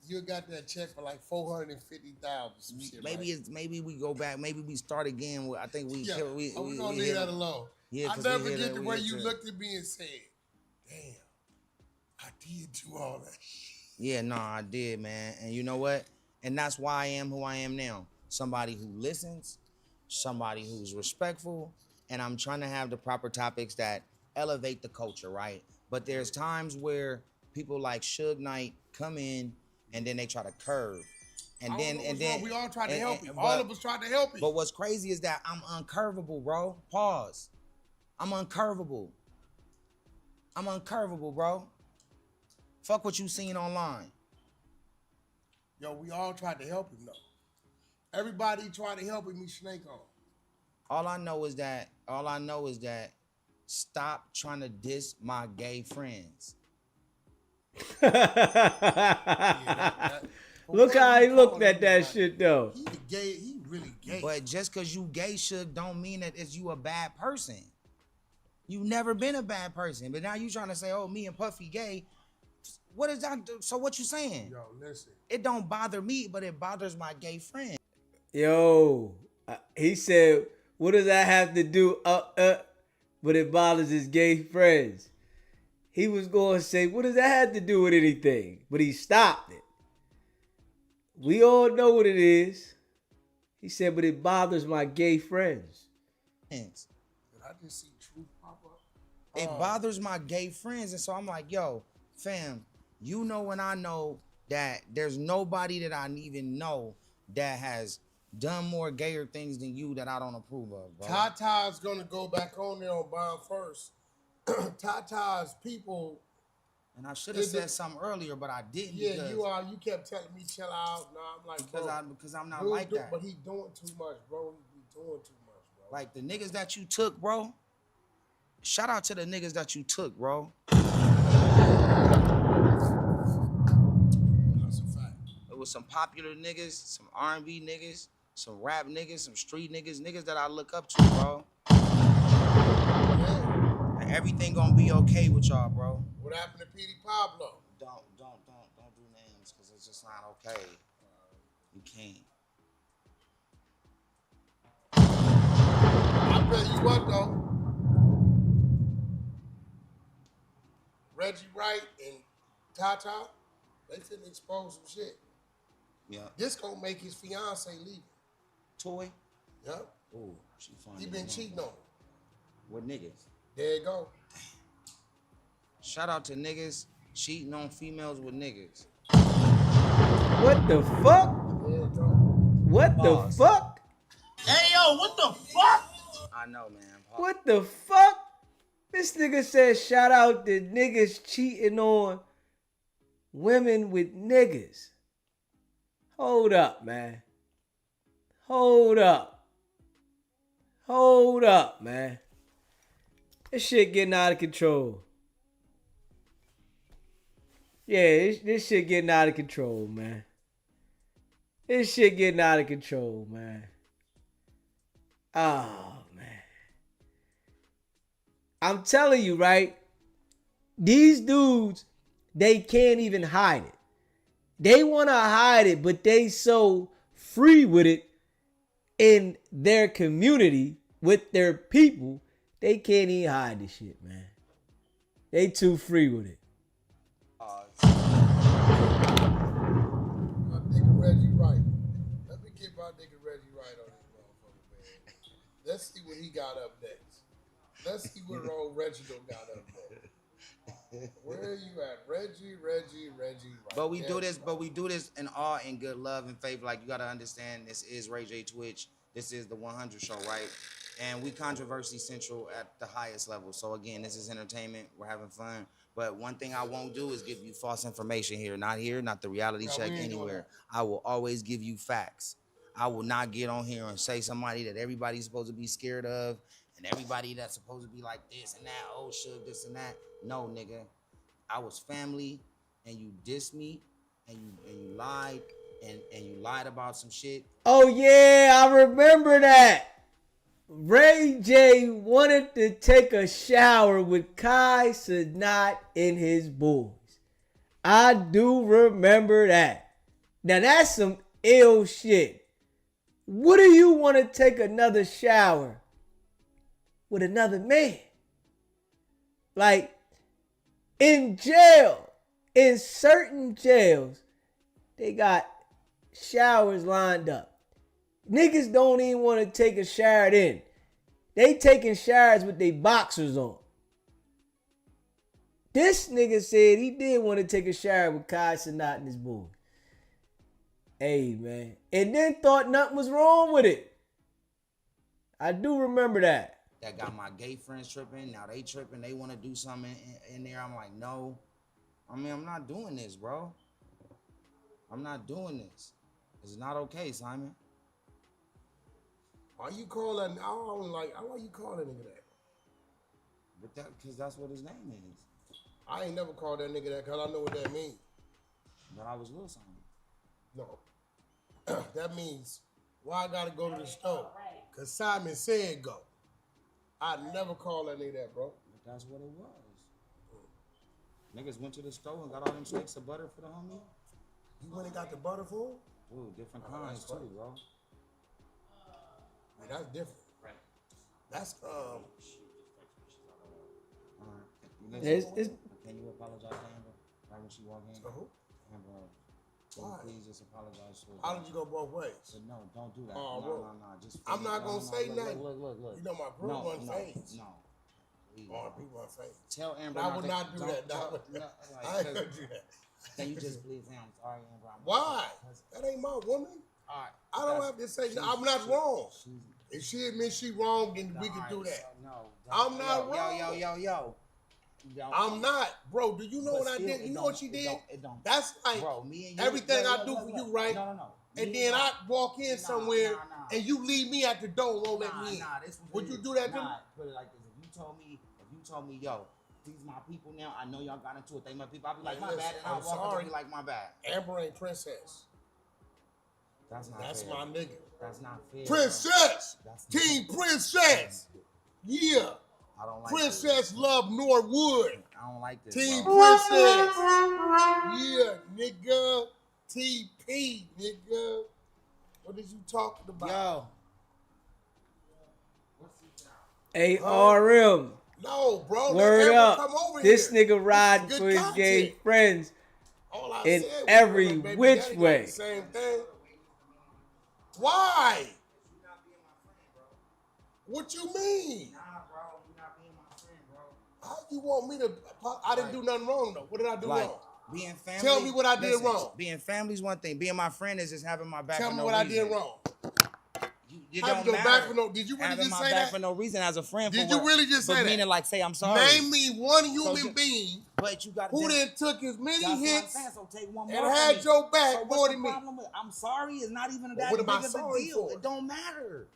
You got that check for like $450,000. Maybe we go back. Maybe we start again. I think we. Yeah, we I'm gonna we leave hit that him. alone. Yeah, I 'cause we never hit get it, the we way hit you it. looked at me and said, "Damn, I did do all that." Yeah, no, I did, man. And you know what? And that's why I am who I am now. Somebody who listens, somebody who's respectful, and I'm trying to have the proper topics that elevate the culture, right? But there's times where people like Suge Knight come in and then they try to curve. And then we all tried to help you. but- All of us tried to help you. But what's crazy is that I'm uncurvable, bro. Pause. I'm uncurvable. I'm uncurvable, bro. Fuck what you seen online. Yo, we all tried to help him though. Everybody tried to help him. He snake on. All I know is that stop trying to diss my gay friends. Look how he looked at that shit though. He gay. He really gay. But just because you gay should don't mean that it's you a bad person. You've never been a bad person. But now you trying to say, oh, me and Puffy gay. What is that? So what you saying? Yo, listen. It don't bother me, but it bothers my gay friend. Yo, he said, what does that have to do? But it bothers his gay friends. He was going to say, what does that have to do with anything? But he stopped it. We all know what it is. He said, but it bothers my gay friends. Did I just see truth pop up? It bothers my gay friends. And so I'm like, yo, fam, you know and I know that there's nobody that I even know that has done more gayer things than you that I don't approve of, bro. Tata's gonna go back on there on Bond First. Tata's people. And I should have said something earlier, but I didn't. Yeah, you kept telling me chill out. No, I'm like, because I'm not dude, like that. But he doing too much, bro. He doing too much, bro. Like the niggas that you took, bro. Shout out to the niggas that you took, bro. That's a fact. It was some popular niggas, some R&B niggas, some rap niggas, some street niggas that I look up to, bro. And everything gonna be okay with y'all, bro. What happened to Petey Pablo? Don't do names because it's just not okay. You can't. I tell you what though, Reggie Wright and Tata, they finna expose some shit. Yeah. This gonna make his fiance leave. Toy? Yep. Ooh, she fine. He been cheating on her. With niggas. There you go. Shout out to niggas cheating on females with niggas. What the fuck? There you go. What the fuck? Hey, yo, what the fuck? I know, man. What the fuck? This nigga said shout out to niggas cheating on women with niggas. Hold up, man. Hold up. Hold up, man. This shit getting out of control. Yeah, this shit getting out of control, man. This shit getting out of control, man. Oh, man. I'm telling you, right? These dudes, they can't even hide it. They want to hide it, but they so free with it in their community with their people, they can't even hide this shit, man. They too free with it. My nigga Reggie Wright. Let me get my nigga Reggie Wright on this motherfucker, man. Let's see what he got up next. Let's see what old Reginald got up next. Where are you at? Reggie Wright. But we do this, but we do this in all in good love and faith. Like, you gotta understand, this is Ray J Twitch. This is the 100 show, right? And we controversy central at the highest level. So again, this is entertainment. We're having fun. But one thing I won't do is give you false information here. Not the reality check anywhere. I will always give you facts. I will not get on here and say somebody that everybody's supposed to be scared of and everybody that's supposed to be like this and that, oh, Suge, this and that. No, nigga. I was family, and you dissed me, and you lied, and you lied about some shit. Oh yeah, I remember that. Ray J wanted to take a shower with Kai Cenat and his boys. I do remember that. Now that's some ill shit. What do you want to take another shower with another man? Like, in jail, in certain jails, they got showers lined up. Niggas don't even want to take a shower then. They taking showers with their boxers on. This nigga said he did want to take a shower with Kai Cenat and his boy. Hey, man. And then thought nothing was wrong with it. I do remember that. That got my gay friends tripping. Now they tripping. They want to do something in there. I'm like, no. I mean, I'm not doing this, bro. I'm not doing this. It's not okay, Simon. Why you call that? Why you call that nigga that? But because that's what his name is. I ain't never called that nigga that because I know what that means. But I was little Simon. No. That means, why I gotta go to the store? Because Simon said go. I never call that nigga that, bro. But that's what it was. Niggas went to the store and got all them sticks of butter for the homie. You went and got the butter for him? Dude, different kinds too, bro. Yeah, that's different. Right. That's Can you apologize to Amber? Right when she walked in? To who? Amber, why? Please just apologize to her. How did you go both ways? But no, don't do that. Oh, no. Just I'm not gonna say nothing. Look. You know my group one phase. No. Please. People on phase. Tell Amber. I would not do that. I ain't gonna do that. Can you just please say I'm sorry, Amber? Why? That ain't my woman. All right. I don't have to say I'm not wrong. If she admits she wrong, then we can do that. No. I'm not wrong. Yo. I'm not, bro. Do you know what I did? You know what she did? That's like, bro, me and you, everything I do for you, right? No. And then I walk in somewhere and you leave me at the door, won't let me in. Would you do that to me? Put it like this: if you told me, yo, these my people now. I know y'all got into it. They my people. I'll be like, my bad, and I'll walk up be like, my bad. Amber ain't princess. That's not. That's fair. my nigga. That's not fair. Princess, Team Princess. Yeah. I don't like Princess this. Love Norwood. I don't like this. Team Princess. Yeah, nigga. TP, nigga. What is you talking about? Yo. ARM. No, bro. Word up. Come over this here. Nigga riding for his gay friends in every which way. Same thing. Why? What you mean? How you want me to? I didn't do nothing wrong though. What did I do wrong? Being family. Tell me what I did wrong. Being family's one thing. Being my friend is just having my back. Tell for me no what reason. I did wrong. You don't matter. Back for no, did you really having just my say back that? For no reason as a friend. Did you really just say that? Meaning like say I'm sorry. Name me one human being but you got who then took as many hits so take one and more had your back so more than me. I'm sorry. It's not even that what am big I of a sorry deal. for? It don't matter.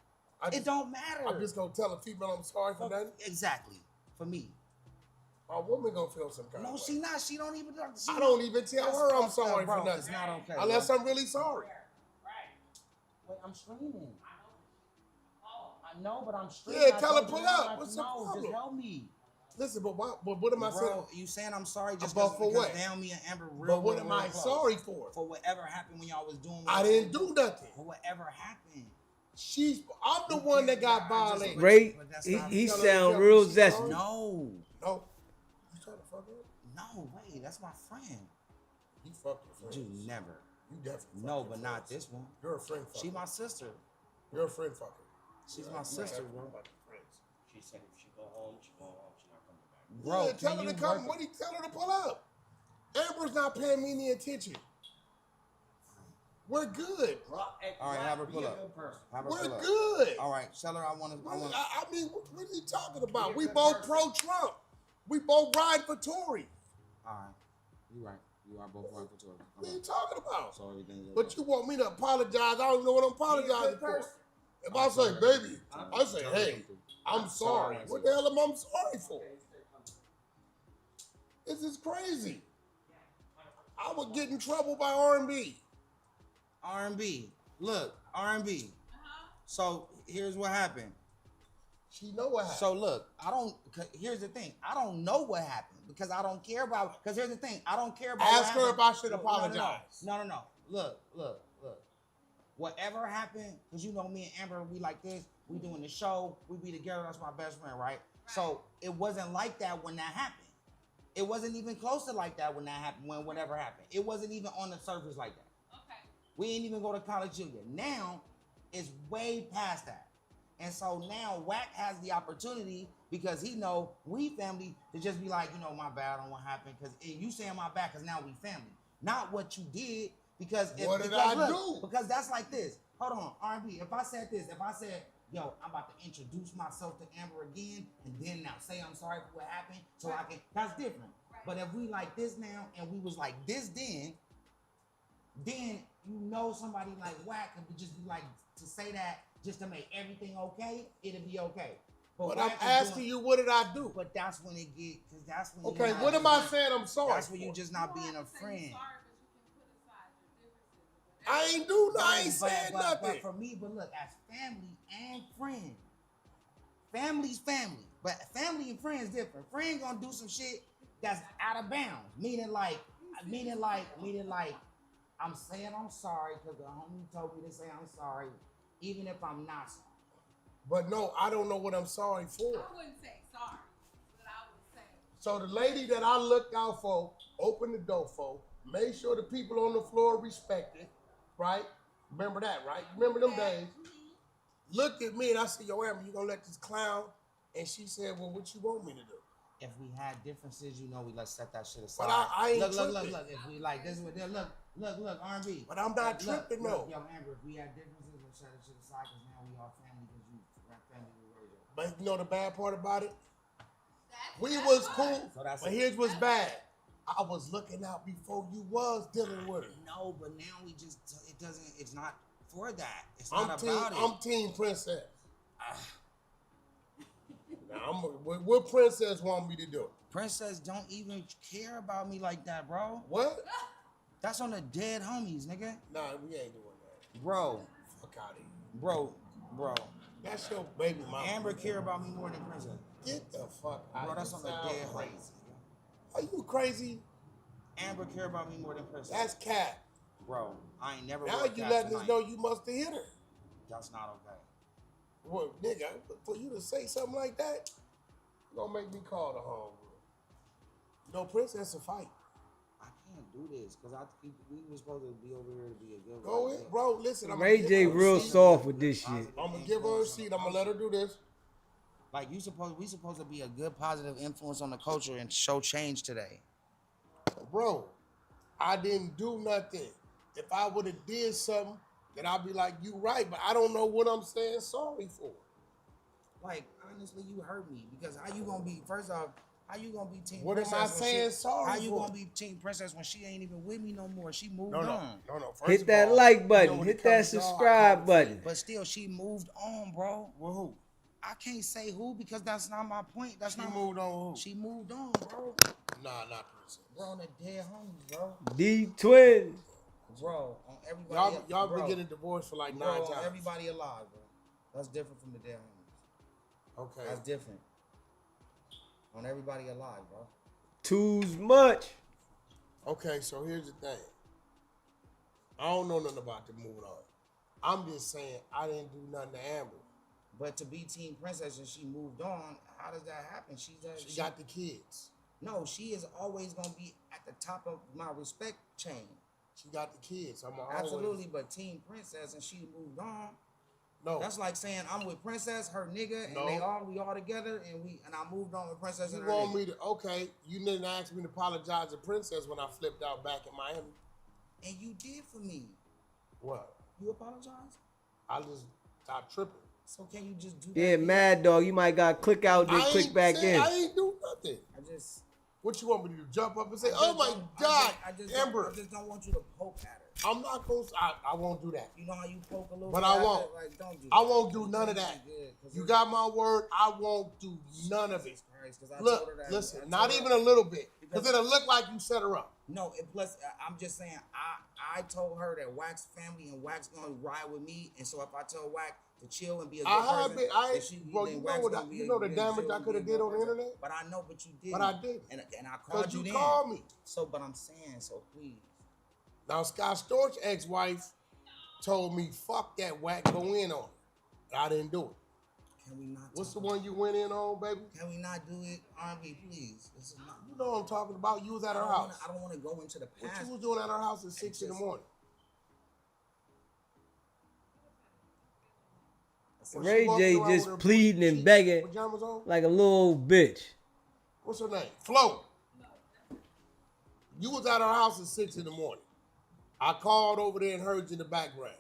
It don't matter. I'm just gonna tell a female I'm sorry for nothing. Exactly. For me. A woman gonna feel some kind of way. No, she not. She don't even. I don't even tell her I'm sorry for nothing. It's not okay. Unless I'm really sorry. Wait, I'm streaming. I know, but I'm streaming. Yeah, tell her pull up. What's the problem? Just help me. Listen, but what am I saying? Bro, you saying I'm sorry just About for because what? now me and Amber real. But what real, am real I close. sorry for? For whatever happened when y'all was doing. I didn't do nothing. For whatever happened. I'm the one that got violated. Ray, he sound real zesty. No. No. You trying to fuck her? No, wait, that's my friend. You fuck your friend. You never. You definitely. No, but not this one. You're a friend fucker. She my sister. You're a friend fucker. She's my sister, bro. She said if she go home, she go home. She not coming back. Bro, yeah, tell her to come. What do you tell her to pull up? Amber's not paying me any attention. We're good. All right, have her pull up. We're good. All right, tell her I want to. I mean, what are you talking about? We both pro-Trump. We both ride for Tory. All right, you right. You are both right for Tory. What are you talking about? So everything's okay. But you want me to apologize? I don't even know what I'm apologizing for. If I say, baby, I say, hey, I'm sorry. What the hell am I sorry for? This is crazy. I would get in trouble by R&B. R&B. Look, R&B. So here's what happened. She know what happened. So look, here's the thing. I don't know what happened because I don't care about. Because here's the thing. I don't care about. Ask her if I should apologize. No. Look. Whatever happened, because you know me and Amber, we like this. We doing the show. We be together. That's my best friend, right? So it wasn't like that when that happened. It wasn't even close to like that when that happened. When whatever happened, it wasn't even on the surface like that. Okay. We ain't even go to college junior. Now it's way past that. And so now Wack has the opportunity because he know we family to just be like, you know, my bad on what happened. Because you saying my bad because now we family. Not what you did because what did I do? Because that's like this. Hold on, R&B. If I said this, if I said, yo, I'm about to introduce myself to Amber again and then now say I'm sorry for what happened so I can, that's different. Right. But if we like this now and we was like this then you know somebody like Wack could just be like to say that just to make everything okay, it'll be okay. But I'm asking you, what did I do? But that's when it get, because that's when. Okay, what am I saying? I'm sorry. That's when you just not being a friend. I ain't do nothing. I ain't saying nothing. But for me, but look, as family and friend, family's family, but family and friends different. Friend gonna do some shit that's out of bounds, meaning like, I'm saying I'm sorry because the homie told me to say I'm sorry, even if I'm not sorry. But no, I don't know what I'm sorry for. I wouldn't say sorry, but I would say. So the lady that I looked out for, opened the door for, made sure the people on the floor respected, right? Remember that, right? Remember them days? Looked at me and I said, yo, Amber, you gonna let this clown? And she said, well, what you want me to do? If we had differences, you know, let's set that shit aside. But I ain't look. tripping. If we like this, look, R&B. But I'm not tripping, though. Yo, Amber, if we had differences, let's set that shit aside because now we all family because you family with Ray. But you know the bad part about it? We was cool, but here's what's bad. I was looking out before you was dealing with her. No, but now we just, it's not for that. It's not about it. I'm Team Princess. Now, what Princess want me to do? Princess don't even care about me like that, bro. What? That's on the dead homies, nigga. Nah, we ain't doing that. Bro. Fuck out of here. Bro. That's your baby mama. Amber care about me more than Princess. Get the fuck out of here. Bro, that's on the dead homies. Are you crazy? Amber care about me more than Princess. That's cat. Bro, I ain't never. Now you letting us know you must have hit her. That's not okay. Well, nigga, for you to say something like that, you gonna make me call the homegirl. No, Princess a fight. I can't do this because we were supposed to be over here to be a good. Go ahead, bro. Listen, Ray J real soft with this shit. I'm gonna give her a seat. I'm gonna let her do this. Like we supposed to be a good positive influence on the culture and show change today. Bro, I didn't do nothing. If I would have did something, then I'd be like, you right, but I don't know what I'm saying sorry for. Like, honestly, you hurt me because how you gonna be, first off, how you gonna be Team what Princess? What am I saying sorry How you for? gonna be Team Princess when she ain't even with me no more? She moved on. No. First hit that like button. Hit that subscribe button. But still, she moved on, bro. Well, who? I can't say who because that's not my point. She moved on who? She moved on, bro. Nah, not Princess. Bro, on the dead homies, bro. D twins. Bro, on everybody. Y'all been getting divorced for like 9 times. Everybody alive, bro. That's different from the dead homies. Okay. That's different. on everybody alive, bro. Too much. Okay, so here's the thing. I don't know nothing about the moving on. I'm just saying I didn't do nothing to Amber. But to be Team Princess and she moved on, how does that happen? She got the kids. No, she is always gonna be at the top of my respect chain. She got the kids. Absolutely, but Team Princess and she moved on. No, that's like saying I'm with Princess, her nigga, and we all together, and I moved on with Princess. You and her want nigga. me to? Okay, you didn't ask me to apologize to Princess when I flipped out back in Miami. And you did for me. What? You apologize? I just stopped tripping. So can you just do that? Yeah, Mad Dog, you might got click out then click back in. I ain't do nothing. What you want me to do? Jump up and say, "Oh my God, Amber"? I just don't want you to poke at her. I'm not gonna. I won't do that. You know how you poke a little. But bit I at won't. her? Like, don't do I that. won't do none of that. You got my word. I won't do none of it. Look, listen, not even a little bit, because it'll look like you set her up. No, and plus, I'm just saying, I told her that Wack's family and Wack's gonna ride with me, and so if I tell Wack to chill and be a good person, bro, you know what? You know the damage I could have did on the internet. But I know, but you did. But I did. And I called you. You called me. So, but I'm saying, so please. Now Scott Storch's ex-wife told me, "Fuck that Wack, go in on it." I didn't do it. Can we not? What's the one you went in on, baby? Can we not do it, R&B, please? This is not. You know what I'm talking about. You was at her house. I don't want to go into the past. What you was doing at her house at 6 in the morning? Ray J just pleading and begging like a little old bitch. What's her name? Flo. You was at her house at 6 in the morning. I called over there and heard you in the background.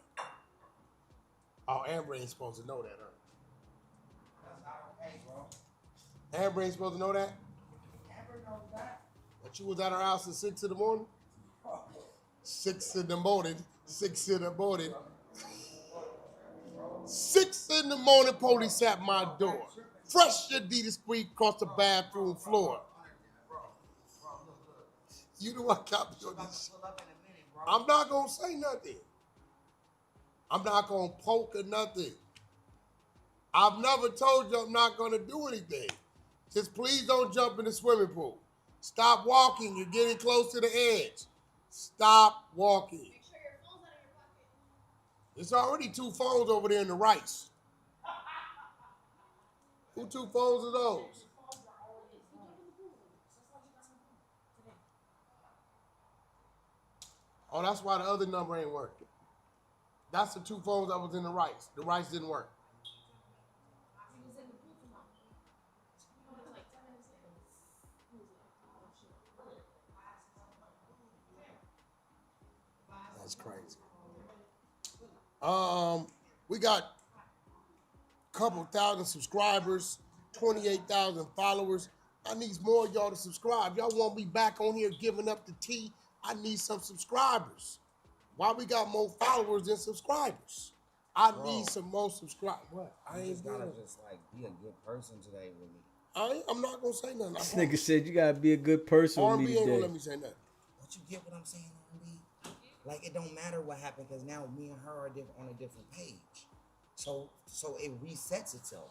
Oh, Amber ain't supposed to know that, huh? That's not okay, bro. Amber ain't supposed to know that? Amber knows that. That you was at her house at 6 in the morning? 6 in the morning. 6 in the morning. 6 in the morning, police at my door. Fresh Adidas squeak across the bathroom floor. You know I got me on this. I'm not gonna say nothing. I'm not gonna poke or nothing. I've never told you I'm not gonna do anything. Just please don't jump in the swimming pool. Stop walking. You're getting close to the edge. Stop walking. Make sure your phone's out of your pocket. There's already 2 phones over there in the rice. Who 2 phones are those? Oh, that's why the other number ain't working. That's the 2 phones that was in the rice. The rice didn't work. That's crazy. We got a couple thousand subscribers, 28,000 followers. I need more of y'all to subscribe. Y'all want me back on here giving up the tea? I need some subscribers. Why we got more followers than subscribers? I need some more subscribers. What? I ain't gotta gonna just like be a good person today with me. I'm not gonna say nothing. This nigga said you gotta be a good person with me R&B ain't gonna today. let me say nothing. But you get what I'm saying, R&B? Like it don't matter what happened because now me and her are on a different page. So it resets itself.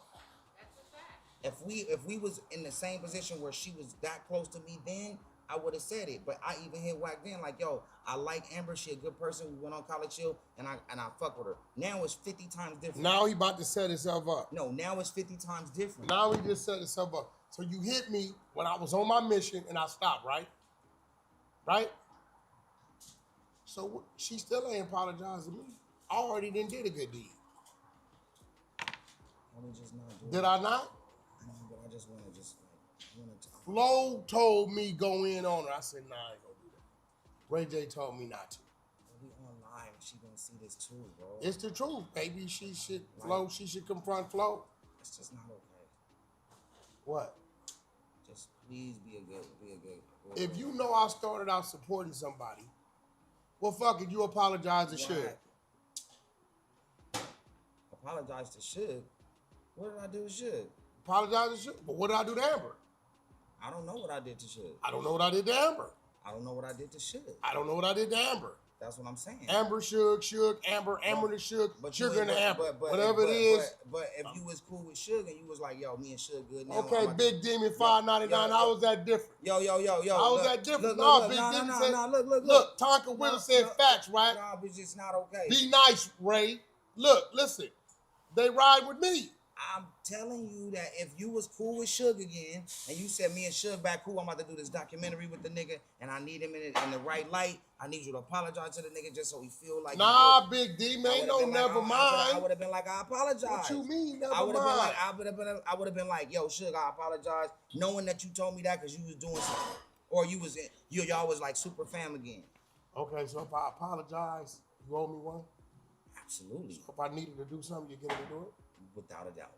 If we was in the same position where she was that close to me then, I would have said it. But I even hit Wack then like, yo, I like Amber. She a good person. We went on College Hill and I fuck with her. Now it's 50 times different. Now he about to set himself up. No, now it's 50 times different. Now he just set himself up. So you hit me when I was on my mission and I stopped, right? Right? So she still ain't apologizing to me. I already done did a good deed. Did I not? I know, but I just want to Flo told me go in on her. I said, nah, I ain't gonna do that. Ray J told me not to. We on live. She gonna see this too, bro. It's the truth, baby. She should confront Flo. It's just not okay. What? Just please be a good. If you know I started out supporting somebody, well, fuck it, you apologize to Suge. Apologize to Suge? What did I do to Suge? Apologize to Suge? But what did I do to Amber? I don't know what I did to Suge. I don't know what I did to Amber. I don't know what I did to Suge. I don't know what I did to Amber. That's what I'm saying. Amber, Suge, Amber, Amber to Suge, Sugar and Amber. Whatever it is. But if you was cool with Suge and you was like, yo, me and Suge good now. Okay, Big Demon 599. How was that different? Yo. How was that different? No, Big Demon said. Look. Tonka Willis said facts, right? Nah, but it's just not okay. Be nice, Ray. Look, listen. They ride with me. I'm telling you that if you was cool with Suge again, and you said me and Suge back cool, I'm about to do this documentary with the nigga, and I need him in the right light. I need you to apologize to the nigga just so he feel like. Nah, Big D, man, no, never mind. I would have been like, I apologize. What you mean, never I would mind? have been like, yo, Suge, I apologize, knowing that you told me that because you was doing something, or y'all was like super fam again. Okay, so if I apologize, you owe me one. Absolutely. So if I needed to do something, you get me to do it. Without a doubt.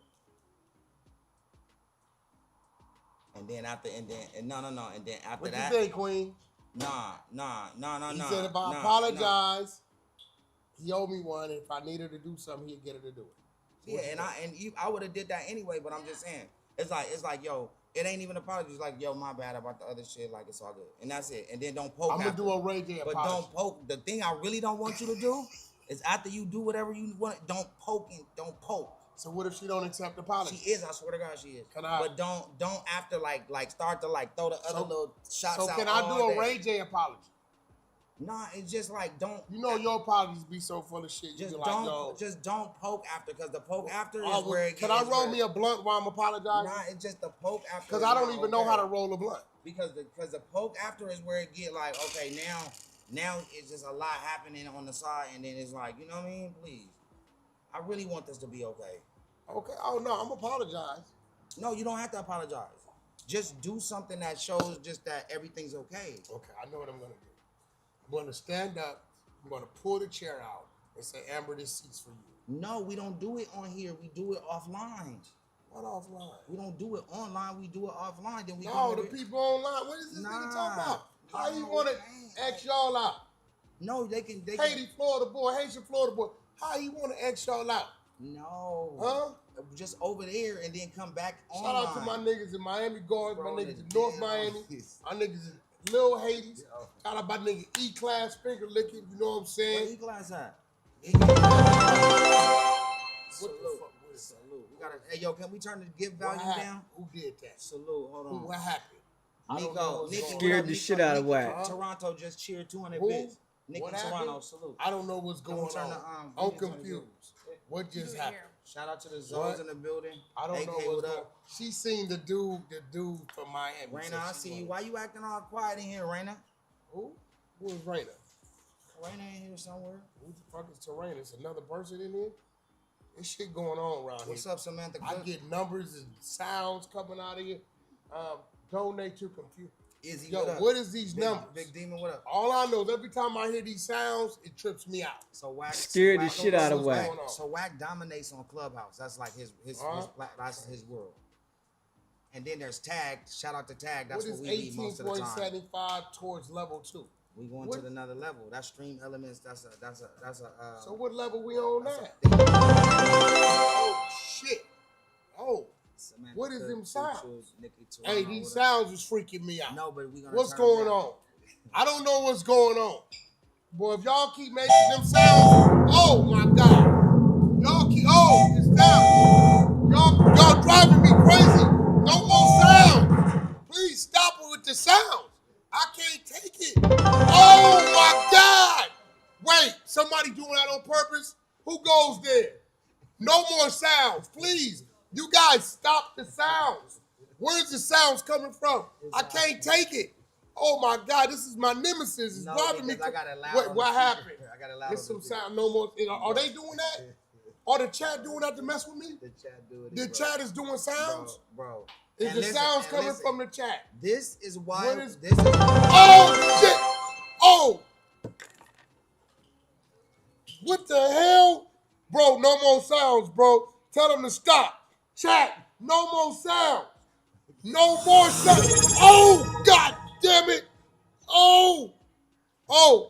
And then after that. What you think, Queen? Nah. He said if I apologize, he owed me one. If I needed to do something, he'd get her to do it. So yeah, I would have did that anyway. But I'm just saying, it's like, yo, it ain't even an apology. It's like, yo, my bad about the other shit. Like, it's all good, and that's it. And then don't poke. I'm gonna do a Ray J apology. But don't poke. The thing I really don't want you to do is after you do whatever you want, don't poke. So what if she don't accept the apology? She is. I swear to God, she is. Can I? But don't after like start to like throw the other little shots out. So can I do a Ray J apology? Nah, it's just like don't. You know your apologies be so full of shit. Just don't don't poke after, because the poke after is where it gets. Can I roll me a blunt while I'm apologizing? Nah, it's just the poke after. Because I don't even know how to roll a blunt. Because the poke after is where it get like, okay, now it's just a lot happening on the side, and then it's like, you know what I mean? Please, I really want this to be okay. Okay. Oh no, I'm apologize. No, you don't have to apologize. Just do something that shows just that everything's okay. Okay, I know what I'm gonna do. I'm gonna stand up. I'm gonna pull the chair out and say, Amber, this seat's for you. No, we don't do it on here. We do it offline. What offline? We don't do it online. We do it offline. Then we the people online. What is this nigga talking about? How you want to X y'all out? No, they can. Haiti, Florida boy, Haitian Florida boy. How you want to X y'all out? No. Huh? Just over there and then come back Shout online. out to my niggas in Miami Gardens, my niggas in North Miami, my niggas in Little Haiti. Shout out my nigga E-Class finger licking, you know what I'm saying? Where E-Class at? Salute. We gotta, hey, yo, can we turn the give value down? Who did that? Salute. Hold on. What happened? Nico scared the shit out of Wack. Toronto just cheered 200 Who? bits. Nicky What Toronto, happened? salute. I don't know what's going on. I'm confused. What just happened? Shout out to the Zoes in the building. I don't know what's going on. She seen the dude from Miami. Raina, I see you. Why you acting all quiet in here, Raina? Who? Who is Raina? Raina in here somewhere. Who the fuck is Raina? It's another person in here? There's shit going on around here. What's up, Samantha? I get numbers and sounds coming out of here. Donate to computer. Izzy, yo, what is these numbers? Big Demon, what up? All I know is every time I hear these sounds, it trips me out. So Wack scared the shit out of Wack. So Wack dominates on Clubhouse. That's like his that's his world. And then there's Tag. Shout out to Tag. That's what we need most of the time. 18.75 towards level 2. We going to another level. That's Stream Elements. That's a. So what level we on now? Oh shit! Oh. What is them sounds? Hey, these sounds is freaking me out. No, but we gonna. What's going on? I don't know what's going on. Boy, if y'all keep making them sounds, oh my God. Y'all keep, it's down. Y'all driving me crazy. No more sound. Please stop it with the sounds. I can't take it. Oh my God. Wait, somebody doing that on purpose? Who goes there? No more sounds, please. You guys stop the sounds. Where's the sounds coming from? I can't take it. Oh my God, this is my nemesis. It's driving me. What happened? There's some sound. No more. Are they doing that? Are the chat doing that to mess with me? The chat doing it. The chat is doing sounds, bro. Is the sounds coming from the chat? This is why. Oh shit! Oh, what the hell, bro? No more sounds, bro. Tell them to stop. Chat, no more sound. No more sound. Oh, God damn it. Oh,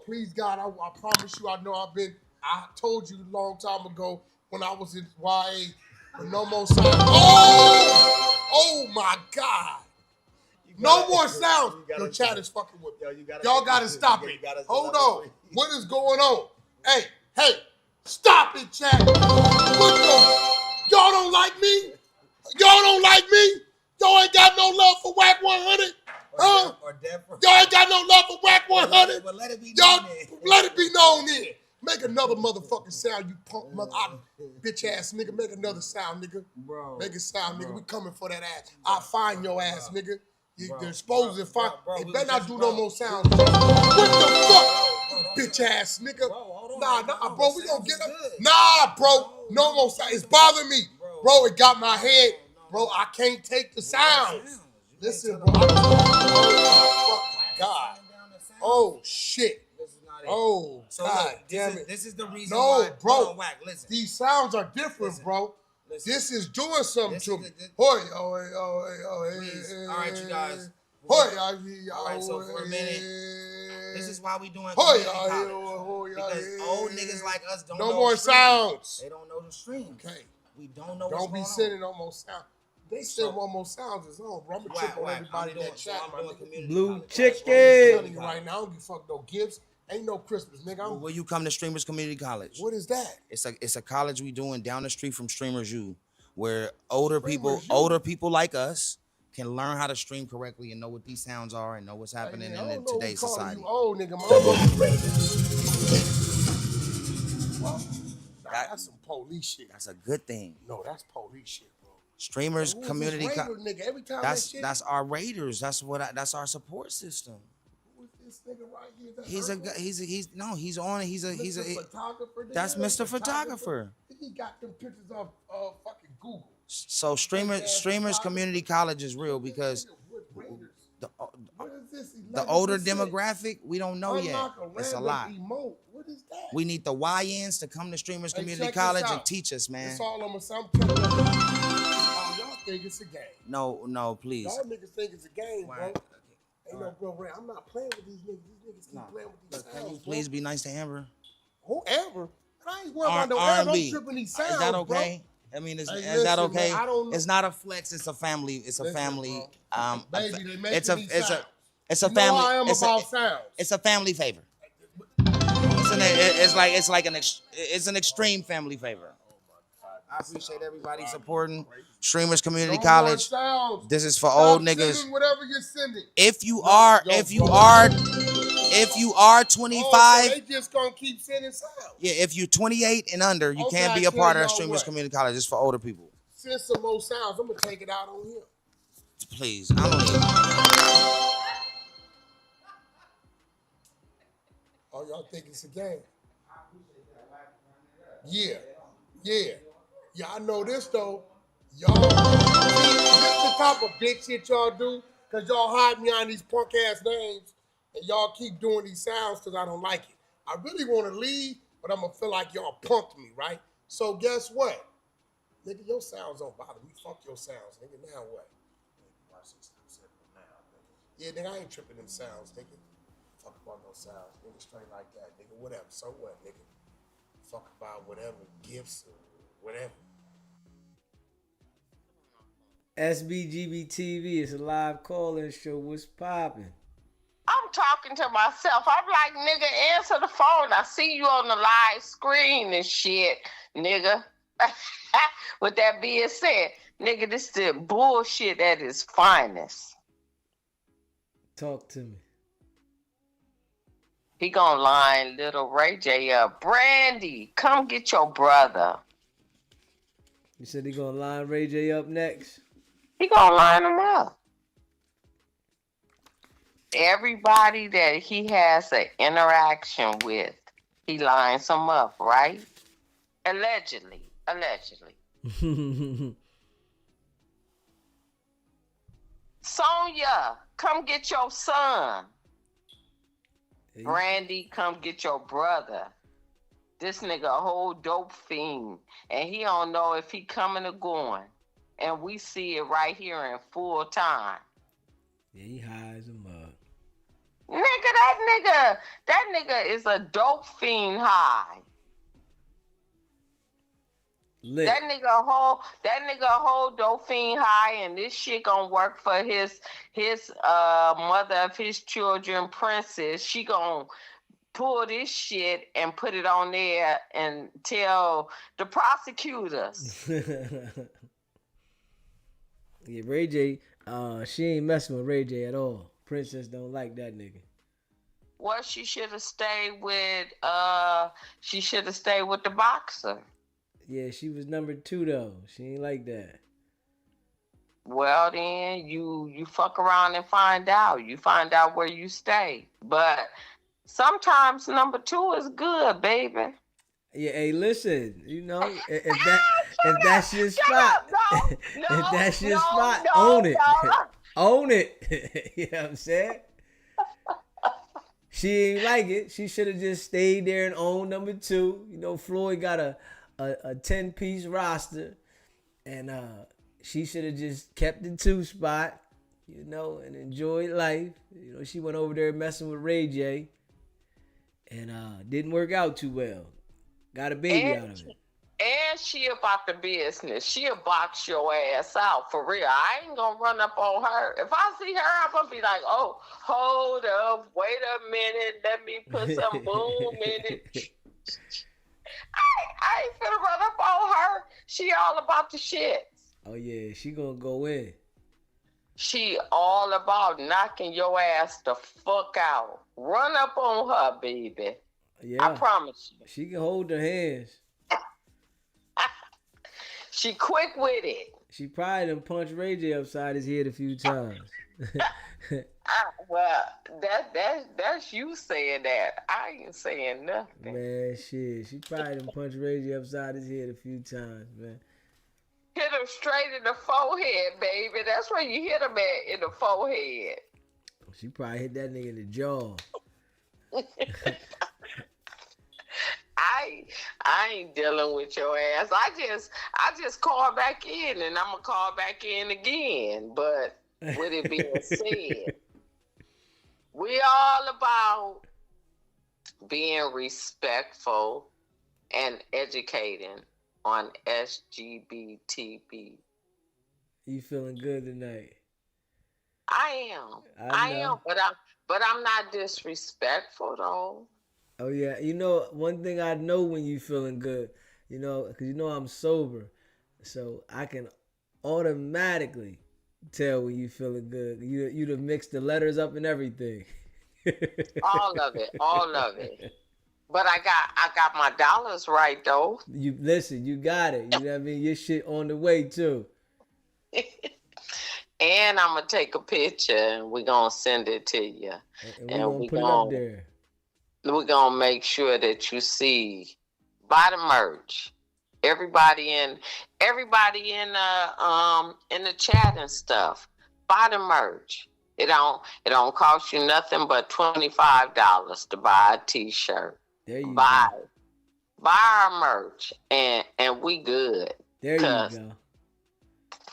please, God, I promise you, I told you a long time ago when I was in YA, but no more sound. Oh, my God. No more sounds. Your chat is fucking with me. Y'all gotta stop it. Hold on. What is going on? Hey, stop it, chat. What the? Y'all don't like me? Y'all don't like me? Y'all ain't got no love for Wack 100? Huh? Y'all ain't got no love for Wack 100? Well, let it be Y'all, known then. let it be known then. Make another motherfucking sound, you punk mother, bitch ass nigga. Make another sound, nigga. Bro. Make a sound, nigga. We coming for that ass. I'll find your ass, nigga. You're supposed to find. They better not do no more sounds. What the fuck? Bitch ass nigga. Nah, bro. We gonna get up. Nah, bro. No more sound. It's bothering me. Bro, it got my head. Bro, I can't take the sounds. Listen, bro. Oh, God. Oh, shit. Oh, So God look, damn it. This is the reason no, why. bro. Hold on, Wack, listen. These sounds are different, bro. This is doing something to me. Please. All right, you guys. All right, so for a minute, this is why we doing community college. Because old niggas like us don't know no more streams. Sounds. They don't know the streams. Okay. We don't know Don't what's be going sending no more sounds. They said one more sounds is on, bro. I'm gonna trip on everybody in that chat, my nigga. Blue I'm chicken. telling you right now, I don't give a fuck no gifts. Ain't no Christmas, nigga. Well, will you come to Streamers Community College? What is that? It's a college we doing down the street from Streamers U, where older people like us can learn how to stream correctly and know what these sounds are and know what's happening in today's society. You old nigga, that's some police shit. That's a good thing. No, that's police shit, bro. Streamers Community College. Nigga, every time that's our Raiders. That's our support system. Who is this nigga right here? He's on it. He's a photographer. That's Mr. Photographer. He got them pictures of fucking Google. So streamers Community College is real because the older demographic we don't know yet. It's a lot. What is that? We need the YNs to come to Streamers Community College and teach us, man. It's all on some y'all think it's a game. No, please. Y'all niggas think it's a game, bro. Ain't no bro, I'm not playing with these niggas. These niggas keep playing with these sounds. Can you please be nice to Amber? Who Amber? I ain't worried about no Amber. I'm tripping these sounds, is that okay? Bro. I mean, is that okay? Man, it's not a flex. It's a family. It's a family. Baby, it's a family. It's a family favor. It's an extreme family favor. I appreciate everybody supporting Streamers Community College. This is for old niggas. Whatever you're sending. If you are 25, they just gonna keep sending sounds. Yeah, if you're 28 and under, you can't be a part of Streamers Community College. It's for older people. Send some more sounds. I'm gonna take it out on him. Please, I don't need. Oh, y'all think it's a game? Yeah. I know this though. Y'all, this the type of bitch shit y'all do, cause y'all hide behind these punk ass names, and y'all keep doing these sounds cause I don't like it. I really want to leave, but I'm gonna feel like y'all punked me, right? So guess what? Nigga, your sounds don't bother me. Fuck your sounds, nigga. Now what? Yeah, nigga, I ain't tripping them sounds, nigga. Fuck about no sounds, nigga. Straight like that, nigga. Whatever. So what, nigga? Fuck about whatever gifts or whatever. SBGB TV is a live call-in show. What's popping? I'm talking to myself. I'm like, nigga, answer the phone. I see you on the live screen and shit, nigga. With that being said, nigga, this is the bullshit at its finest. Talk to me. He gonna line little Ray J up. Brandy, come get your brother. You said he gonna line Ray J up next? He gonna line him up. Everybody that he has an interaction with, he lines them up, right? Allegedly. Sonya, come get your son. Hey. Brandy, come get your brother. This nigga a whole dope fiend, and he don't know if he coming or going. And we see it right here in full time. Yeah, he hides him up. That nigga is a dope fiend high. Lit. That nigga hold Dauphine high, and this shit gonna work for his mother of his children, Princess. She gonna pull this shit and put it on there and tell the prosecutors. Yeah, Ray J, she ain't messing with Ray J at all. Princess don't like that nigga. Well, she should have stayed with the boxer. Yeah, she was number 2 though. She ain't like that. Well, then you fuck around and find out. You find out where you stay. But sometimes number 2 is good, baby. Yeah, hey, listen, you know, if that's your spot, if that's your spot, own it. Own it. You know what I'm saying? She ain't like it. She should have just stayed there and owned number 2. You know, Floyd got a 10-piece roster, and she should have just kept the 2 spot, you know, and enjoyed life. You know, she went over there messing with Ray J, and didn't work out too well. Got a baby out of it. And she about the business. She'll box your ass out for real. I ain't gonna run up on her. If I see her, I'm gonna be like, oh, hold up, wait a minute, let me put some boom in it. I ain't finna run up on her. She all about the shit. Oh yeah, she gonna go in. She all about knocking your ass the fuck out. Run up on her, baby. Yeah, I promise you. She can hold her hands. She quick with it. She probably done punched Ray J upside his head a few times. Well, that's you saying that. I ain't saying nothing. Man, shit. She probably done punched Ray J upside his head a few times, man. Hit him straight in the forehead, baby. That's where you hit him at, in the forehead. She probably hit that nigga in the jaw. I ain't dealing with your ass. I just call back in, and I'm gonna call back in again. But with it being said, we all about being respectful and educating on SGBTB. You feeling good tonight? I am, but I'm not disrespectful though. Oh yeah, you know, one thing I know when you feeling good, you know, because you know I'm sober, so I can automatically tell when you feeling good. You done mixed the letters up and everything. all of it. But I got my dollars right though. You listen, you got it. You know what I mean? Your shit on the way too. And I'm gonna take a picture and we're gonna send it to you. And we gonna put it up there. We're gonna make sure that you see, buy the merch. Everybody in the chat and stuff. Buy the merch. It don't cost you nothing but $25 to buy a t-shirt. There you buy go. Buy our merch and we good. There you go.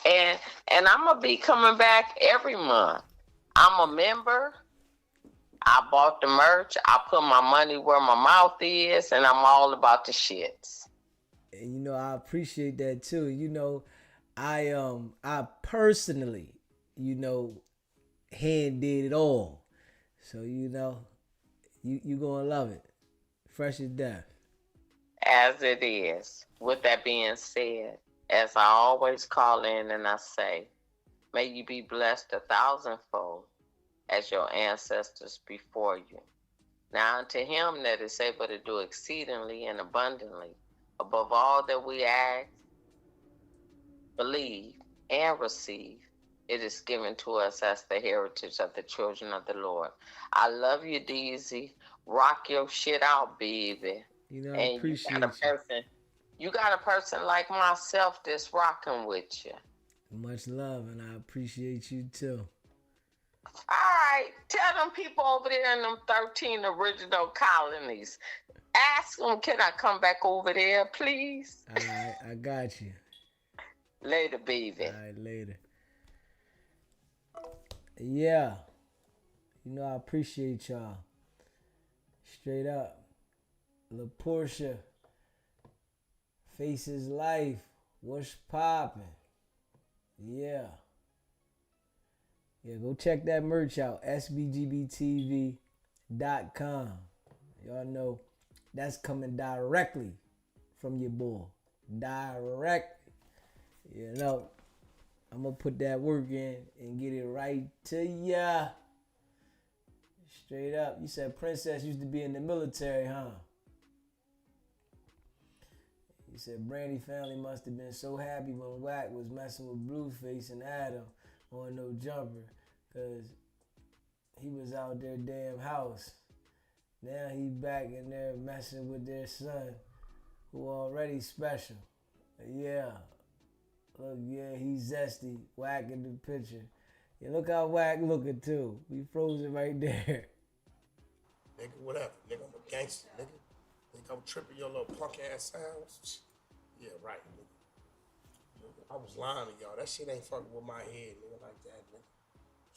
And I'm gonna be coming back every month. I'm a member. I bought the merch. I put my money where my mouth is, and I'm all about the shits. And you know, I appreciate that too. You know, I personally, you know, hand did it all. So you know, you gonna love it. Fresh as death. As it is. With that being said, as I always call in and I say, may you be blessed 1,000-fold as your ancestors before you. Now unto him that is able to do exceedingly and abundantly, above all that we ask, believe, and receive, it is given to us as the heritage of the children of the Lord. I love you, Deezy. Rock your shit out, baby. You know, I appreciate you. You got a person like myself that's rocking with you. Much love, and I appreciate you too. All right, tell them people over there in them 13 original colonies. Ask them, can I come back over there, please? All right, I got you. Later, baby. All right, later. Yeah. You know, I appreciate y'all. Straight up. La Portia. Faces Life. What's poppin'? Yeah. Yeah, go check that merch out. SBGBTV.com. Y'all know that's coming directly from your boy. Directly. You know, I'm going to put that work in and get it right to ya. Straight up. You said Princess used to be in the military, huh? You said Brandy family must have been so happy when Wack was messing with Blueface and Adam on No Jumper, because he was out their damn house. Now he back in there messing with their son, who already special. Yeah. Look, yeah, he's zesty. Wack in the picture. Yeah, look how Wack looking too. We frozen right there. Nigga, whatever. Nigga, I'm a gangster, nigga. Think I'm tripping your little punk ass sounds? Yeah, right, nigga. I was lying to y'all. That shit ain't fucking with my head, nigga, like that, nigga.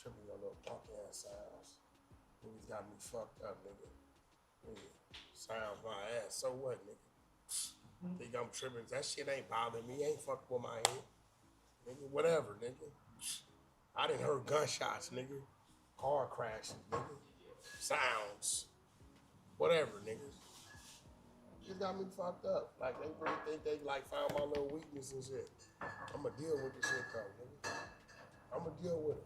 Tripping your little punk ass sounds. Niggas got me fucked up, nigga. Nigga, sounds my ass. So what, nigga? Think I'm tripping. That shit ain't bothering me. Ain't fucking with my head. Nigga, whatever, nigga. I done heard gunshots, nigga. Car crashes, nigga. Sounds. Whatever, nigga. Just got me fucked up. Like, they really think they, like, found my little weakness and shit. I'ma deal with the shit, though, nigga. I'ma deal with it.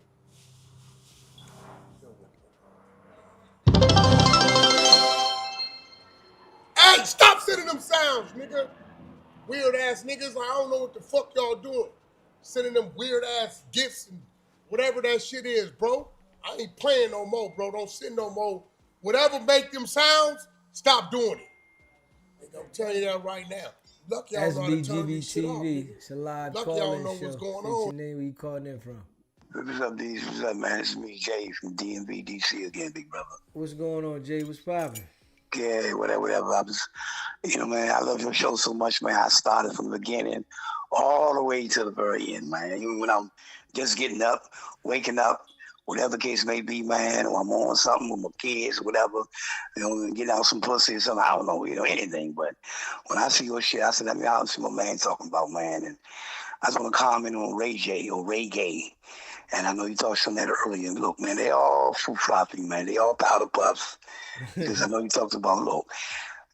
Hey, stop sending them sounds, nigga. Weird ass niggas. Like, I don't know what the fuck y'all doing. Sending them weird ass gifts and whatever that shit is, bro. I ain't playing no more, bro. Don't send no more. Whatever make them sounds, stop doing it. Nigga, I'm telling you that right now. Lucky y'all know how to turn this shit off, SBGBTV. nigga. It's a live Lucky y'all call-in know show. what's going State on. your name, where you calling in from. What's up, D? What's up, man? It's me, Jay, from DMV, DC again, big brother. What's going on, Jay? What's poppin'? Yeah, whatever. I was, man, I love your show so much, man. I started from the beginning all the way to the very end, man. Even when I'm just getting up, waking up, whatever the case may be, man, or I'm on something with my kids, whatever, getting out some pussy or something, I don't know, anything. But when I see your shit, I said, let me out and see what man talking about, man. And I just want to comment on Ray J or Ray Gay. And I know you talked on that earlier. Look, man, they all floppy, man. They all powder puffs. Because I know you talked about, look,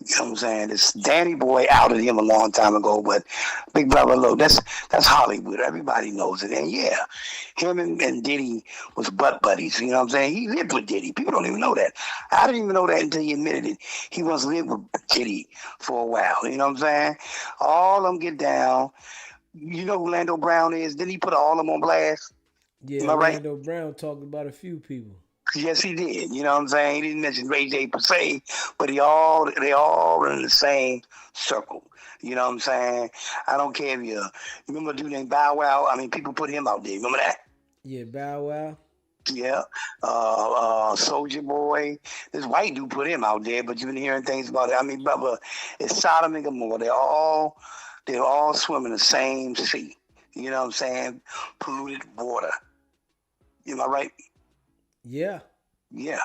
you know what I'm saying? This Danny Boy outed him a long time ago, but big brother, look, that's Hollywood. Everybody knows it. And yeah, him and Diddy was butt buddies. You know what I'm saying? He lived with Diddy. People don't even know that. I didn't even know that until he admitted it. He once lived with Diddy for a while. You know what I'm saying? All of them get down. You know who Lando Brown is? Didn't he put all of them on blast? Yeah, Am I right? Orlando Brown talked about a few people. Yes, he did. You know what I'm saying? He didn't mention Ray J per se, but they all are in the same circle. You know what I'm saying? I don't care if you remember a dude named Bow Wow. I mean, people put him out there. Remember that? Yeah, Bow Wow. Yeah. Soldier Boy. This white dude put him out there, but you've been hearing things about it. I mean, brother, it's Sodom and Gomorrah. They're all swimming the same sea. You know what I'm saying? Polluted water. Am I right? Yeah. Yeah.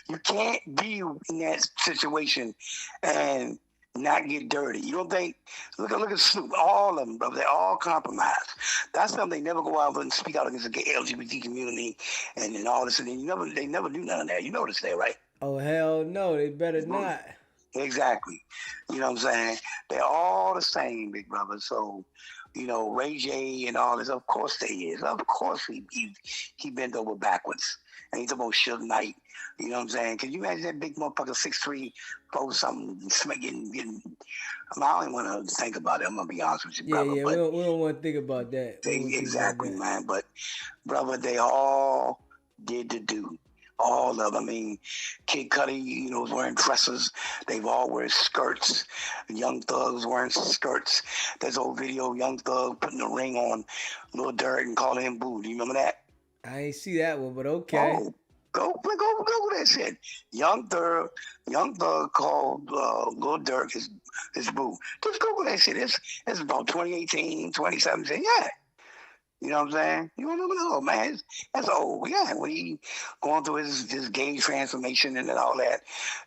You can't be in that situation and not get dirty. You don't think? Look at Snoop. All of them, brother. They're all compromised. That's something they never go out and speak out against the LGBT community and all this. And they never do none of that. You notice that, right? Oh, hell no. They better not. Exactly. You know what I'm saying? They're all the same, big brother. So, Ray J and all this, of course they is. Of course he bent over backwards. And he's about Suge Knight. You know what I'm saying? Can you imagine that big motherfucker 6'3", post something, getting I don't even want to think about it. I'm going to be honest with you, brother. Yeah, we don't want to think about that. Exactly, man. But, brother, they all did the do. All of them. I mean, Kid Cudi, was wearing dresses. They've all wear skirts. Young Thug was wearing some skirts. There's old video of Young Thug putting a ring on Lil Durk and calling him boo. Do you remember that? I ain't see that one, but okay. Oh, go that shit. Young Thug called Lil Durk his boo. Just Google that shit. It's about 2018, 2017. Yeah. You know what I'm saying? You don't know, man. That's old. Yeah, when he going through his gay transformation and all that.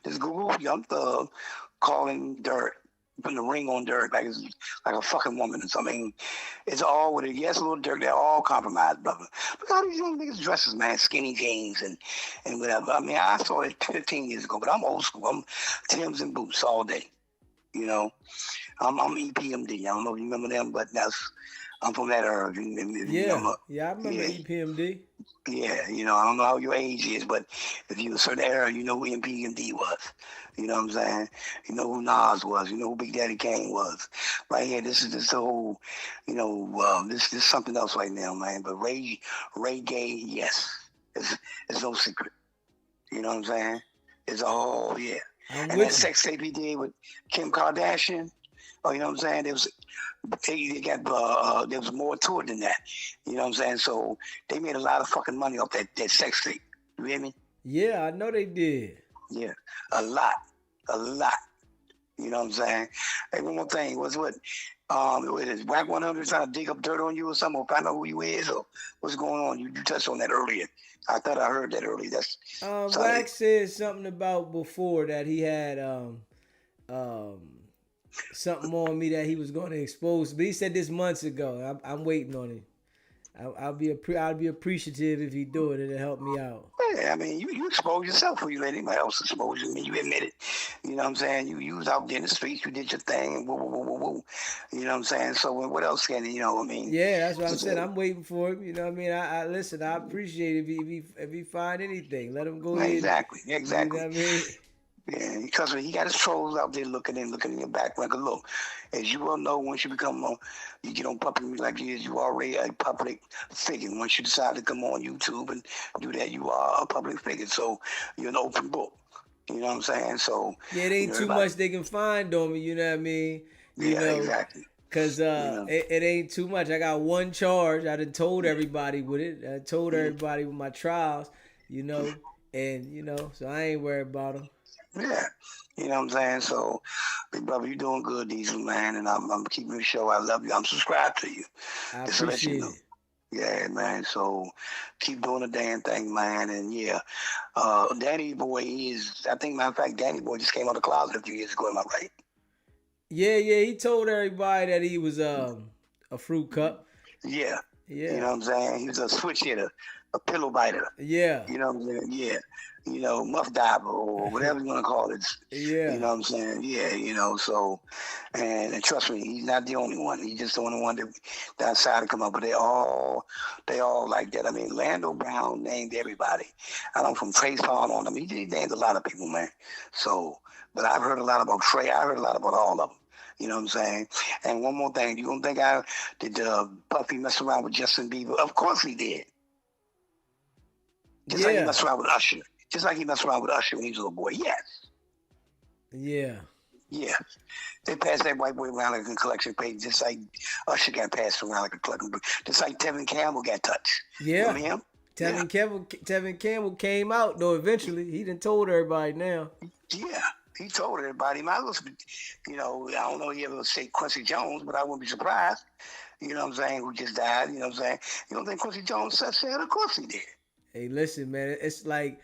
Just Google Young Thug calling Durk putting a ring on Dirk like it's like a fucking woman or something. It's all with it. Yes, little Dirk, they're all compromised, brother. Look how these young niggas dresses, man, skinny jeans and whatever. I mean, I saw it 15 years ago, but I'm old school. I'm Tim's and boots all day. You know, I'm EPMD. I don't know if you remember them, but I'm from that era. Yeah, I remember EPMD. Yeah, you know, I don't know how your age is, but if you a certain era, you know who EPMD was. You know what I'm saying? You know who Nas was. You know who Big Daddy Kane was. Right here, this whole, you know, this is something else right now, man. But Ray Gay, yes, it's no secret. You know what I'm saying? It's all, yeah. And that sex tape he did with Kim Kardashian, you know what I'm saying? There was more to it than that. You know what I'm saying? So they made a lot of fucking money off that sex tape. You hear me? Yeah, I know they did. Yeah, a lot. You know what I'm saying? Hey, one more thing. What is Wack 100 trying to dig up dirt on you or something, or find out who you is, or what's going on? You touched on that earlier. I thought I heard that earlier. That's Wack said something about before that he had something on me that he was going to expose, but he said this months ago. I'm waiting on it. I'll be appreciative if he do it. It'll help me out. Yeah, I mean, you expose yourself before you let anybody else expose you. I mean, you admit it. You know what I'm saying? You was out there in the streets. You did your thing. Woo, woo, woo, woo, woo. You know what I'm saying? So what else can you know? I mean, yeah, that's what I'm saying. I'm waiting for him. You know what I mean? I listen. I appreciate if he find anything. Let him go ahead. Exactly. You know what I mean? Yeah, because he got his trolls out there looking in your back. Like, look, as you well know, once you become you get on public like you already a public figure. Once you decide to come on YouTube and do that, you are a public figure. So you're an open book. You know what I'm saying? So yeah, it ain't too much they can find on me. You know what I mean? You know, exactly. Cause it ain't too much. I got one charge. I done told everybody with it. I told everybody with my trials. You know, and you know, so I ain't worried about them. Yeah, you know what I'm saying? So, big brother, you doing good, Diesel, man, and I'm keeping the show. I love you. I'm subscribed to you. I appreciate it. Yeah, man. So, keep doing the damn thing, man. And yeah, Danny Boy I think, matter of fact, Danny Boy just came out of the closet a few years ago. Am I right? Yeah. He told everybody that he was a fruit cup. Yeah. You know what I'm saying? He was a switch hitter, a pillow biter. Yeah. You know what I'm saying? Yeah. You know, muff diver or whatever you want to call it. Yeah. You know what I'm saying? Yeah, you know, so, and trust me, he's not the only one. He's just the only one that decided to come up, but they all like that. I mean, Lando Brown named everybody. I know from Trace Hall on them. He named a lot of people, man. So, but I've heard a lot about Trey. I heard a lot about all of them. You know what I'm saying? And one more thing, you don't think did Puffy mess around with Justin Bieber? Of course he did. Just like he messed around with Usher. Just like he messed around with Usher when he was a little boy. Yes. Yeah. Yeah. They passed that white boy around like a collection page, just like Usher got passed around like a collection page. Just like Tevin Campbell got touched. Yeah. Remember him? Tevin Campbell came out though eventually. He done told everybody now. Yeah. He told everybody. You know, I don't know if he ever say Quincy Jones, but I wouldn't be surprised. You know what I'm saying? Who just died. You know what I'm saying? You don't think Quincy Jones said? Of course he did. Hey, listen, man. It's like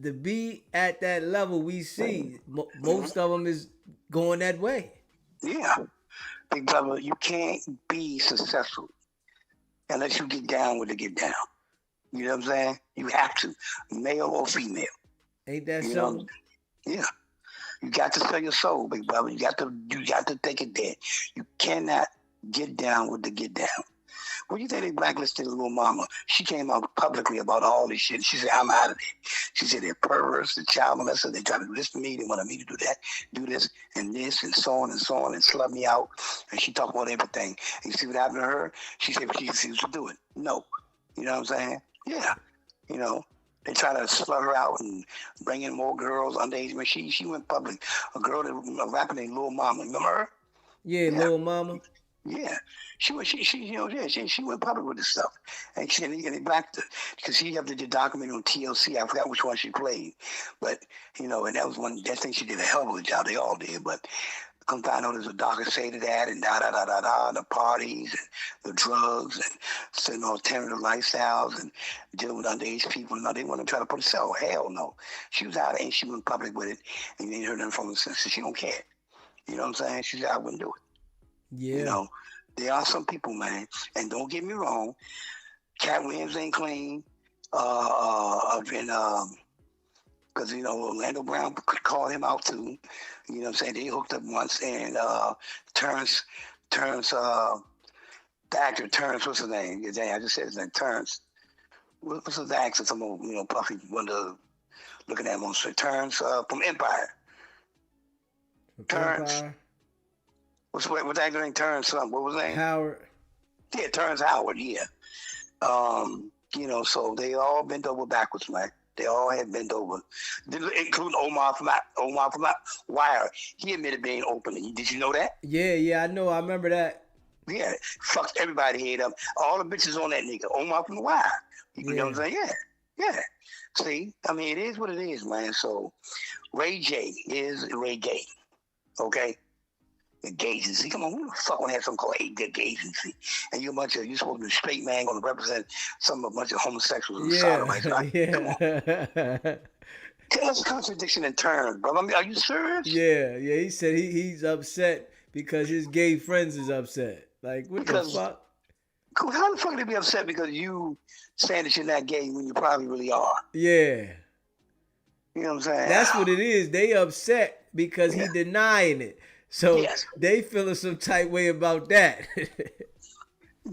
to be at that level we see, most of them is going that way. Yeah. Big brother, you can't be successful unless you get down with the get down. You know what I'm saying? You have to, male or female. Ain't that so? Yeah. You got to sell your soul, big brother. You got to take it there. You cannot get down with the get down. What do you think they blacklisted Lil Mama? She came out publicly about all this shit. She said, I'm out of it. She said, they're perverts, they're child molesters, they try to do this to me, they wanted me to do that, do this, and so on, and slut me out. And she talked about everything. And you see what happened to her? She said she refused to do it. No. You know what I'm saying? Yeah. You know, they try to slut her out and bring in more girls underage. When she went public, a rapper named Lil Mama. Remember her? Yeah, Lil Mama. Yeah, she went public with this stuff, and they blacked her because she had to do a documentary on TLC. I forgot which one she played, but and that was one. That thing she did a hell of a job. They all did, but come find out there's a darker side to that, and the parties and the drugs and alternative lifestyles and dealing with underage people. No, they want to try to put herself. Hell no, she was out and she went public with it, and you ain't heard nothing from her since. So she don't care. You know what I'm saying? She said, I wouldn't do it. Yeah. You know, there are some people, man, and don't get me wrong, Cat Williams ain't clean. Because, you know, Orlando Brown called him out too. You know what I'm saying? They hooked up once, and Terrence, the actor, Terrence, what's his name? I just said his name, Terrence. What's his actor? Some old, you know, puffy one of looking at him on straight. Terrence from Empire. Terrence. Empire. What's the actor name? Terrence something. What was his name? Howard. Yeah, Terrence Howard, yeah. You know, so they all bent over backwards, man. They all had bent over, including Omar from Wire. He admitted being openly. Did you know that? Yeah, I know. I remember that. Yeah, fucked everybody head up. All the bitches on that nigga. Omar from the Wire. You know what I'm saying? Yeah. See, I mean, it is what it is, man. So, Ray J is Ray Gay. Okay? The gay agency. Come on, who the fuck want to have something called a gay agency? And you're supposed to be a straight man going to represent a bunch of homosexuals and sodomites, right? Come on. Tell us contradiction in terms, bro. I mean, are you serious? Yeah. He said he's upset because his gay friends is upset. Like, what the fuck? How the fuck they be upset because you saying that you're not gay when you probably really are? Yeah. You know what I'm saying? That's what it is. They upset because he denying it. So they feeling some tight way about that.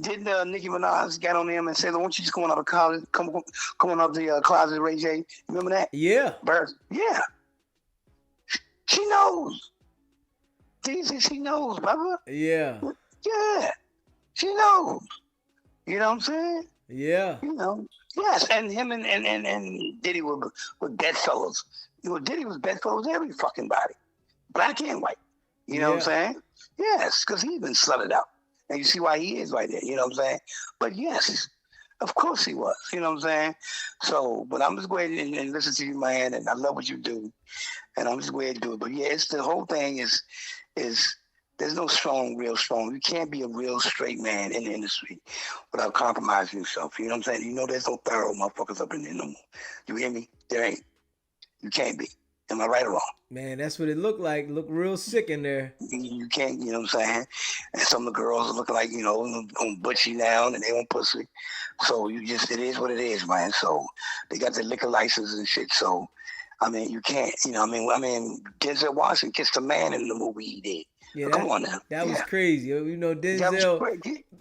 Didn't Nicki Minaj get on him and say, "Won't you just come on out of college? Come on out the closet, Ray J." Remember that? Yeah. Yeah. She knows. She knows, brother. Yeah. Yeah. She knows. You know what I'm saying? Yeah. You know. Yes, and him and Diddy were bedfellows. You know, Diddy was bedfellows every fucking body, black and white. You know what I'm saying? Yes, because he's been slutted out. And you see why he is right there. You know what I'm saying? But yes, of course he was. You know what I'm saying? So, but I'm just going and listen to you, man, and I love what you do. And I'm just going to do it. But yeah, it's the whole thing is there's no real strong. You can't be a real straight man in the industry without compromising yourself. You know what I'm saying? You know there's no thorough motherfuckers up in there no more. You hear me? There ain't. You can't be. Am I right or wrong? Man, that's what it looked like. Look real sick in there. You can't, you know what I'm saying? And some of the girls look like, you know, on butchy now and they on pussy. So it is what it is, man. So they got the liquor license and shit. So, I mean, you can't, you know, I mean, Denzel Washington kissed a man in the movie he did. Yeah, come on now. That was crazy. You know, Denzel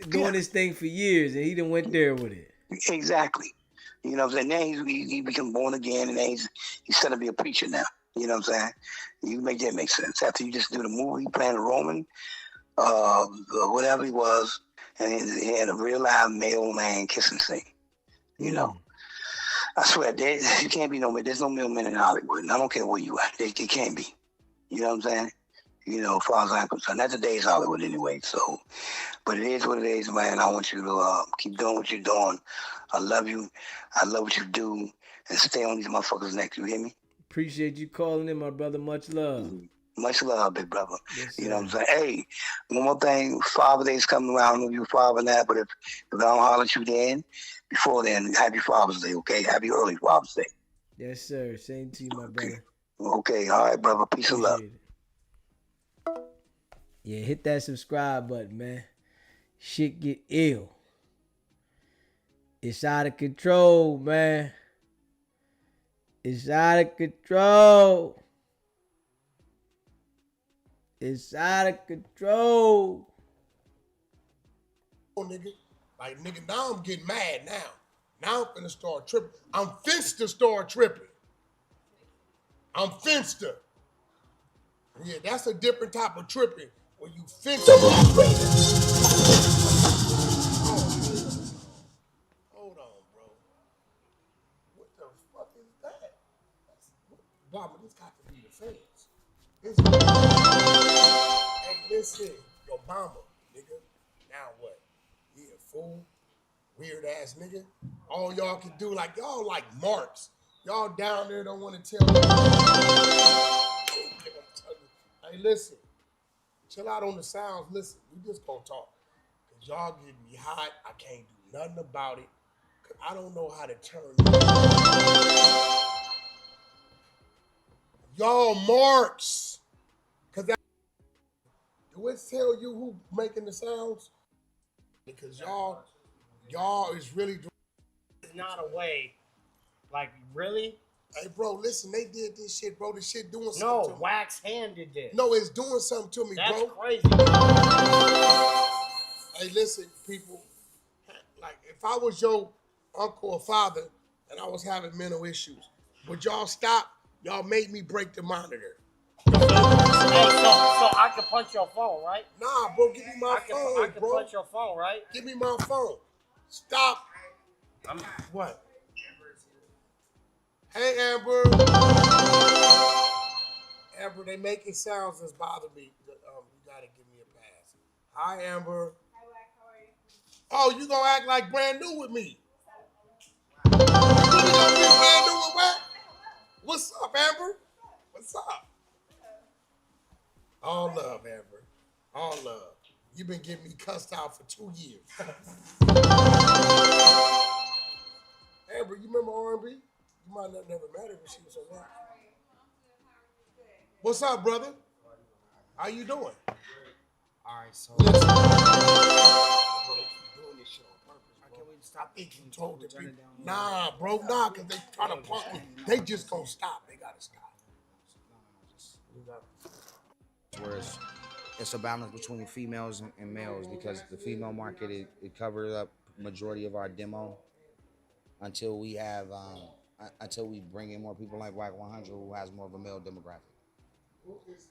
doing this thing for years and he done went there with it. Exactly. You know what I'm saying? Now he become born again and then he's set to be a preacher now. You know what I'm saying? You make that make sense. After you just do the movie, playing a Roman, whatever he was, and he had a real live male man kissing scene. You know? I swear, you can't be there's no male men in Hollywood. And I don't care where you are. They can't be. You know what I'm saying? You know, as far as I'm concerned. That's today's Hollywood anyway. So, but it is what it is, man. I want you to keep doing what you're doing. I love you. I love what you do. And stay on these motherfuckers' neck. You hear me? Appreciate you calling in, my brother. Much love. Much love, big brother. Yes, you know what I'm saying? Hey, one more thing. Father Day's coming around. I don't know if you're a father now, but if I don't holler at you then, before then, happy Father's Day, okay? Happy early Father's Day. Yes, sir. Same to you, my brother. Okay, all right, brother. Peace and love. Yeah, hit that subscribe button, man. Shit get ill. It's out of control, man. It's out of control. It's out of control. Oh, nigga. Like, nigga, now I'm getting mad now. Now I'm finna start tripping. I'm finsta start tripping. I'm finsta. Yeah, that's a different type of tripping. When you finsta. Hold on, bro. What the fuck is that? Bobby, this got to be the fans. Hey, listen. Yo, Obama, nigga. Now what? Yeah, fool. Weird ass nigga. All y'all can do, like, y'all like marks. Y'all down there don't want to tell me. Hey, listen. Chill out on the sounds. Listen, we just gonna talk. Cause y'all get me hot. I can't do nothing about it. Cause I don't know how to turn y'all marks. Cause Do it tell you who making the sounds? Because y'all is really doing. It's not a way. Like, really? Hey, bro, listen, they did this shit, bro. This shit doing something to No, me. Wack's hand did this. No, it's doing something to me, That's bro. crazy. Hey, listen, people. Like, if I was your uncle or father and I was having mental issues, would y'all stop? Y'all made me break the monitor. Hey, so I can punch your phone, right? Nah, bro, give me my phone, I can bro. punch your phone, right? Give me my phone. Stop. What? Hey, Amber. Amber, they making sounds that's bothering me. You gotta give me a pass. Hi, Amber. Hi, Wack. How are you? Oh, you gonna act like brand new with me? You really gonna be brand new with Wack? What's up, Amber? What's up? All love, Amber. All love. You've been getting me cussed out for 2 years. Amber, you remember R&B? You might not never met her, but she was around. What's up, brother? How you doing? All right, so Listen. They keep doing this shit on purpose, bro. Can we stop? I think you told the people. Nah, bro, nah, because they try to punk me. They just gonna stop. They gotta stop. Where it's a balance between females and males, because the female market it covers up majority of our demo until we have until we bring in more people like Wack 100 who has more of a male demographic.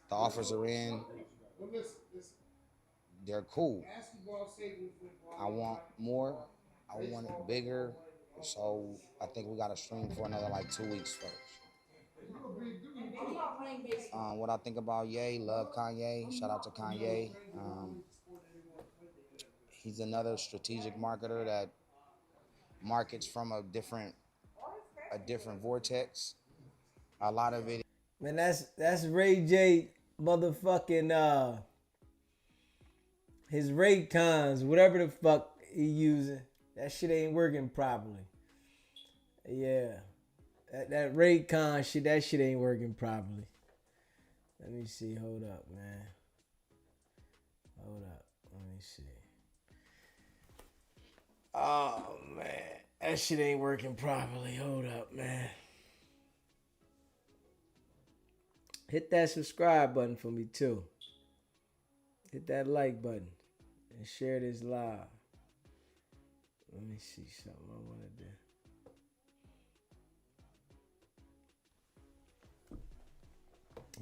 The offers are in. They're cool. I want more. I want it bigger. So I think we got to stream for another like 2 weeks first. What I think about Ye, love Kanye. Shout out to Kanye. He's another strategic marketer that markets from a different vortex. A lot of it. Man, that's Ray J motherfucking his Raycons, whatever the fuck he using. That shit ain't working properly. Yeah. That Raycon shit, that shit ain't working properly. Let me see. Hold up, man. Hold up. Let me see. Oh, man. That shit ain't working properly. Hold up, man. Hit that subscribe button for me, too. Hit that like button. And share this live. Let me see something I want to do.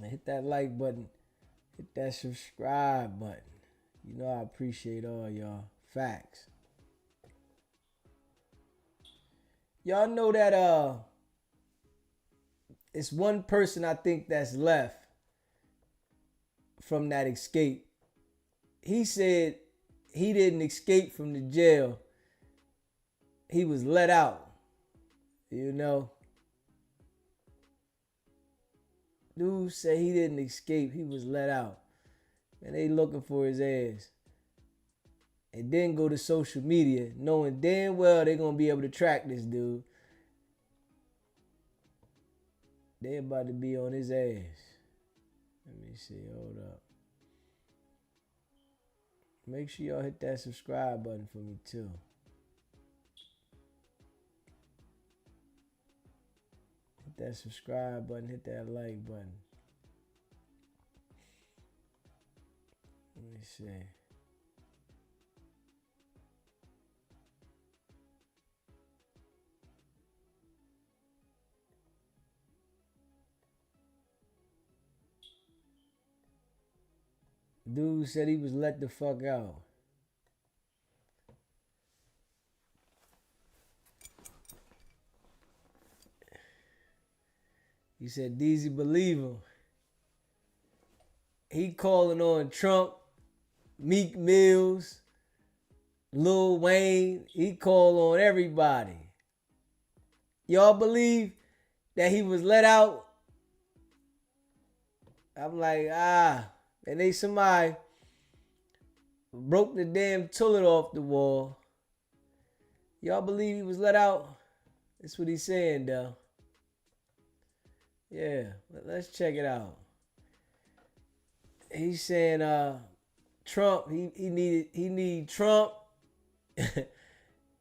Hit that like button. Hit that subscribe button. You know I appreciate all y'all. Facts. Y'all know that it's one person I think that's left from that escape. He said he didn't escape from the jail. He was let out. You know? Dude said he didn't escape. He was let out. And they looking for his ass. And then go to social media knowing damn well they're going to be able to track this dude. They about to be on his ass. Let me see. Hold up. Make sure y'all hit that subscribe button for me too. Hit that subscribe button. Hit that like button. Let me see. Dude said he was let the fuck out. He said, Deezy believe him. He calling on Trump, Meek Mills, Lil Wayne. He call on everybody. Y'all believe that he was let out? I'm like, and they somebody broke the damn toilet off the wall. Y'all believe he was let out? That's what he's saying, though. Yeah, let's check it out. He's saying, Trump. He need Trump.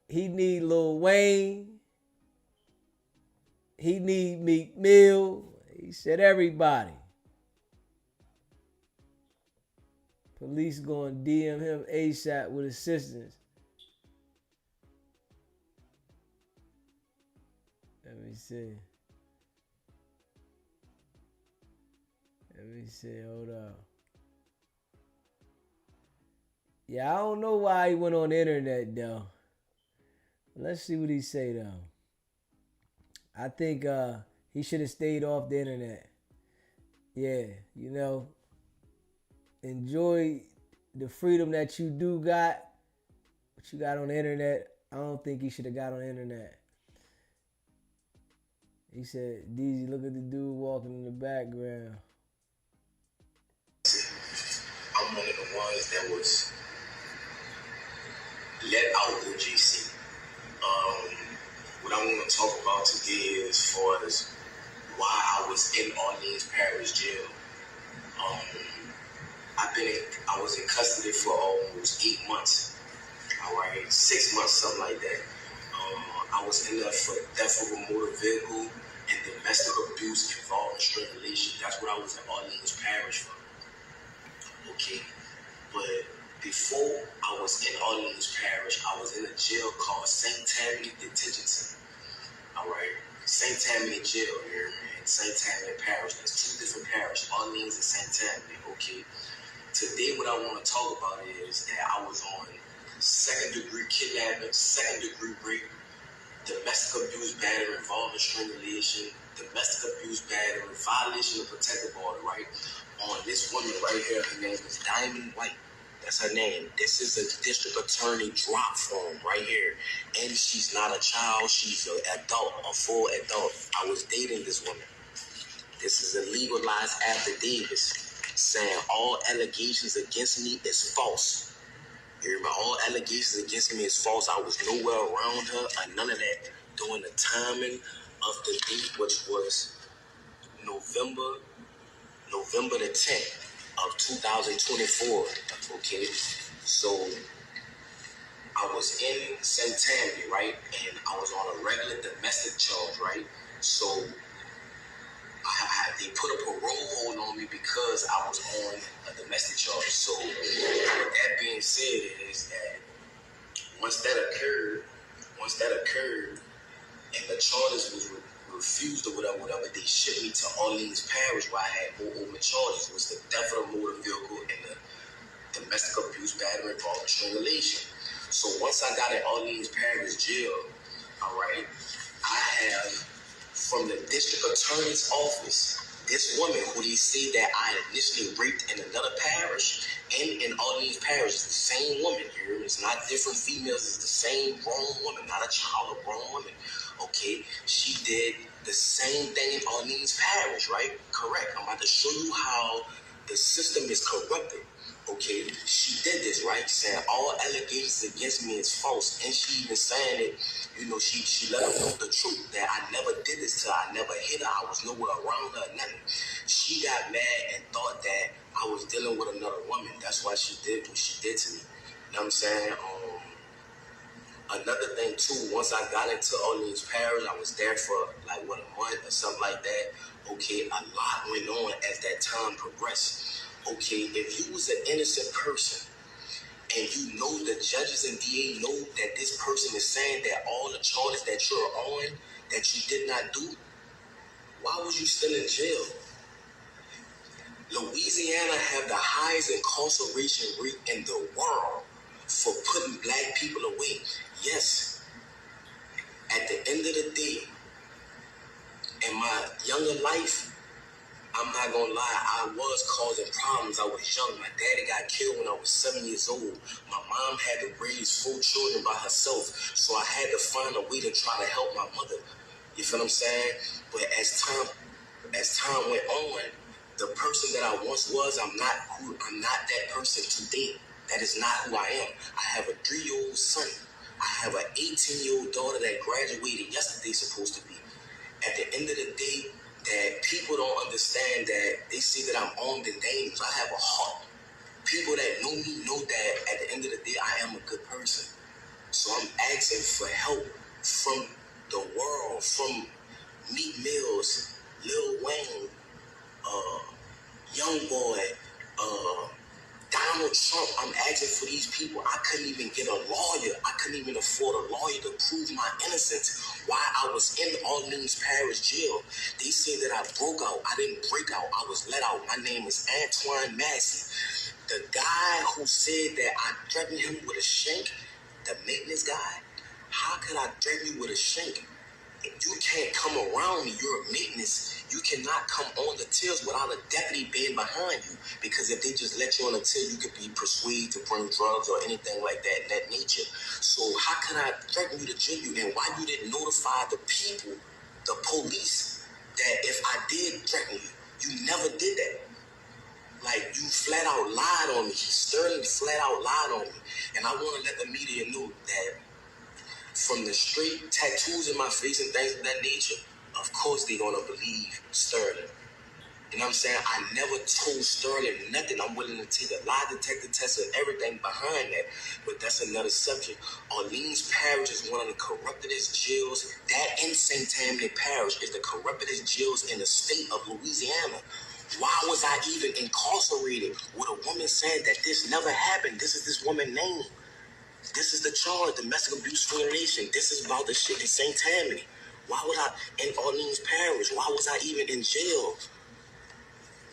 He need Lil Wayne. He need Meek Mill. He said everybody. Police going to DM him ASAP with assistance. Let me see. Hold up. Yeah, I don't know why he went on the internet though. Let's see what he say though. I think he should have stayed off the internet. Yeah, you know, enjoy the freedom that you do got, what you got on the internet. I don't think he should have got on the internet. He said, DZ, look at the dude walking in the background. I'm one of the ones that was let out of GC. What I want to talk about today is as far as why I was in Orleans Parish Jail. I was in custody for almost 8 months. All right, 6 months, something like that. I was in there for theft of a motor vehicle and domestic abuse involving strangulation. That's what I was in Orleans Parish for. Okay, but before I was in Orleans Parish, I was in a jail called St. Tammany Detention Center. All right, St. Tammany Jail here in St. Tammany Parish. There's two different parishes, Orleans and St. Tammany. Okay, today what I want to talk about is that I was on second-degree kidnapping, second-degree rape, domestic abuse, battery involving strangulation, domestic abuse, battery, violation of protective order, right? On this woman right here, her name is Diamond White. That's her name. This is a district attorney drop form right here. And she's not a child, she's an adult, a full adult. I was dating this woman. This is a legalized affidavit saying all allegations against me is false. You remember, all allegations against me is false. I was nowhere around her or none of that during the timing of the date, which was November the 10th of 2024. Okay, so I was in St. Tammany, right, and I was on a regular domestic charge, right. So they put a parole hold on me because I was on a domestic charge. So with that being said, is that once that occurred, and the charges was refused or whatever, they shipped me to Orleans Parish where I had more open charges. It was the theft of a motor vehicle and the domestic abuse, battery, involving strangulation. So once I got in Orleans Parish Jail, all right, I have from the district attorney's office, this woman who they say that I initially raped in another parish and in Orleans Parish, it's the same woman here. It's not different females. It's the same grown woman, not a child, a grown woman. Okay, she did the same thing in Orleans Parish, right? Correct. I'm about to show you how the system is corrupted. Okay, she did this, right? Saying all allegations against me is false, and she even saying it. You know, she let her know the truth that I never did this to her. I never hit her. I was nowhere around her, nothing. She got mad and thought that I was dealing with another woman. That's why she did what she did to me. You know what I'm saying? Another thing too, once I got into Orleans Parish, I was there for like a month or something like that. Okay, a lot went on as that time progressed. Okay, if you was an innocent person and you know the judges and DA know that this person is saying that all the charges that you're on that you did not do, why was you still in jail? Louisiana have the highest incarceration rate in the world for putting black people away. Yes, at the end of the day, in my younger life, I'm not gonna lie, I was causing problems. I was young. My daddy got killed when I was 7 years old. My mom had to raise 4 children by herself, so I had to find a way to try to help my mother. You feel what I'm saying? But as time went on, the person that I once was, I'm not that person today. That is not who I am. I have a 3-year-old son. I have an 18-year-old daughter that graduated yesterday, supposed to be. At the end of the day, that people don't understand that they see that I'm armed and dangerous. I have a heart. People that know me know that at the end of the day, I am a good person. So I'm asking for help from the world, from Meat Mills, Lil Wayne, Young Boy, Donald Trump. I'm asking for these people. I couldn't even get a lawyer. I couldn't even afford a lawyer to prove my innocence while I was in Orleans Parish jail. They said that I broke out. I didn't break out. I was let out. My name is Antoine Massey. The guy who said that I threatened him with a shank, the maintenance guy, how could I threaten you with a shank? You can't come around me. You're a maintenance. You cannot come on the tills without a deputy being behind you. Because if they just let you on the till, you could be persuaded to bring drugs or anything like that, that nature. So how can I threaten you to jail you? And why you didn't notify the people, the police, that if I did threaten you, you never did that. Like, you flat out lied on me. Sterling flat out lied on me. And I want to let the media know that from the straight tattoos in my face and things of that nature, of course they're going to believe Sterling. You know what I'm saying? I never told Sterling nothing. I'm willing to take a lie detector test and everything behind that. But that's another subject. Orleans Parish is one of the corruptedest jails. That in St. Tammany Parish is the corruptedest jails in the state of Louisiana. Why was I even incarcerated with a woman saying that this never happened? This is this woman's name. This is the charge, domestic abuse violation. This is about the shit in St. Tammany. Why was I in Orleans Parish? Why was I even in jail?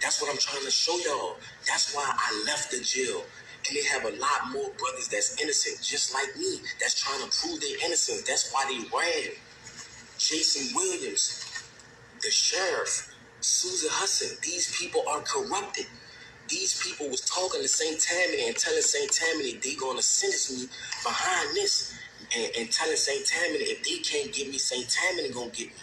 That's what I'm trying to show y'all. That's why I left the jail. And they have a lot more brothers that's innocent, just like me, that's trying to prove their innocence. That's why they ran. Jason Williams, the sheriff, Susan Hudson, these people are corrupted. These people was talking to St. Tammany and telling St. Tammany they gonna sentence me behind this, and telling St. Tammany if they can't get me, St. Tammany gonna get me.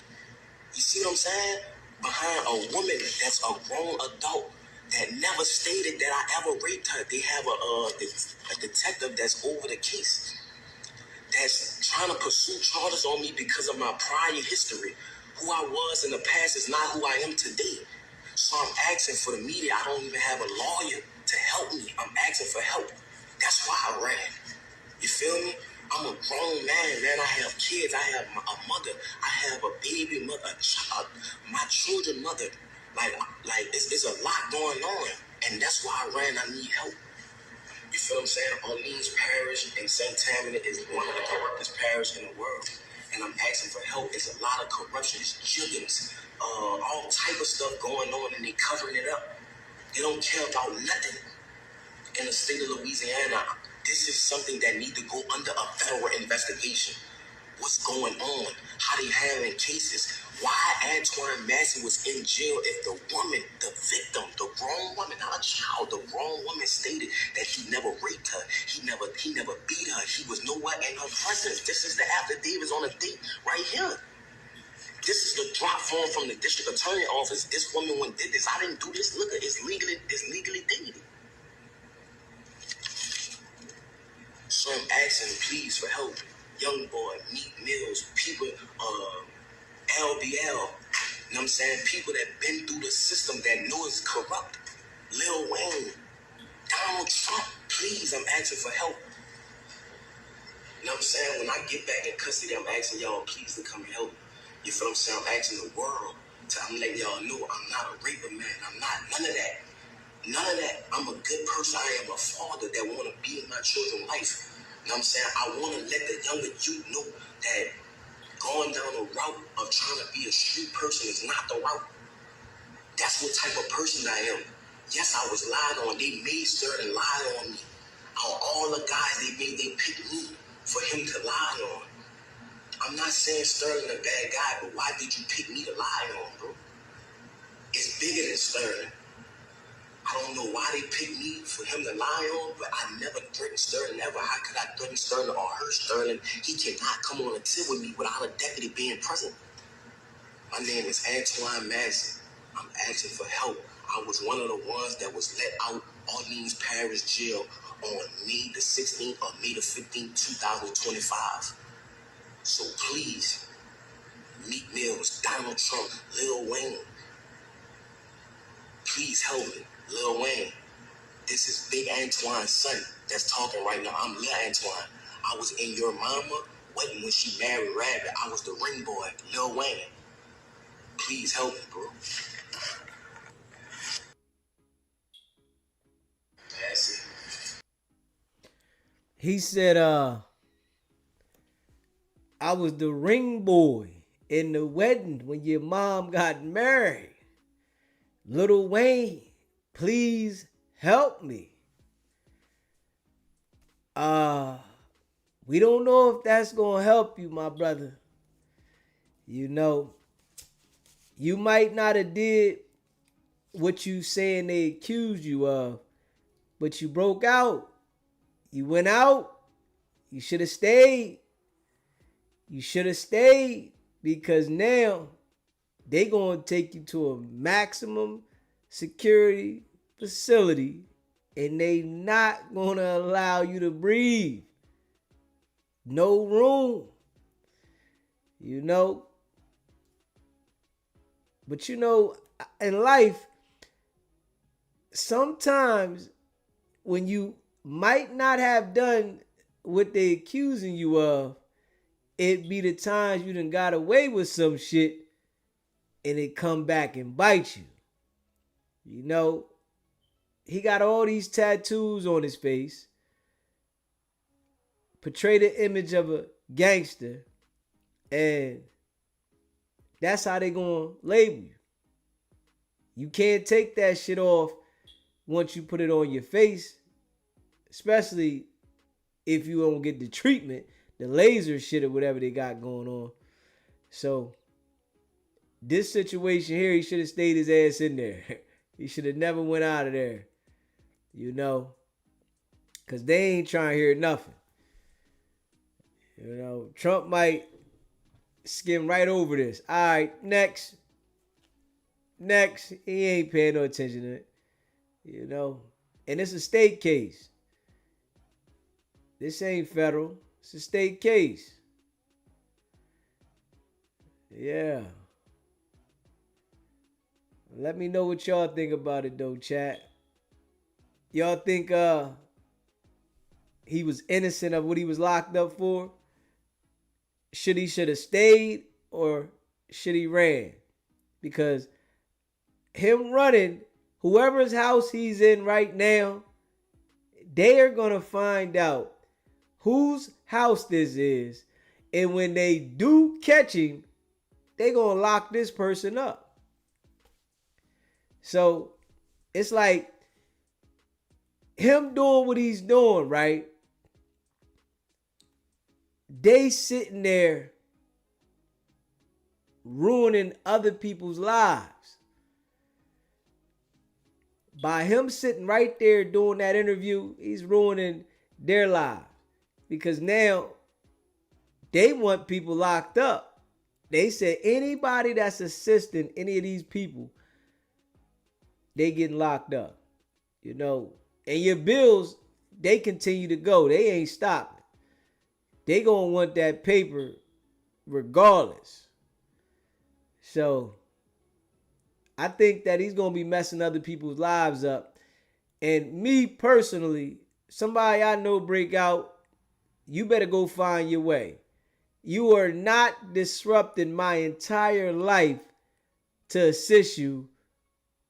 You see what I'm saying? Behind a woman that's a grown adult that never stated that I ever raped her. They have a detective that's over the case, that's trying to pursue charges on me because of my prior history. Who I was in the past is not who I am today. So I'm asking for the media. I don't even have a lawyer to help me. I'm asking for help. That's why I ran. You feel me? I'm a grown man. I have kids. I have a mother. I have a baby mother, a child, my children mother. Like it's a lot going on. And that's why I ran. I need help. You feel what I'm saying? Orleans Parish in St. Tammany is one of the corruptest parishes in the world. And I'm asking for help. It's a lot of corruption. It's jiggins, all type of stuff going on, and they covering it up. They don't care about nothing in the state of Louisiana. This is something that need to go under a federal investigation. What's going on? How they handling cases? Why Antoine Massey was in jail if the woman, the victim, the grown woman, not a child, the grown woman stated that he never raped her. He never beat her. He was nowhere in her presence. This is the affidavits on the date right here. This is the drop form from the district attorney office. This woman went did this. I didn't do this. Look, it's legally dated. So I'm asking, please, for help. Young Boy, Meat Mills, people, LBL, you know what I'm saying? People that been through the system that know it's corrupt. Lil Wayne, Donald Trump, please, I'm asking for help. You know what I'm saying? When I get back in custody, I'm asking y'all, please, to come and help. You feel what I'm saying? I'm asking the world. I'm letting y'all know I'm not a raper, man. I'm not none of that. None of that. I'm a good person. I am a father that want to be in my children's life. You know what I'm saying? I want to let the younger youth know that going down the route of trying to be a street person is not the route. That's what type of person I am. Yes, I was lied on. They made certain lie on me. All the guys they picked me for him to lie on. I'm not saying Sterling a bad guy, but why did you pick me to lie on, bro? It's bigger than Sterling. I don't know why they picked me for him to lie on, but I never threatened Sterling ever. How could I threaten Sterling or hurt Sterling? He cannot come on a till with me without a deputy being present. My name is Antoine Massey. I'm asking for help. I was one of the ones that was let out Orleans Parish Jail on May the 16th or May the 15th, 2025. So please, Meat Mills, Donald Trump, Lil Wayne, please help me. Lil Wayne, This is Big Antoine's son that's talking right now. I'm Lil Antoine. I was in your mama wedding when she married Rabbit. I was the ring boy, Lil Wayne. Please help me, bro. That's it. He said, I was the ring boy in the wedding when your mom got married. Little Wayne, please help me. We don't know if that's gonna help you, my brother. You know, you might not have did what you saying they accused you of, but you broke out. You went out. You should have stayed. You should have stayed, because now they gonna take you to a maximum security facility and they not gonna allow you to breathe. No room. You know. But you know, in life, sometimes when you might not have done what they accusing you of, it be the times you done got away with some shit and it come back and bite you. You know, he got all these tattoos on his face, portray the image of a gangster, and that's how they gonna label you. You can't take that shit off once you put it on your face, especially if you don't get the treatment, the laser shit or whatever they got going on. So this situation here, he should have stayed his ass in there. He should have never went out of there. You know, because they ain't trying to hear nothing. You know, Trump might skim right over this. All right, next. He ain't paying no attention to it. You know, and it's a state case. This ain't federal. It's a state case. Yeah. Let me know what y'all think about it though, chat. Y'all think he was innocent of what he was locked up for? Should have stayed, or should he ran? Because him running, whoever's house he's in right now, they are gonna find out whose house this is, and when they do catch him, they gonna lock this person up. So it's like him doing what he's doing, right? They sitting there ruining other people's lives. By him sitting right there doing that interview, he's ruining their lives. Because now they want people locked up. They said anybody that's assisting any of these people, they getting locked up. You know, and your bills, they continue to go. They ain't stopping. They gonna want that paper regardless. So I think that he's gonna be messing other people's lives up. And me personally, somebody I know break out, you better go find your way. You are not disrupting my entire life to assist you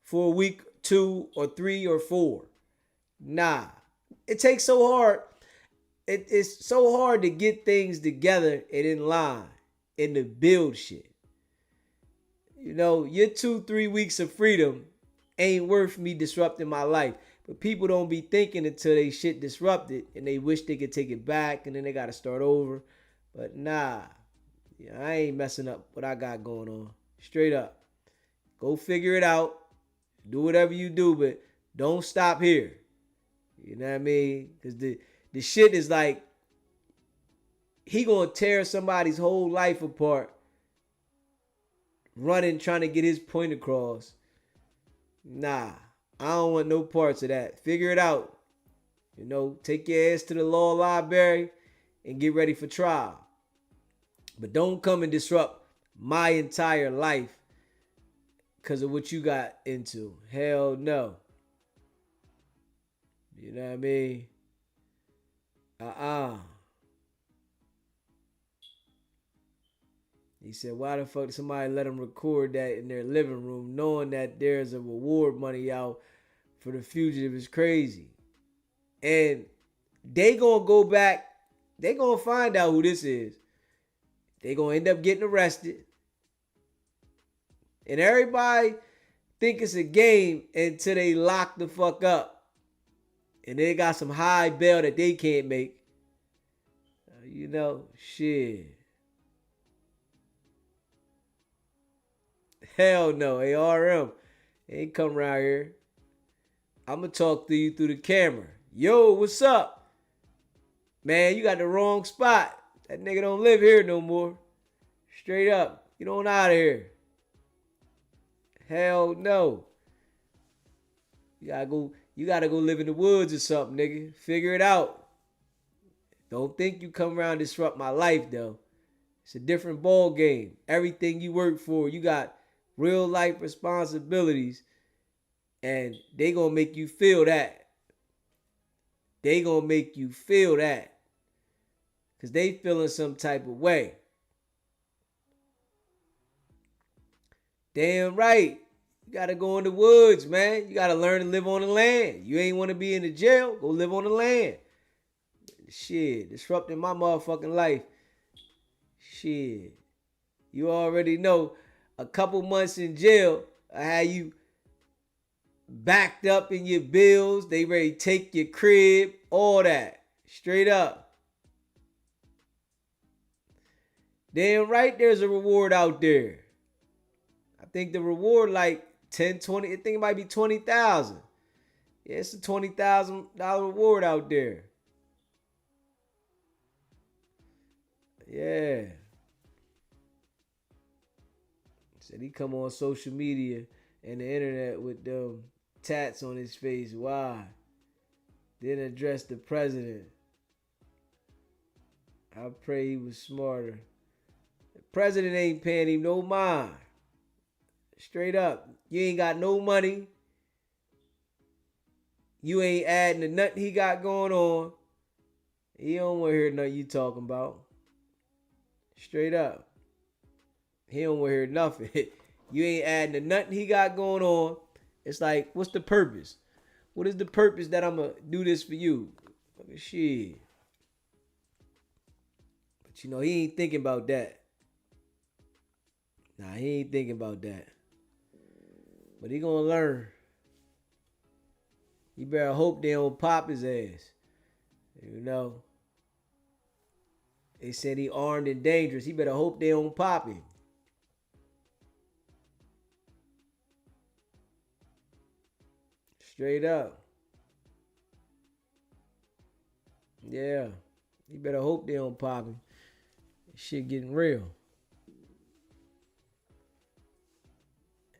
for a week, 2 or 3 or 4. Nah. It takes so hard. It's so hard to get things together and in line and to build shit. You know, your 2-3 weeks of freedom ain't worth me disrupting my life. But people don't be thinking until they shit disrupted and they wish they could take it back and then they got to start over. But nah, yeah, I ain't messing up what I got going on. Straight up. Go figure it out. Do whatever you do, but don't stop here. You know what I mean? Because the shit is like, he gonna tear somebody's whole life apart running, trying to get his point across. Nah, I don't want no parts of that. Figure it out. You know, take your ass to the law library and get ready for trial. But don't come and disrupt my entire life because of what you got into. Hell no. You know what I mean? Uh-uh. He said, why the fuck did somebody let him record that in their living room knowing that there's a reward money out for the fugitive is crazy. And they gonna go back, they gonna find out who this is. They gonna end up getting arrested. And everybody think it's a game until they lock the fuck up. And they got some high bail that they can't make. You know, shit. Hell no, ARM ain't come around here. I'ma talk to you through the camera. Yo, what's up? Man, you got the wrong spot. That nigga don't live here no more. Straight up. Get on out of here. Hell no. You gotta go live in the woods or something, nigga. Figure it out. Don't think you come around and disrupt my life, though. It's a different ball game. Everything you work for, you got real life responsibilities, and they gonna make you feel that. They gonna make you feel that. Because they feeling some type of way. Damn right. You gotta go in the woods, man. You gotta learn to live on the land. You ain't want to be in the jail, go live on the land. Shit, disrupting my motherfucking life. Shit. You already know a couple months in jail, I had you backed up in your bills. They ready to take your crib, all that. Straight up. Damn right there's a reward out there. I think the reward like 10, 20, I think it might be 20,000. Yeah, it's a $20,000 reward out there. Yeah. Said he come on social media and the internet with them tats on his face. Why? Didn't address the president. I pray he was smarter. The president ain't paying him no mind. Straight up. You ain't got no money. You ain't adding to nothing he got going on. He don't want to hear nothing you talking about. Straight up. He don't want to hear nothing. You ain't adding to nothing he got going on. It's like, what's the purpose? What is the purpose that I'm going to do this for you? Fucking shit. But you know, he ain't thinking about that. Nah, he ain't thinking about that. But he gonna learn. You better hope they don't pop his ass. You know. They said he armed and dangerous. He better hope they don't pop him. Straight up. Yeah. You better hope they don't pop him. Shit getting real.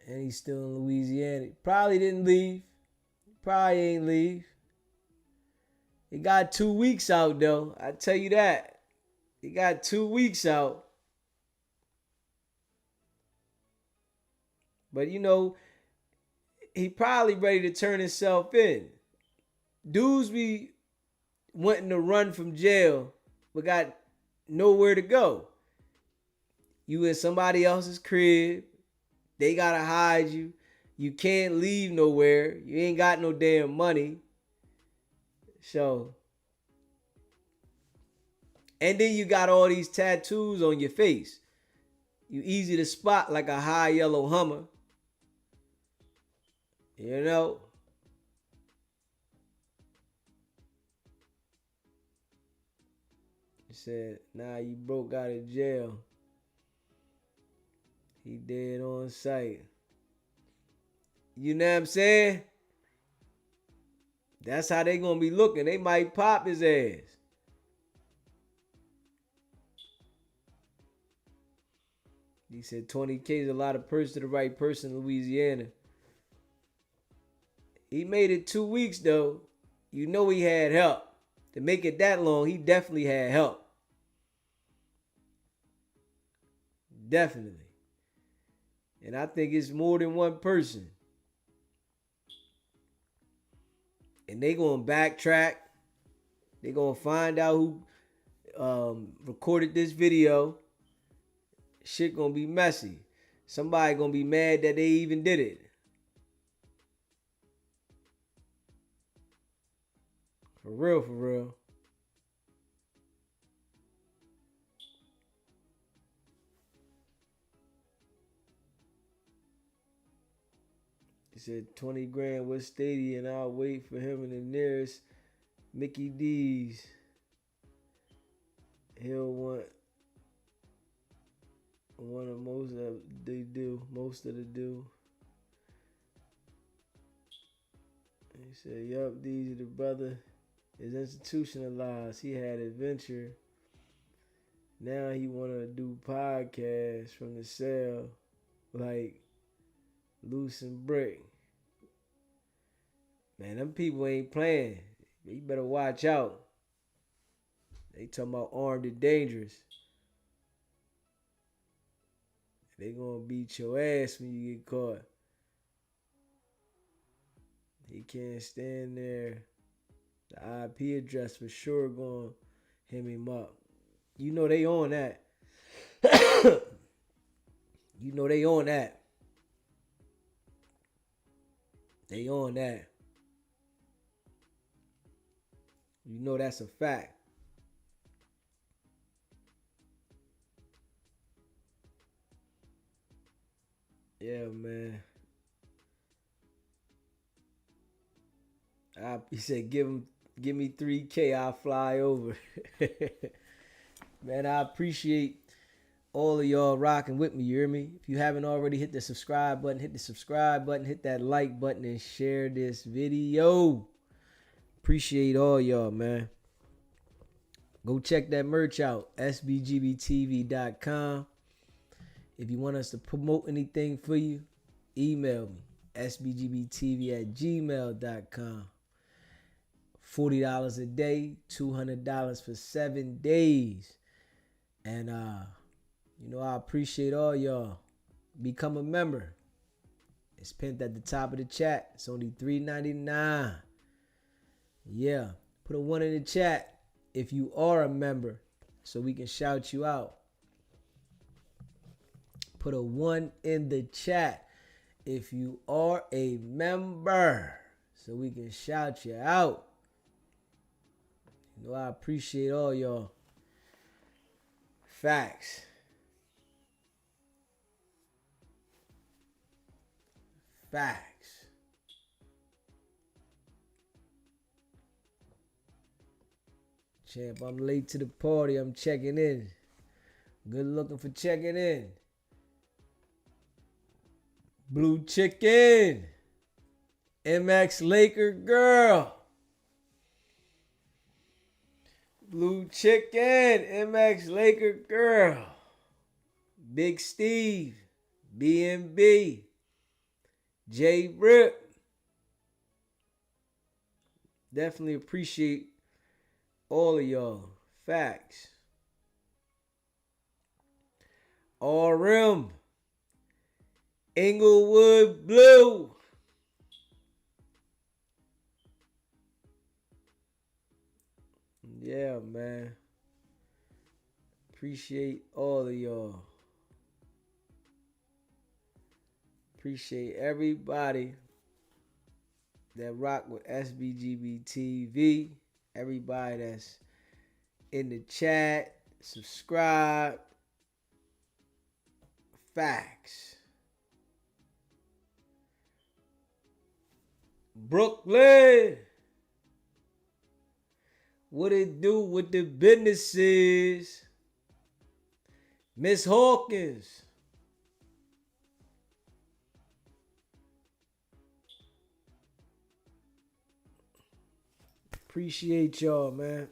And he's still in Louisiana. Probably didn't leave. Probably ain't leave. He got 2 weeks out though. I tell you that. He got 2 weeks out. But you know, he probably ready to turn himself in. Dudes be wanting to run from jail, but got nowhere to go. You in somebody else's crib. They gotta hide you. You can't leave nowhere. You ain't got no damn money. So. And then you got all these tattoos on your face. You easy to spot like a high yellow Hummer. You know? He said, nah, you broke out of jail. He dead on sight. You know what I'm saying? That's how they gonna be looking. They might pop his ass. He said 20K is a lot of purse to the right person in Louisiana. He made it 2 weeks though. You know he had help. To make it that long, he definitely had help. Definitely. And I think it's more than one person. and they gonna backtrack. They gonna find out who recorded this video. Shit gonna be messy. Somebody gonna be mad that they even did it. For real, for real. He said 20 grand with Stadia, and I'll wait for him in the nearest Mickey D's. He'll want one of most of they do. Most of the do. He said, yup, these the brother is institutionalized. He had adventure. Now he wanna do podcasts from the cell like Loose and Brick. Man, them people ain't playing. You better watch out. They talking about armed and dangerous. They gonna beat your ass when you get caught. He can't stand there. The IP address for sure gonna him up. You know they on that. You know they on that. They on that. You know that's a fact. Yeah, man. He said, give me 3K, I'll fly over. Man, I appreciate all of y'all rocking with me, you hear me? If you haven't already, hit the subscribe button, hit that like button, and share this video. Appreciate all y'all, man. Go check that merch out, sbgbtv.com. If you want us to promote anything for you, email me, sbgbtv@gmail.com. $40 a day, $200 for 7 days. And, you know, I appreciate all y'all. Become a member. It's pinned at the top of the chat. It's only $3.99. Yeah. Put a 1 in the chat if you are a member so we can shout you out. Put a 1 in the chat if you are a member so we can shout you out. You know, I appreciate all y'all. Facts. Facts. Champ, I'm late to the party. I'm checking in. Good looking for checking in. Blue Chicken. MX Laker Girl. Blue Chicken. MX Laker Girl. Big Steve. BNB. J Rip. Definitely appreciate all of y'all. Facts. RM. Inglewood Blue. Yeah, man. Appreciate all of y'all. Appreciate everybody that rock with SBGB TV. Everybody that's in the chat. Subscribe. Facts. Brooklyn. What it do with the businesses? Miss Hawkins. Appreciate y'all, man.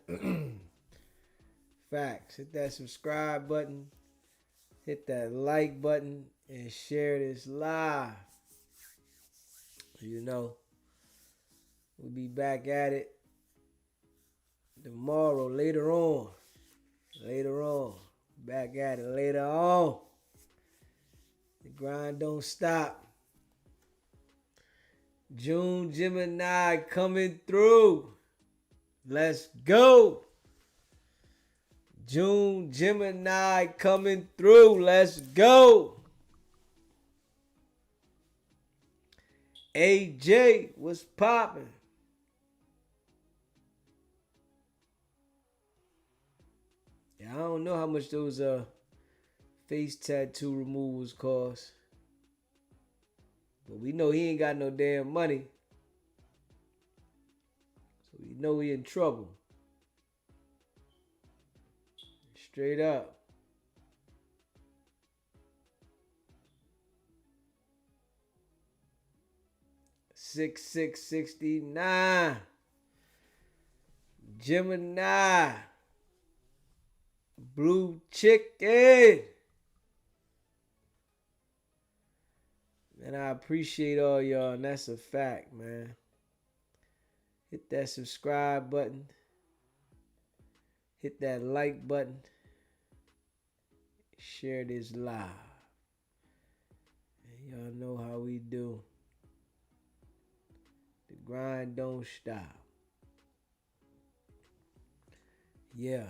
Facts. Hit that subscribe button. Hit that like button. And share this live. You know, we'll be back at it tomorrow, later on. Back at it later on. The grind don't stop. June Gemini coming through. Let's go. June Gemini coming through. Let's go. AJ, what's popping? Yeah, I don't know how much those face tattoo removals cost. But we know he ain't got no damn money. So we know he in trouble. Straight up. $6,669. Gemini. Blue chicken. And I appreciate all y'all, and that's a fact, man. Hit that subscribe button. Hit that like button. Share this live. And y'all know how we do. The grind don't stop. Yeah.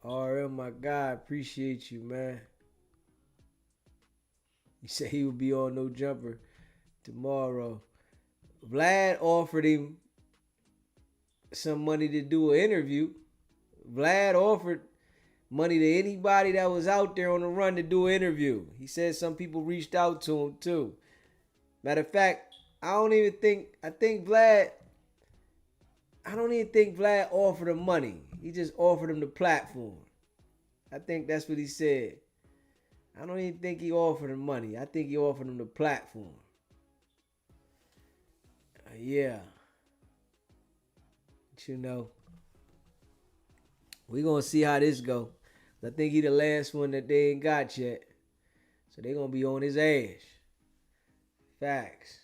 RM, my guy, appreciate you, man. He said he would be on No Jumper tomorrow. Vlad offered him some money to do an interview. Vlad offered money to anybody that was out there on the run to do an interview. He said some people reached out to him too. Matter of fact, I don't even think Vlad offered him money. He just offered him the platform. I think that's what he said. I don't even think he offered him money. I think he offered him the platform. Yeah. But you know, we gonna see how this go. I think he the last one that they ain't got yet. So they gonna be on his ass. Facts.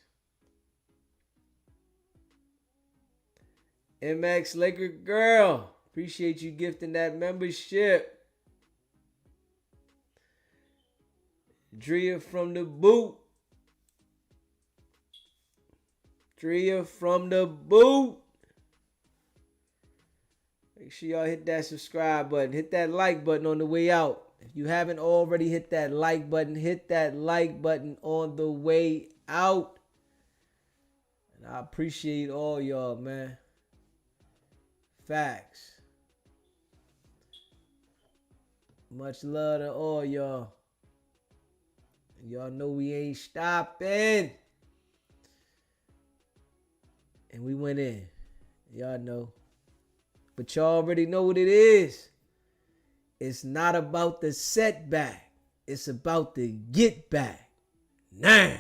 MX Laker girl. Appreciate you gifting that membership. Drea from the boot. Drea from the boot. Make sure y'all hit that subscribe button. Hit that like button on the way out. If you haven't already hit that like button, hit that like button on the way out. And I appreciate all y'all, man. Facts. Much love to all y'all. Y'all know we ain't stopping. And we went in. Y'all know. But y'all already know what it is. It's not about the setback. It's about the get back. Now.